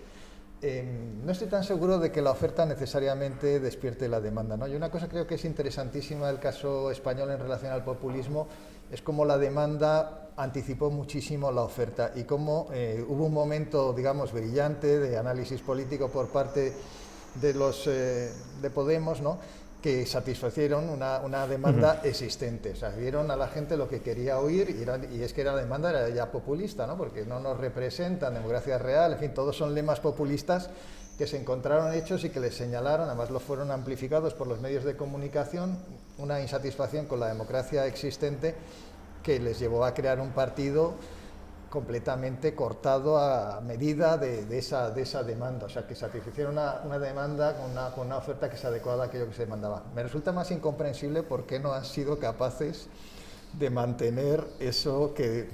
No estoy tan seguro de que la oferta necesariamente despierte la demanda, ¿no? Y una cosa creo que es interesantísima del caso español en relación al populismo es cómo la demanda anticipó muchísimo la oferta y cómo hubo un momento, digamos, brillante de análisis político por parte de los de Podemos, ¿no?, que satisfacieron una demanda existente. O sea, vieron a la gente lo que quería oír y es que la demanda era ya populista, ¿no?, porque no nos representan, democracia real, en fin, todos son lemas populistas que se encontraron hechos y que les señalaron, además lo fueron amplificados por los medios de comunicación, una insatisfacción con la democracia existente que les llevó a crear un partido completamente cortado a medida de esa demanda, o sea, que satisficieron una demanda con una oferta que se adecuaba a aquello que se demandaba. Me resulta más incomprensible por qué no han sido capaces de mantener eso que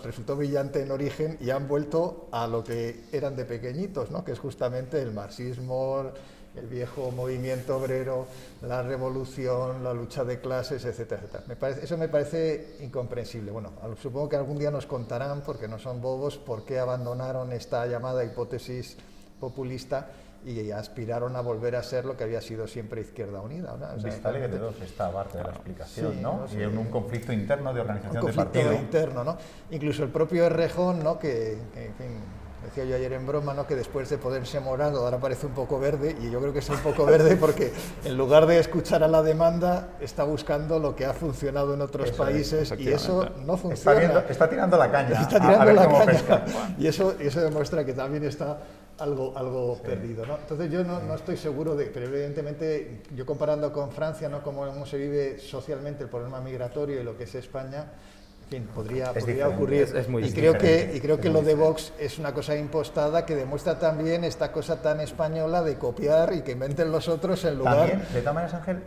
resultó brillante en origen y han vuelto a lo que eran de pequeñitos, ¿no?, que es justamente el marxismo, el viejo movimiento obrero, la revolución, la lucha de clases, etcétera, etcétera. Eso me parece incomprensible. Bueno, supongo que algún día nos contarán, porque no son bobos, por qué abandonaron esta llamada hipótesis populista y aspiraron a volver a ser lo que había sido siempre Izquierda Unida, ¿no? O sea, Vista Alegre 2 está parte de la explicación, sí, ¿no? Sí. Y en un conflicto interno de organización un de partido. conflicto interno, ¿no? Incluso el propio Errejón, ¿no?, que en fin, decía yo ayer en broma, ¿no?, que después de ponerse morado ahora parece un poco verde, y yo creo que es un poco verde porque en lugar de escuchar a la demanda está buscando lo que ha funcionado en otros países y eso no funciona. Está tirando la caña. Está tirando la caña. Y eso demuestra que también está algo perdido, ¿no? Entonces yo no estoy seguro pero evidentemente yo comparando con Francia, ¿no?, cómo se vive socialmente el problema migratorio y lo que es España, en fin, podría ocurrir. Es muy creo que lo de Vox es una cosa impostada que demuestra también esta cosa tan española de copiar y que inventen los otros en lugar... También, de todas maneras, Ángel,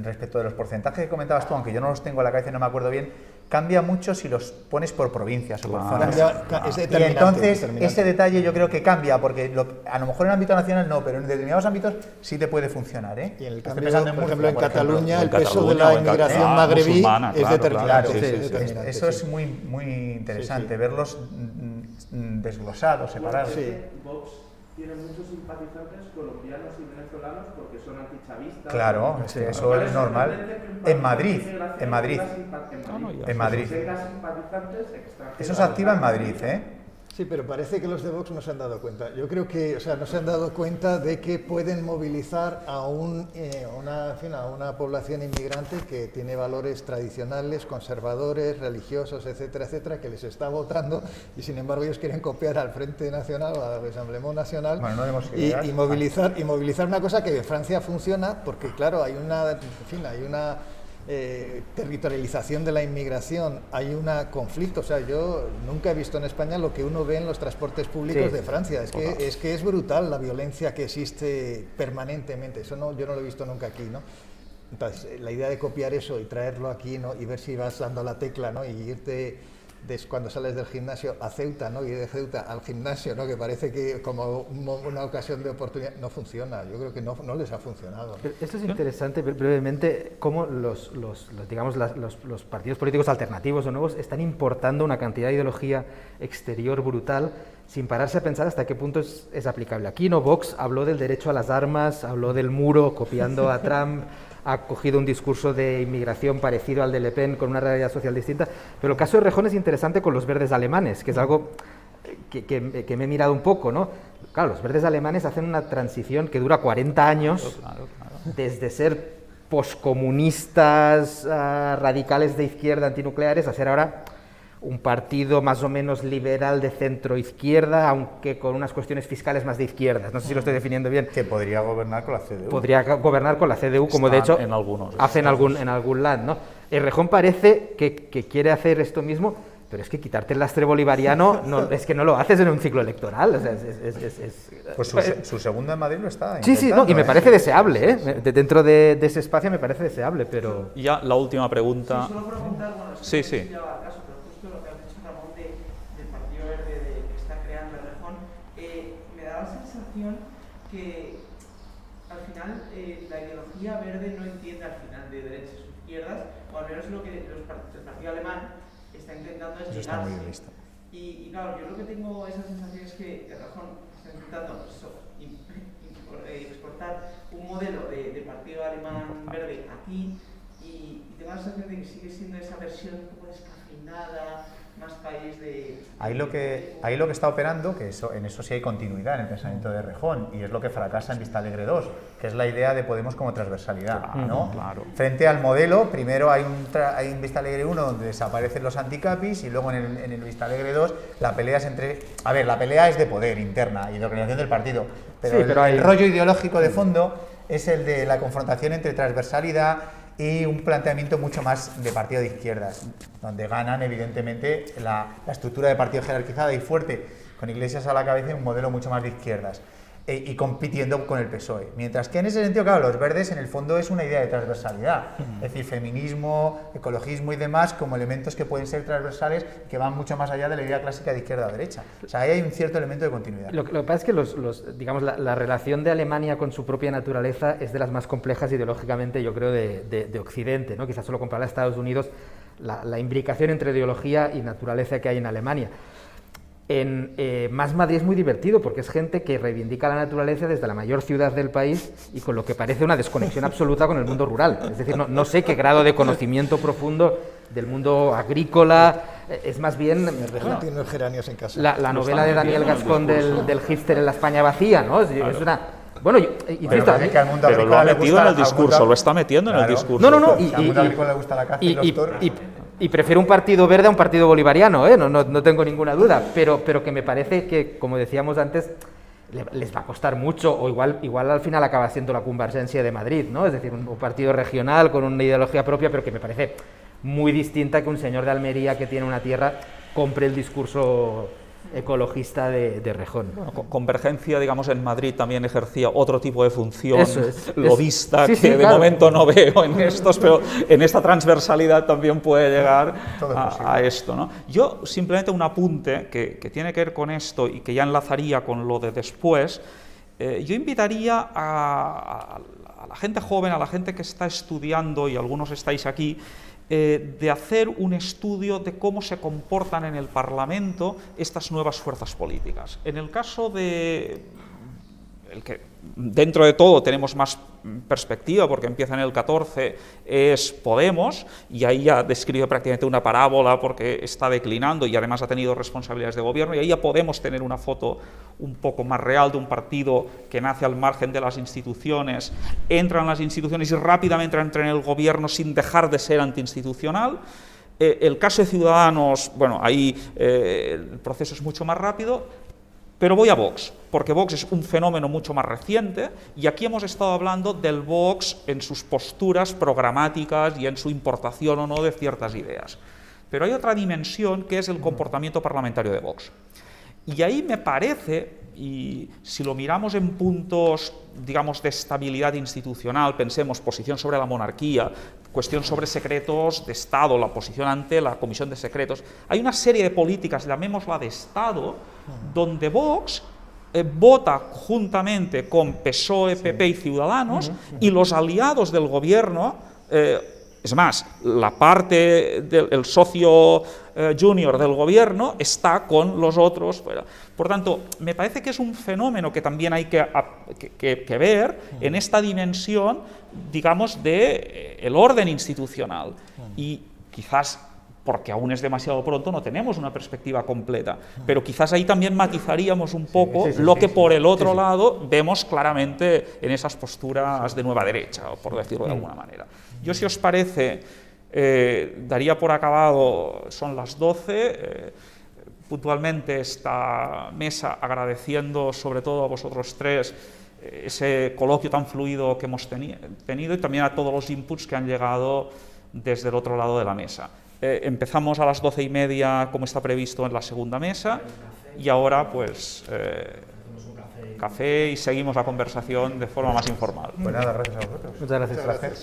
respecto de los porcentajes que comentabas tú, aunque yo no los tengo en la cabeza y no me acuerdo bien, cambia mucho si los pones por provincias o por zonas. Y entonces ese detalle yo creo que cambia, porque a lo mejor en el ámbito nacional no, pero en determinados ámbitos sí te puede funcionar, ¿eh? Y en el cambio, por ejemplo, en Cataluña el peso de la inmigración magrebí es determinante. Eso es muy interesante, verlos desglosados, separados. Vox tiene tiene muchos simpatizantes colombianos y venezolanos porque son antichavistas. Claro, es que eso es normal. En Madrid. Eso se activa en Madrid, ¿eh? Sí, pero parece que los de Vox no se han dado cuenta. Yo creo que, no se han dado cuenta de que pueden movilizar a una población inmigrante que tiene valores tradicionales, conservadores, religiosos, etcétera, etcétera, que les está votando y sin embargo ellos quieren copiar al Frente Nacional o al Rassemblement Nacional y movilizar una cosa que en Francia funciona porque, claro, hay una territorialización de la inmigración, hay un conflicto, yo nunca he visto en España lo que uno ve en los transportes públicos de Francia, es que es brutal la violencia que existe permanentemente, eso yo no lo he visto nunca aquí, ¿no? Entonces, la idea de copiar eso y traerlo aquí, ¿no? Y ver si vas dando la tecla, ¿no? Y irte cuando sales del gimnasio a Ceuta, ¿no? Y de Ceuta al gimnasio, ¿no? Que parece que como una ocasión de oportunidad, no funciona. Yo creo que no les ha funcionado. Pero esto es interesante, brevemente, cómo los partidos políticos alternativos o nuevos están importando una cantidad de ideología exterior brutal sin pararse a pensar hasta qué punto es aplicable. Aquí, ¿no? Vox habló del derecho a las armas, habló del muro, copiando a Trump, ha cogido un discurso de inmigración parecido al de Le Pen con una realidad social distinta, pero el caso de Rejón es interesante con los verdes alemanes, que es algo que me he mirado un poco, ¿no? Claro, los verdes alemanes hacen una transición que dura 40 años, desde ser poscomunistas, radicales de izquierda, antinucleares, a ser ahora un partido más o menos liberal de centro-izquierda, aunque con unas cuestiones fiscales más de izquierdas. No sé si lo estoy definiendo bien. Que podría gobernar con la CDU. Podría gobernar con la CDU, como de hecho en algunos hace en algún land, ¿no? Errejón parece que quiere hacer esto mismo, pero es que quitarte el lastre bolivariano es que no lo haces en un ciclo electoral. O sea, pues su segunda en Madrid lo está sí, no, y me parece deseable, ¿eh? Dentro de ese espacio me parece deseable, pero... Ya la última pregunta. Sí, solo preguntar, bueno, sí. Que al final la ideología verde no entiende al final de derechas o izquierdas, o al menos lo que el partido alemán está intentando es llegarse. Y claro, yo lo que tengo esa sensación es que Errejón está intentando exportar un modelo de partido alemán verde aquí y tengo la sensación de que sigue siendo esa versión un poco descafeinada, más país de... Ahí lo que está operando, que en eso sí hay continuidad en el pensamiento de Errejón, y es lo que fracasa en Vista Alegre 2, que es la idea de Podemos como transversalidad, ¿no? Claro. Frente al modelo, primero hay un Vista Alegre 1 donde desaparecen los anticapis, y luego en el Vista Alegre 2 la pelea es entre... A ver, la pelea es de poder interna y de organización del partido, pero el rollo ideológico de fondo es el de la confrontación entre transversalidad y un planteamiento mucho más de partido de izquierdas, donde ganan evidentemente la estructura de partido jerarquizada y fuerte, con Iglesias a la cabeza, y un modelo mucho más de izquierdas, y compitiendo con el PSOE. Mientras que en ese sentido, claro, los verdes en el fondo es una idea de transversalidad, es decir, feminismo, ecologismo y demás como elementos que pueden ser transversales, que van mucho más allá de la idea clásica de izquierda o derecha. O sea, ahí hay un cierto elemento de continuidad. Lo que pasa es que digamos, la relación de Alemania con su propia naturaleza es de las más complejas ideológicamente, yo creo, de Occidente, ¿no? Quizás solo compararla a Estados Unidos, la imbricación entre ideología y naturaleza que hay en Alemania. En Más Madrid es muy divertido porque es gente que reivindica la naturaleza desde la mayor ciudad del país y con lo que parece una desconexión absoluta con el mundo rural. Es decir, no sé qué grado de conocimiento profundo del mundo agrícola, es más bien tiene los geranios en casa. La novela de Daniel Gascón del hipster en la España vacía, ¿no? Es una... Bueno, pero lo ha metido en el discurso, lo está metiendo en el discurso. No, al mundo agrícola le gusta la caza y los toros. Y prefiero un partido verde a un partido bolivariano, ¿eh? No tengo ninguna duda, pero que me parece que, como decíamos antes, les va a costar mucho, o igual al final acaba siendo la Convergencia de Madrid, ¿no? Es decir, un partido regional con una ideología propia, pero que me parece muy distinta que un señor de Almería que tiene una tierra compre el discurso ecologista de Errejón. Bueno, Convergencia, digamos, en Madrid también ejercía otro tipo de función lobista que de momento no veo en estos, pero en esta transversalidad también puede llegar a esto, ¿no? Yo simplemente un apunte que tiene que ver con esto y que ya enlazaría con lo de después. Yo invitaría a la gente joven, a la gente que está estudiando, y algunos estáis aquí, de hacer un estudio de cómo se comportan en el Parlamento estas nuevas fuerzas políticas. En el caso de el que dentro de todo tenemos más perspectiva porque empieza en el 14, es Podemos, y ahí ya describe prácticamente una parábola porque está declinando y además ha tenido responsabilidades de gobierno, y ahí ya podemos tener una foto un poco más real de un partido que nace al margen de las instituciones, entra en las instituciones y rápidamente entra en el gobierno sin dejar de ser antiinstitucional. El caso de Ciudadanos, bueno, ahí el proceso es mucho más rápido. Pero voy a Vox, porque Vox es un fenómeno mucho más reciente, y aquí hemos estado hablando del Vox en sus posturas programáticas y en su importación o no de ciertas ideas. Pero hay otra dimensión que es el comportamiento parlamentario de Vox. Y ahí me parece, y si lo miramos en puntos, digamos, de estabilidad institucional, pensemos posición sobre la monarquía, cuestión sobre secretos de Estado, la posición ante la Comisión de Secretos, hay una serie de políticas, llamémosla de Estado, donde Vox vota juntamente con PSOE, PP y Ciudadanos, y los aliados del gobierno, es más, la parte del socio junior del gobierno está con los otros. Por tanto, me parece que es un fenómeno que también hay que ver en esta dimensión, digamos, del orden institucional. Y quizás, porque aún es demasiado pronto, no tenemos una perspectiva completa, pero quizás ahí también matizaríamos un poco lo que por el otro lado vemos claramente en esas posturas de nueva derecha, por decirlo de alguna manera. Yo, si os parece, daría por acabado, son las 12, puntualmente esta mesa, agradeciendo sobre todo a vosotros tres ese coloquio tan fluido que hemos tenido y también a todos los inputs que han llegado desde el otro lado de la mesa. Empezamos a las 12:30 como está previsto en la segunda mesa, y ahora pues café y seguimos la conversación de forma más informal. Pues nada, gracias a vosotros. Muchas gracias. Un placer.